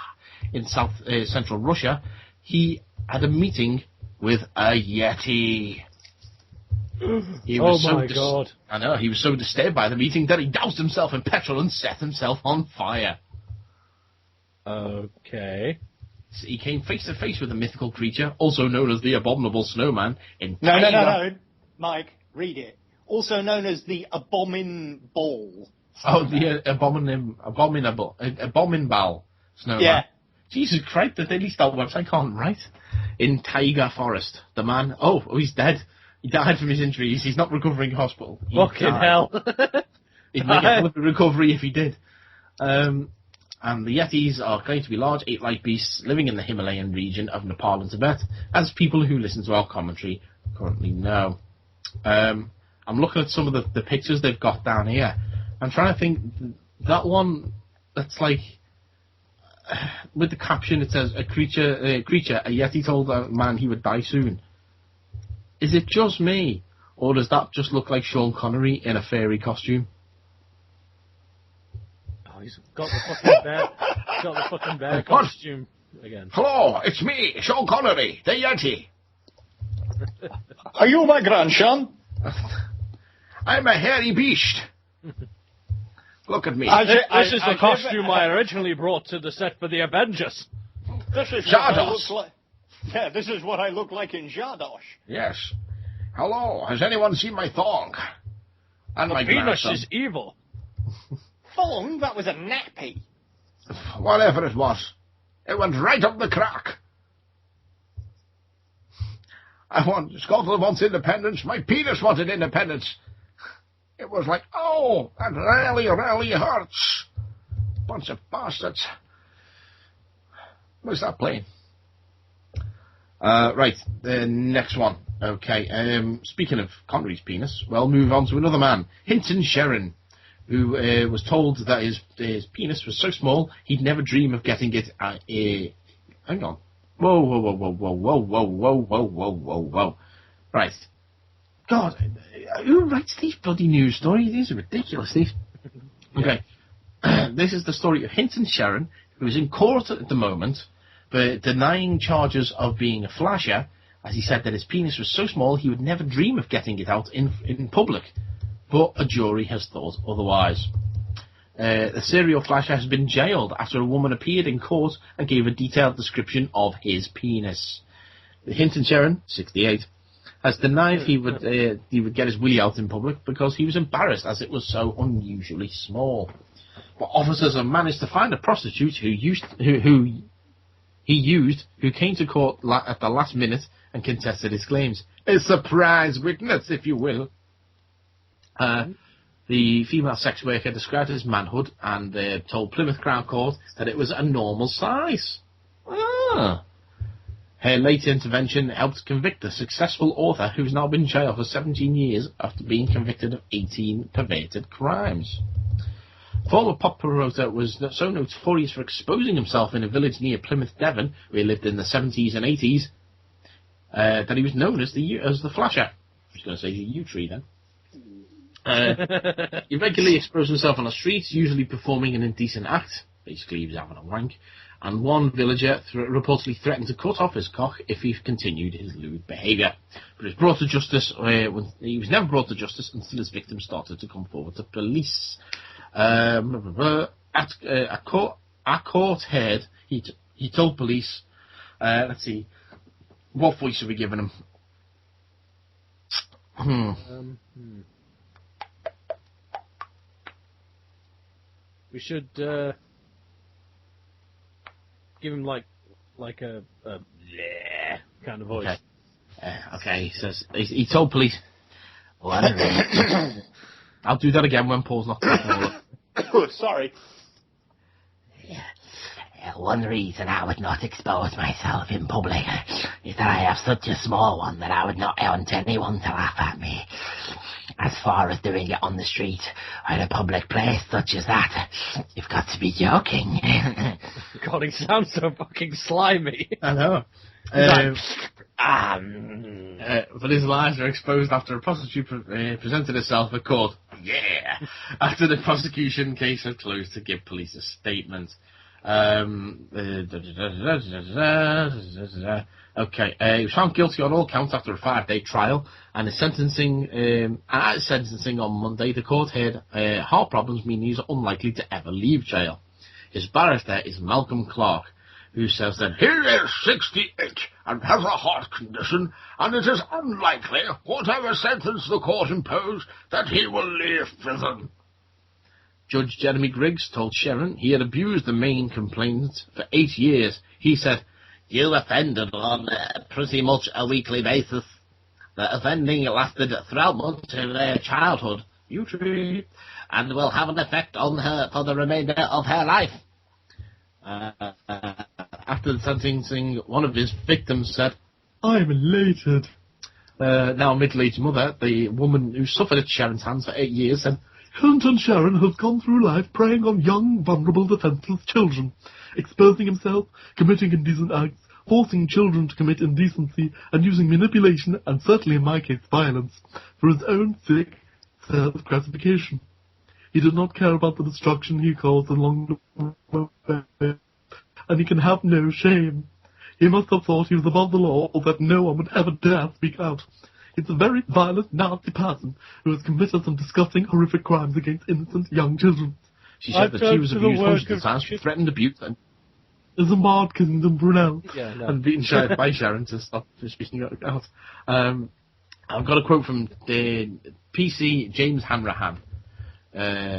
in central Russia. He had a meeting with a Yeti. God. I know, he was so disturbed by the meeting that he doused himself in petrol and set himself on fire. Okay. He came face to face with a mythical creature, also known as the Abominable Snowman, in No. Mike, read it. Also known as the Abominable. Oh, the Abominable Snowman. Yeah. Jesus Christ, the Daily Star website can't write. In Taiga Forest. The man, he's dead. He died from his injuries. He's not recovering in hospital. Fucking hell. He'd make a hell of a recovery if he did. And the Yetis are going to be large ape-like beasts living in the Himalayan region of Nepal and Tibet, as people who listen to our commentary currently know. I'm looking at some of the pictures they've got down here. I'm trying to think, that one that's like, with the caption it says, a creature, a Yeti told a man he would die soon. Is it just me, or does that just look like Sean Connery in a fairy costume? Oh, he's got the fucking bear costume again. Hello, it's me, Sean Connery, the Yeti. Are you my grandson? I'm a hairy beast. Look at me. This is the costume I originally brought to the set for the Avengers. This is what I look like. Yeah, this is what I look like in Zardoz. Yes. Hello, has anyone seen my thong? And my penis grandson. is evil. Thong? That was a nappy. Whatever it was. It went right up the crack. Scotland wants independence. My penis wanted independence. It was like, oh, that really, really hurts. Bunch of bastards. Where's that plane? Right, the next one. Okay, speaking of Connery's penis, we'll move on to another man, Hinton Sherrin, who was told that his penis was so small he'd never dream of getting it. Hang on. Whoa. Right. God, who writes these bloody news stories? These are ridiculous. Okay. This is the story of Hinton Sherrin, who is in court at the moment, but denying charges of being a flasher, as he said that his penis was so small he would never dream of getting it out in public. But a jury has thought otherwise. The serial flasher has been jailed after a woman appeared in court and gave a detailed description of his penis. Hinton Sherrin, 68, has denied he would get his willy out in public because he was embarrassed as it was so unusually small. But officers have managed to find a prostitute who came to court at the last minute and contested his claims. A surprise witness, if you will. The female sex worker described his manhood and told Plymouth Crown Court that it was a normal size. Her late intervention helped convict the successful author who's now been jailed for 17 years after being convicted of 18 perverted crimes. Former pop promoter was so notorious for exposing himself in a village near Plymouth, Devon, where he lived in the 70s and 80s, that he was known as the Flasher. I was going to say the U-Tree then. He regularly exposed himself on the streets, usually performing an indecent act. Basically, he was having a wank. And one villager reportedly threatened to cut off his cock if he continued his lewd behaviour. But he was brought to justice. He was never brought to justice until his victim started to come forward to police. At court heard, he told police. Let's see, what voice have we given him? We should give him like a yeah kind of voice. Okay. He says he told police. Well, I'll do that again when Paul's not talking. Sorry. One reason I would not expose myself in public is that I have such a small one that I would not want anyone to laugh at me. As far as doing it on the street or in a public place such as that, you've got to be joking. God, he sounds so fucking slimy. I know. But his lies are exposed after a prostitute presented herself at court. Yeah! After the prosecution case had closed to give police a statement. Okay, he was found guilty on all counts after a 5-day trial, and his sentencing, at his sentencing on Monday, the court heard heart problems mean he's unlikely to ever leave jail. His barrister is Malcolm Clark, who says that he is 68 and has a heart condition, and it is unlikely, whatever sentence the court imposed, that he will leave prison. Judge Jeremy Griggs told Sharon he had abused the main complainant for 8 years. He said, "You offended on pretty much a weekly basis. The offending lasted throughout much of their childhood, usually, and will have an effect on her for the remainder of her life." After the sentencing, one of his victims said, "I'm elated." Now a middle-aged mother, the woman who suffered at Sharon's hands for 8 years, said, "Hunton Sharon has gone through life preying on young, vulnerable, defenseless children, exposing himself, committing indecent acts, forcing children to commit indecency, and using manipulation, and certainly in my case violence, for his own sick self-gratification. He did not care about the destruction he caused along the way, and he can have no shame. He must have thought he was above the law, or that no one would ever dare speak out. It's a very violent, nasty person who has committed some disgusting, horrific crimes against innocent young children." She said that she was abused hundreds of times, threatened abuse, and is a marred Kingdom Brunel, and beaten by Sharon to stop speaking out. I've got a quote from the PC James Hanrahan,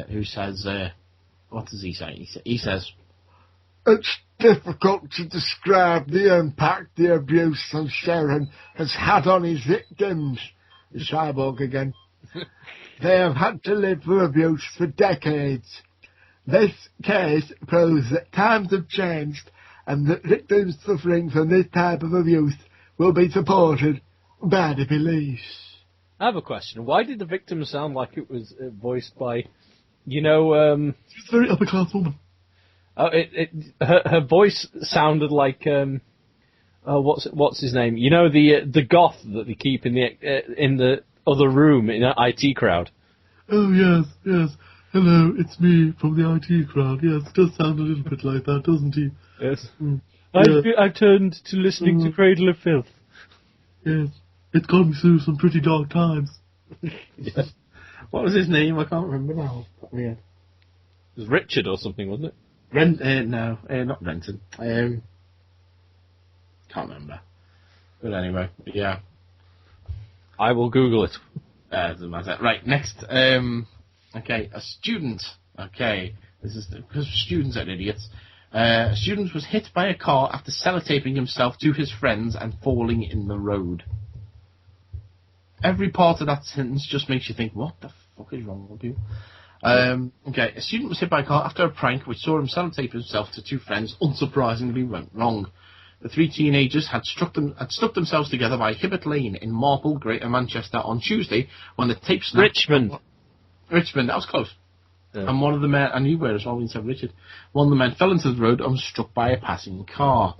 who says, what does he say? He says, "It's difficult to describe the impact the abuse of Sharon has had on his victims." The cyborg again. "They have had to live with abuse for decades. This case proves that times have changed and that victims suffering from this type of abuse will be supported by the police." I have a question. Why did the victim sound like it was voiced by, She's a very upper-class woman. Oh, her voice sounded like, what's his name? The goth that they keep in the other room in an IT crowd. "Oh, yes. Hello, it's me from the IT crowd. Yes, it does sound a little bit like that, doesn't he?" Yes. I've turned to listening to Cradle of Filth. Yes. It's got me through some pretty dark times. Yes. What was his name? I can't remember now. Yeah. It was Richard or something, wasn't it? No, not Renton. Can't remember. But anyway, yeah. I will Google it. Doesn't matter. Right, next. Okay, a student. Okay, this is because students are idiots. A student was hit by a car after sellotaping himself to his friends and falling in the road. Every part of that sentence just makes you think, what the fuck is wrong with you? Okay, a student was hit by a car after a prank which saw him sellotape himself to 2 friends unsurprisingly went wrong. The 3 teenagers had stuck themselves together by Hibbert Lane in Marple, Greater Manchester on Tuesday when the tape snapped. Richmond, that was close. Yeah. And one of the men, I knew where as well when you said Richard, one of the men fell into the road and was struck by a passing car.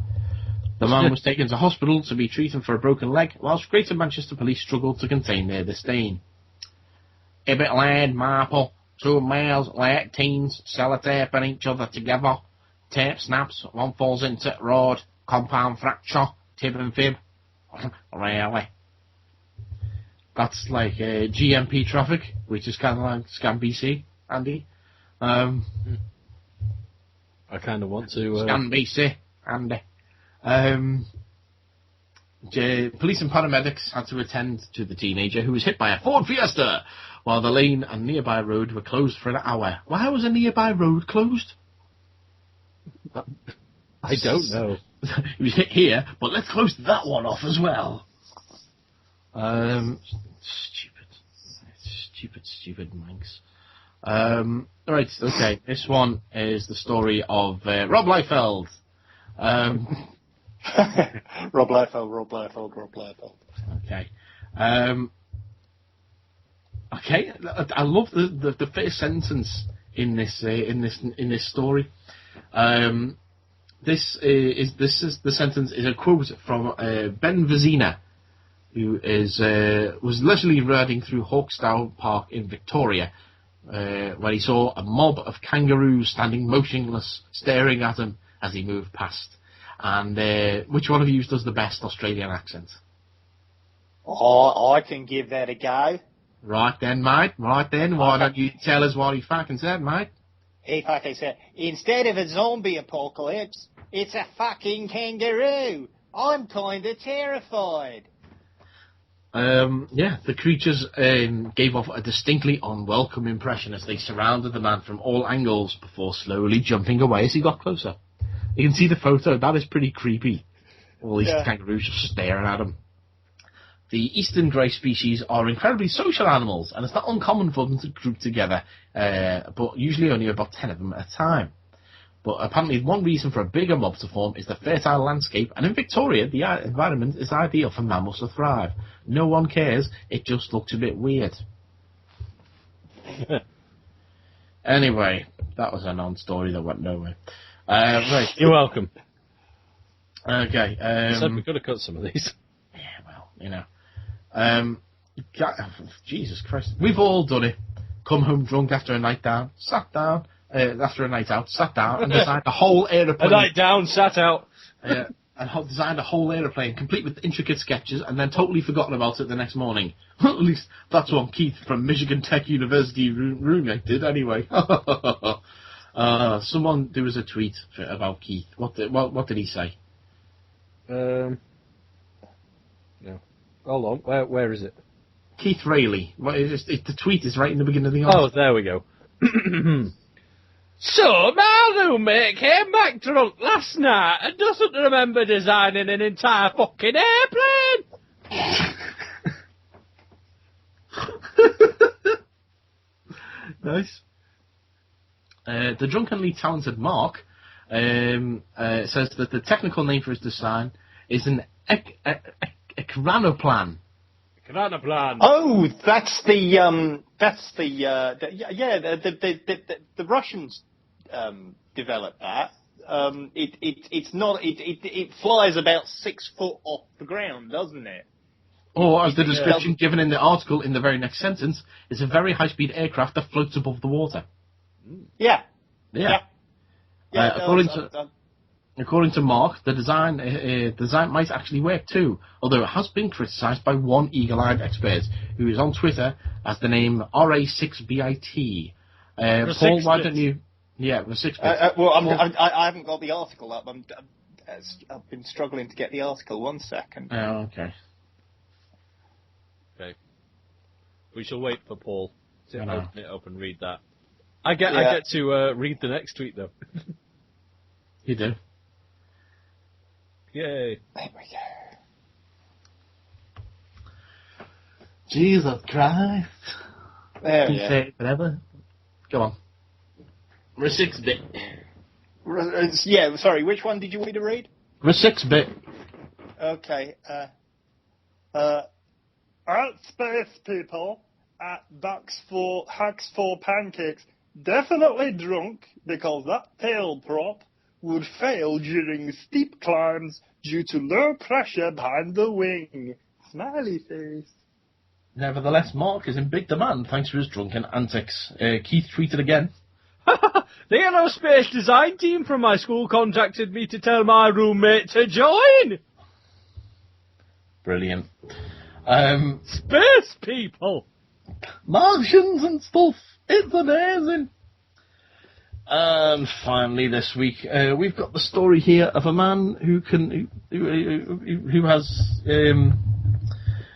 The man was taken to hospital to be treated for a broken leg, whilst Greater Manchester Police struggled to contain their disdain. Hibbert Lane, Marple, 2 males, late teens, sellotaping each other together. Tape snaps, one falls into road, compound fracture, tib and fib. Really? That's like GMP traffic, which is kind of like Scan BC, Andy. I kind of want to... Scan BC, Andy. Police and paramedics had to attend to the teenager who was hit by a Ford Fiesta while the lane and nearby road were closed for an hour. Why was a nearby road closed? I don't know. He was hit here, but let's close that one off as well. Stupid Manx. Right, okay. This one is the story of Rob Liefeld. Rob Liefeld. Okay. Okay, I love the first sentence in this story. This is the sentence is a quote from Ben Vizina, who was leisurely riding through Hawkstow Park in Victoria, where he saw a mob of kangaroos standing motionless, staring at him as he moved past. And which one of you does the best Australian accent? Oh, I can give that a go. Right then, mate. Right then. Why don't you tell us what he fucking said, mate? He fucking said, instead of a zombie apocalypse, it's a fucking kangaroo. I'm kinda terrified. Yeah, the creatures gave off a distinctly unwelcome impression as they surrounded the man from all angles before slowly jumping away as he got closer. You can see the photo. That is pretty creepy. All these kangaroos just staring at him. The eastern grey species are incredibly social animals, and it's not uncommon for them to group together, but usually only about 10 of them at a time. But apparently one reason for a bigger mob to form is the fertile landscape, and in Victoria, the environment is ideal for mammals to thrive. No one cares, it just looks a bit weird. Anyway, that was a non-story that went nowhere. Right. You're welcome. Okay. So we could have cut some of these. Yeah, well, you know. Jesus Christ. We've all done it. Come home drunk after a night down, after a night out, sat down and designed a whole aeroplane. A night down, sat out. And designed a whole aeroplane, complete with intricate sketches, and then totally forgotten about it the next morning. At least that's what Keith from Michigan Tech University roommate did, anyway. Someone, there was a tweet about Keith. What did he say? No. Hold on. Where is it? Keith Rayleigh. The tweet is right in the beginning of the article. Oh, there we go. So, my roommate came back drunk last night and doesn't remember designing an entire fucking airplane! Nice. The drunkenly talented Mark says that the technical name for his design is an ekranoplan. Ekranoplan. Oh, that's the Russians developed that. It flies about 6 foot off the ground, doesn't it? Or, as the description given in the article in the very next sentence, it's a very high-speed aircraft that floats above the water. Yeah. According to Mark, the design might actually work too, although it has been criticised by one eagle-eyed expert who is on Twitter as the name RA6BIT. Paul, why don't you... Yeah, the 6 bit. Well, I haven't got the article up. I've been struggling to get the article. 1 second. Oh, okay. Okay. We shall wait for Paul to open it up and read that. I get to read the next tweet, though. You do. Yay. There we go. Jesus Christ. There we go. Say whatever. Go on. We're 6-bit. Yeah, sorry, which one did you want me to read? We're 6-bit. Okay. At Space People, at Hacks for Pancakes, definitely drunk because that tail prop would fail during steep climbs due to low pressure behind the wing. Smiley face. Nevertheless, Mark is in big demand thanks to his drunken antics. Keith tweeted again. The aerospace design team from my school contacted me to tell my roommate to join. Brilliant. Space people. Martians and stuff. It's amazing. And finally this week, we've got the story here of a man who has an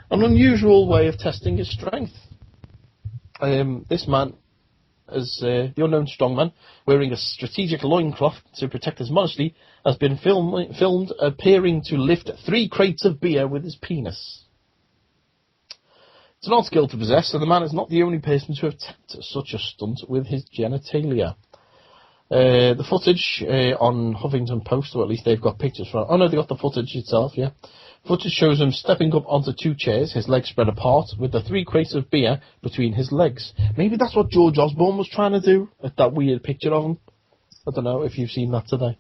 unusual way of testing his strength. This man is the unknown strongman, wearing a strategic loincloth to protect his modesty, has been filmed appearing to lift 3 crates of beer with his penis. It's an odd skill to possess, and the man is not the only person to attempt such a stunt with his genitalia. The footage on Huffington Post, or at least they've got pictures from... Oh no, they got the footage itself, yeah. Footage shows him stepping up onto 2 chairs, his legs spread apart, with the 3 crates of beer between his legs. Maybe that's what George Osborne was trying to do, with that weird picture of him. I don't know if you've seen that today.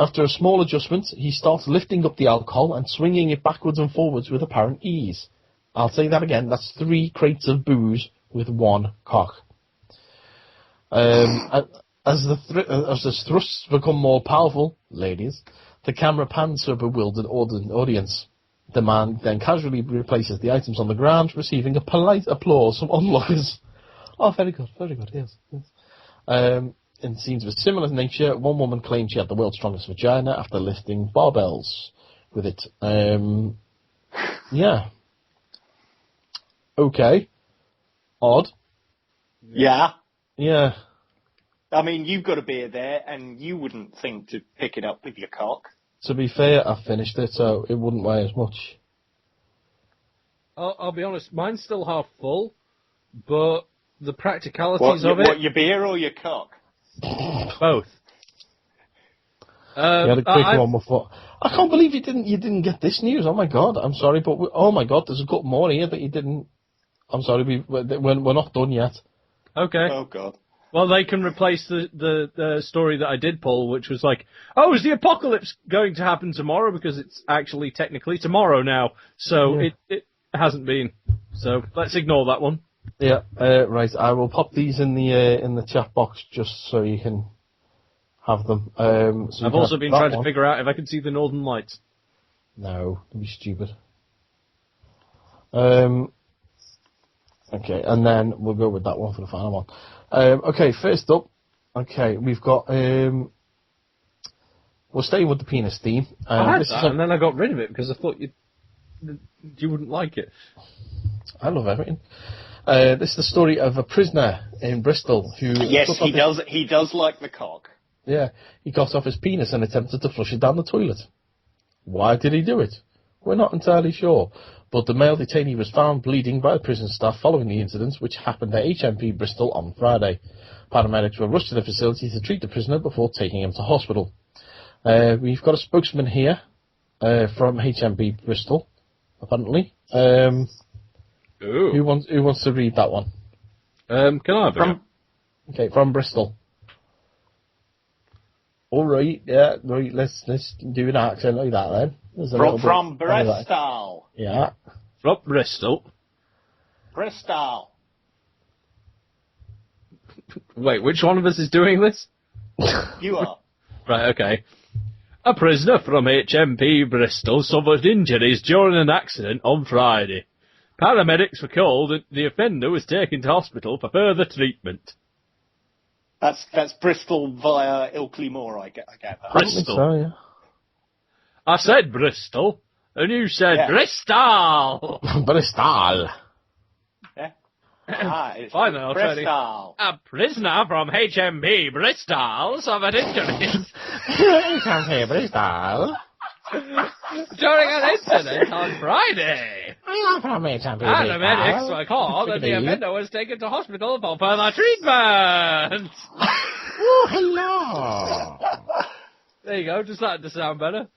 After a small adjustment, he starts lifting up the alcohol and swinging it backwards and forwards with apparent ease. I'll say that again, that's 3 crates of booze with 1 cock. As the thrusts become more powerful, ladies, the camera pans to a bewildered audience. The man then casually replaces the items on the ground, receiving a polite applause from onlookers. Oh, very good, yes. In scenes of a similar nature, one woman claimed she had the world's strongest vagina after lifting barbells with it. Yeah. Okay. Odd. Yeah. Yeah. I mean, you've got a beer there, and you wouldn't think to pick it up with your cock. To be fair, I finished it, so it wouldn't weigh as much. I'll be honest, mine's still half full, but the practicalities of it... What, your beer or your cock? Both. You had a quick one before. I can't believe you didn't get this news. Oh my god, I'm sorry, but oh my god, there's a couple more here that you didn't. I'm sorry, we're not done yet. Okay. Oh god. Well, they can replace the story that I did pull, which was like, oh, is the apocalypse going to happen tomorrow? Because it's actually technically tomorrow now, so it hasn't been. So let's ignore that one. Yeah, right. I will pop these in the chat box just so you can have them. So I've also been trying to figure out if I can see the Northern Lights. No, don't be stupid. Okay, and then we'll go with that one for the final one. Okay, first up, we've got, we're staying with the penis theme. I had that, and then I got rid of it because I thought you wouldn't like it. I love everything. This is the story of a prisoner in Bristol who... Yes, he does like the cock. Yeah, he got off his penis and attempted to flush it down the toilet. Why did he do it? We're not entirely sure, but the male detainee was found bleeding by the prison staff following the incident, which happened at HMP Bristol on Friday. Paramedics were rushed to the facility to treat the prisoner before taking him to hospital. We've got a spokesman here from HMP Bristol, apparently. Who wants to read that one? Can I have it? Okay, from Bristol. All right, yeah, right. Let's do an accent like that then. From Bristol. Yeah. From Bristol. Bristol. Wait, which one of us is doing this? You are. Right, okay. A prisoner from HMP Bristol suffered injuries during an accident on Friday. Paramedics were called and the offender was taken to hospital for further treatment. That's Bristol via Ilkley Moor, I get that. Bristol. So, yeah. I said Bristol, and you said Bristol! Bristol. Yeah. Fine then, I'll try Bristol. A prisoner from HMP Bristol suffered injuries. HMP Bristol. During an incident on Friday. Paramedics were called and the offender was taken to hospital for further treatment. Oh, hello. There you go, just starting to sound better.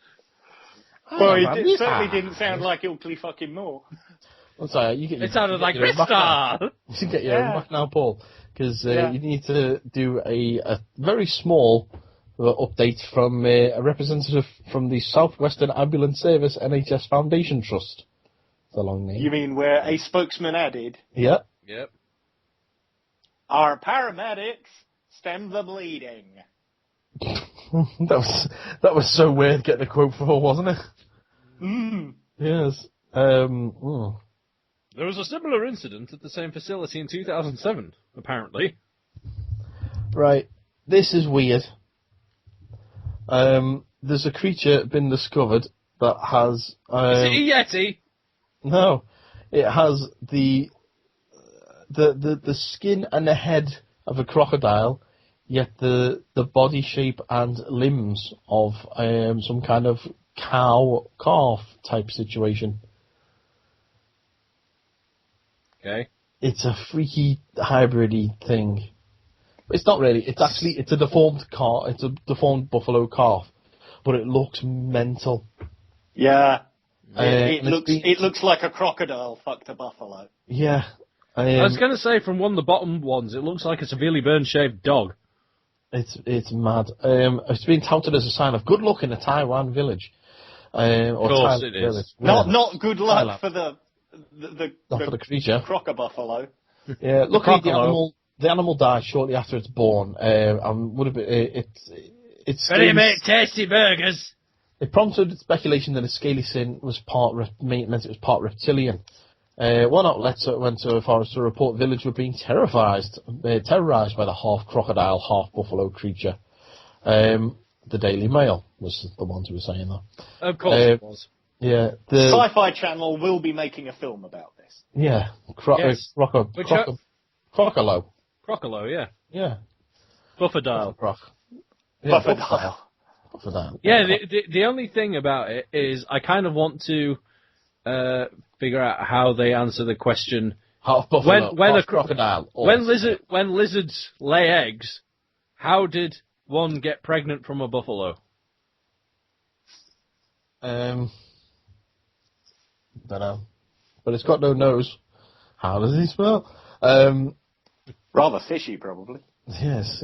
Well, it certainly didn't sound like Ilkley fucking Moor. I'm sorry, it sounded like Bristol. You should get your own back now, Paul, because you need to do a very small update from a representative from the Southwestern Ambulance Service NHS Foundation Trust. It's a long name. You mean where a spokesman added? Yep. Yep. Our paramedics stem the bleeding. that was so weird getting a quote for, wasn't it? Mm. Yes. There was a similar incident at the same facility in 2007, apparently. Right. This is weird. There's a creature been discovered that has... Is it a Yeti? No. It has the skin and the head of a crocodile, yet the body shape and limbs of some kind of cow-calf type situation. Okay. It's a freaky hybrid-y thing. It's not really. It's a deformed calf. It's a deformed buffalo calf, but it looks mental. Yeah. And It looks like a crocodile fucked a buffalo. Yeah. I was going to say, from one of the bottom ones, it looks like a severely burn shaved dog. It's mad. It's been touted as a sign of good luck in a Taiwan village. Of course it is. Village. Not good luck Thailand. for Not for the creature. Crocobuffalo. Yeah, luckily the animal died shortly after it's born. Would have been it's Ready to make tasty burgers. It prompted speculation that its scaly fin was meant it was part reptilian. One outlet went so far as to report the village were being terrorized by the half crocodile, half buffalo creature. The Daily Mail was the ones who were saying that. Of course it was. Yeah, Sci-Fi Channel will be making a film about this. Yeah, Crocolo. Crocolo, yeah. Yeah. Buffadile. Buffadile. Yeah, the only thing about it is I kind of want to figure out how they answer the question. Half buffalo, when half crocodile. When lizards lay eggs, how did one get pregnant from a buffalo? Don't know. But it's got no nose. How does he smell? Rather fishy, probably. Yes.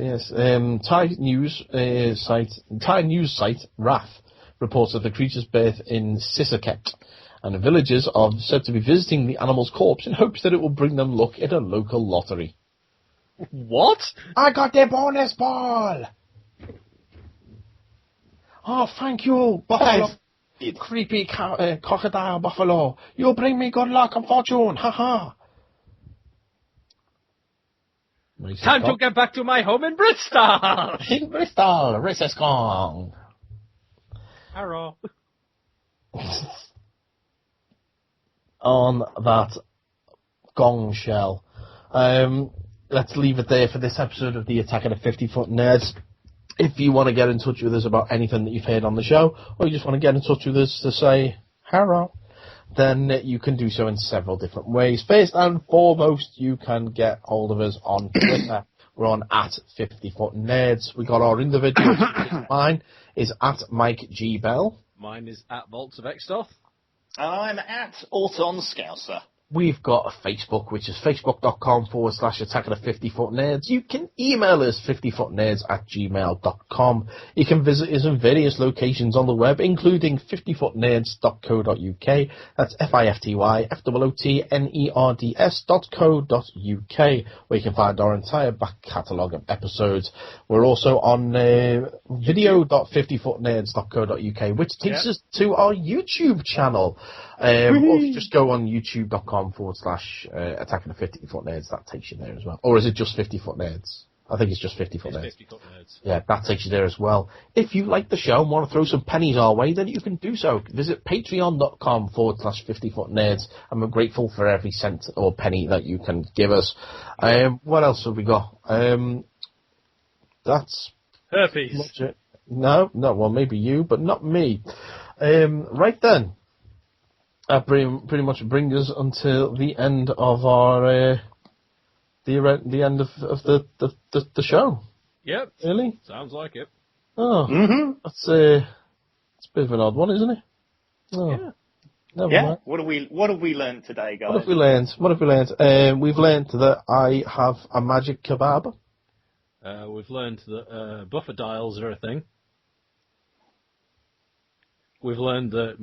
Thai news site RAF reports of the creature's birth in Sisaket, and the villagers are said to be visiting the animal's corpse in hopes that it will bring them luck at a local lottery. What? I got the bonus ball! Oh, thank you, buffalo. Creepy crocodile buffalo. You bring me good luck and fortune. Ha ha. Time to get back to my home in Bristol. In Bristol, Racist Gong. Arrow. On that gong shell. Let's leave it there for this episode of the Attack of the 50-Foot Nerds. If you want to get in touch with us about anything that you've heard on the show, or you just want to get in touch with us to say hello, then you can do so in several different ways. First and foremost, you can get hold of us on Twitter. We're on @50footnerds. We got our individuals. Mine is @MikeGBell. Mine is @Vaults of Extoth. And I'm @Auton Scouser. We've got a Facebook, which is facebook.com/Attack of the 50-Foot Nerds. You can email us 50footnerds@gmail.com. You can visit us in various locations on the web, including 50footnerds.co.uk. That's FIFTYFOOTNERDS.co.uk, where you can find our entire back catalogue of episodes. We're also on video.50footnerds.co.uk, which takes us to our YouTube channel. Or if you just go on youtube.com/Attack of the 50-Foot Nerds, that takes you there as well. Or is it just 50-Foot Nerds? I think it's just 50-Foot Nerds. 50-Foot Nerds. Yeah, that takes you there as well. If you like the show and want to throw some pennies our way, then you can do so. Visit patreon.com/50-Foot Nerds, and we're grateful for every cent or penny that you can give us. What else have we got? That's herpes. Much it. No, well, maybe you, but not me. Right then. That pretty much brings us until the end of our the end of the show. Yep. Really? Sounds like it. Oh, that's it's a bit of an odd one, isn't it? Oh, yeah. Never mind. What have we learned today, guys? What have we learned? We've learned that I have a magic kebab. We've learned that buffadiles are a thing. We've learned that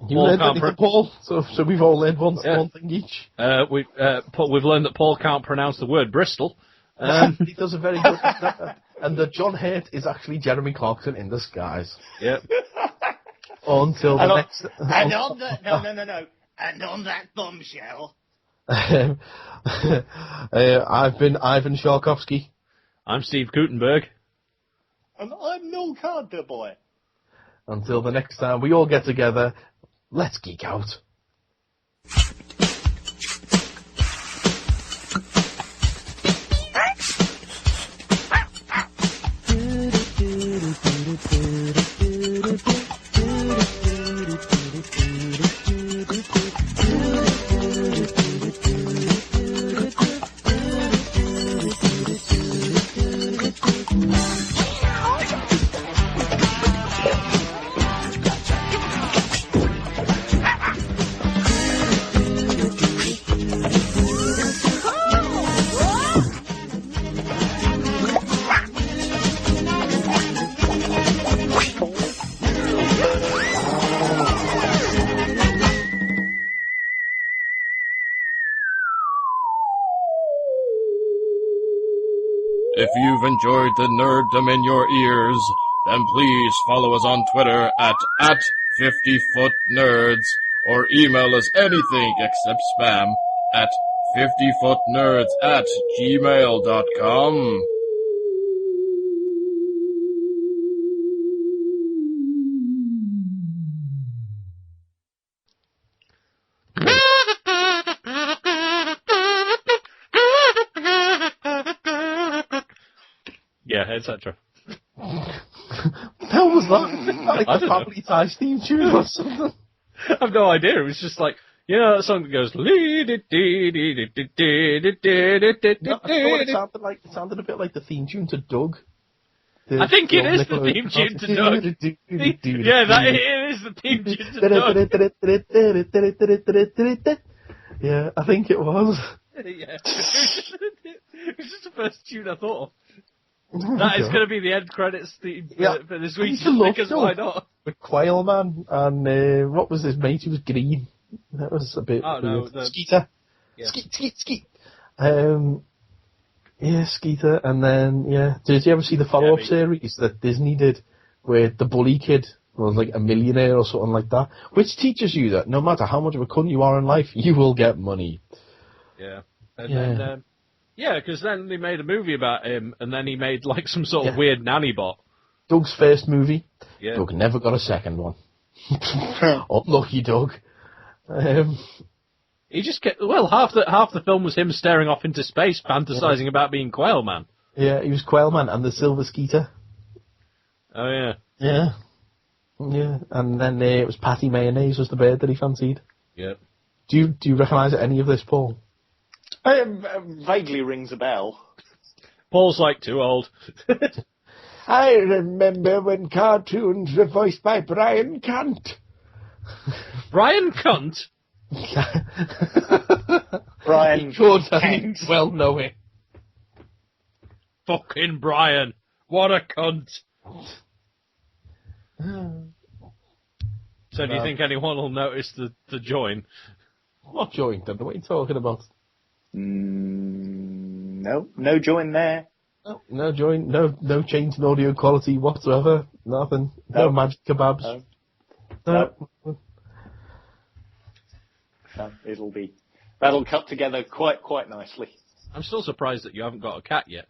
you learned anything, Paul? So we've all learned one thing each. We've learned that Paul can't pronounce the word Bristol. He does a very good. And that John Hurt is actually Jeremy Clarkson in disguise. Yep. Until the next. And on that, no. And on that bombshell. I've been Ivan Sharkovsky. I'm Steve Gutenberg. And I'm Noel Carterboy. Until the next time we all get together, let's geek out. If you've enjoyed the nerddom in your ears, then please follow us on Twitter at 50footnerds, or email us anything except spam at 50footnerds@gmail.com. Yeah, etc. What the hell was that? Like I the don't know. Family Ties theme tune or something? I have no idea. It was just like, you know, that song that goes. No, I thought it sounded like it sounded a bit like the theme tune to Doug. I think it is the theme tune to Doug. Yeah, it is the theme tune to Doug. Yeah, I think it was. Yeah. It was just the first tune I thought of. That is going to be the end credits theme for this week, because why not? With Quailman and what was his mate? He was green. That was a bit weird. Skeeter. Yeah. Skeet. Skeeter. And then, did you ever see the follow-up series that Disney did where the bully kid was like a millionaire or something like that? Which teaches you that no matter how much of a cunt you are in life, you will get money. Yeah. And then, because then they made a movie about him, and then he made like some sort of weird nanny bot. Doug's first movie. Yeah. Doug never got a second one. Unlucky Doug. He just half the film was him staring off into space, fantasizing about being Quailman. Yeah, he was Quailman and the Silver Skeeter. Oh yeah. Yeah. Yeah, and then it was Patty Mayonnaise was the bird that he fancied. Yep. Do you recognise any of this, Paul? Vaguely rings a bell. Paul's like too old. I remember when cartoons were voiced by Brian Cunt. Brian Cunt? Brian Cunt. Well know it. Fucking Brian. What a cunt. So do you think anyone will notice the join? What join? What are you talking about? No join there. No join, no change in audio quality whatsoever. Nothing. No magic kebabs. No. That'll cut together quite nicely. I'm still surprised that you haven't got a cat yet.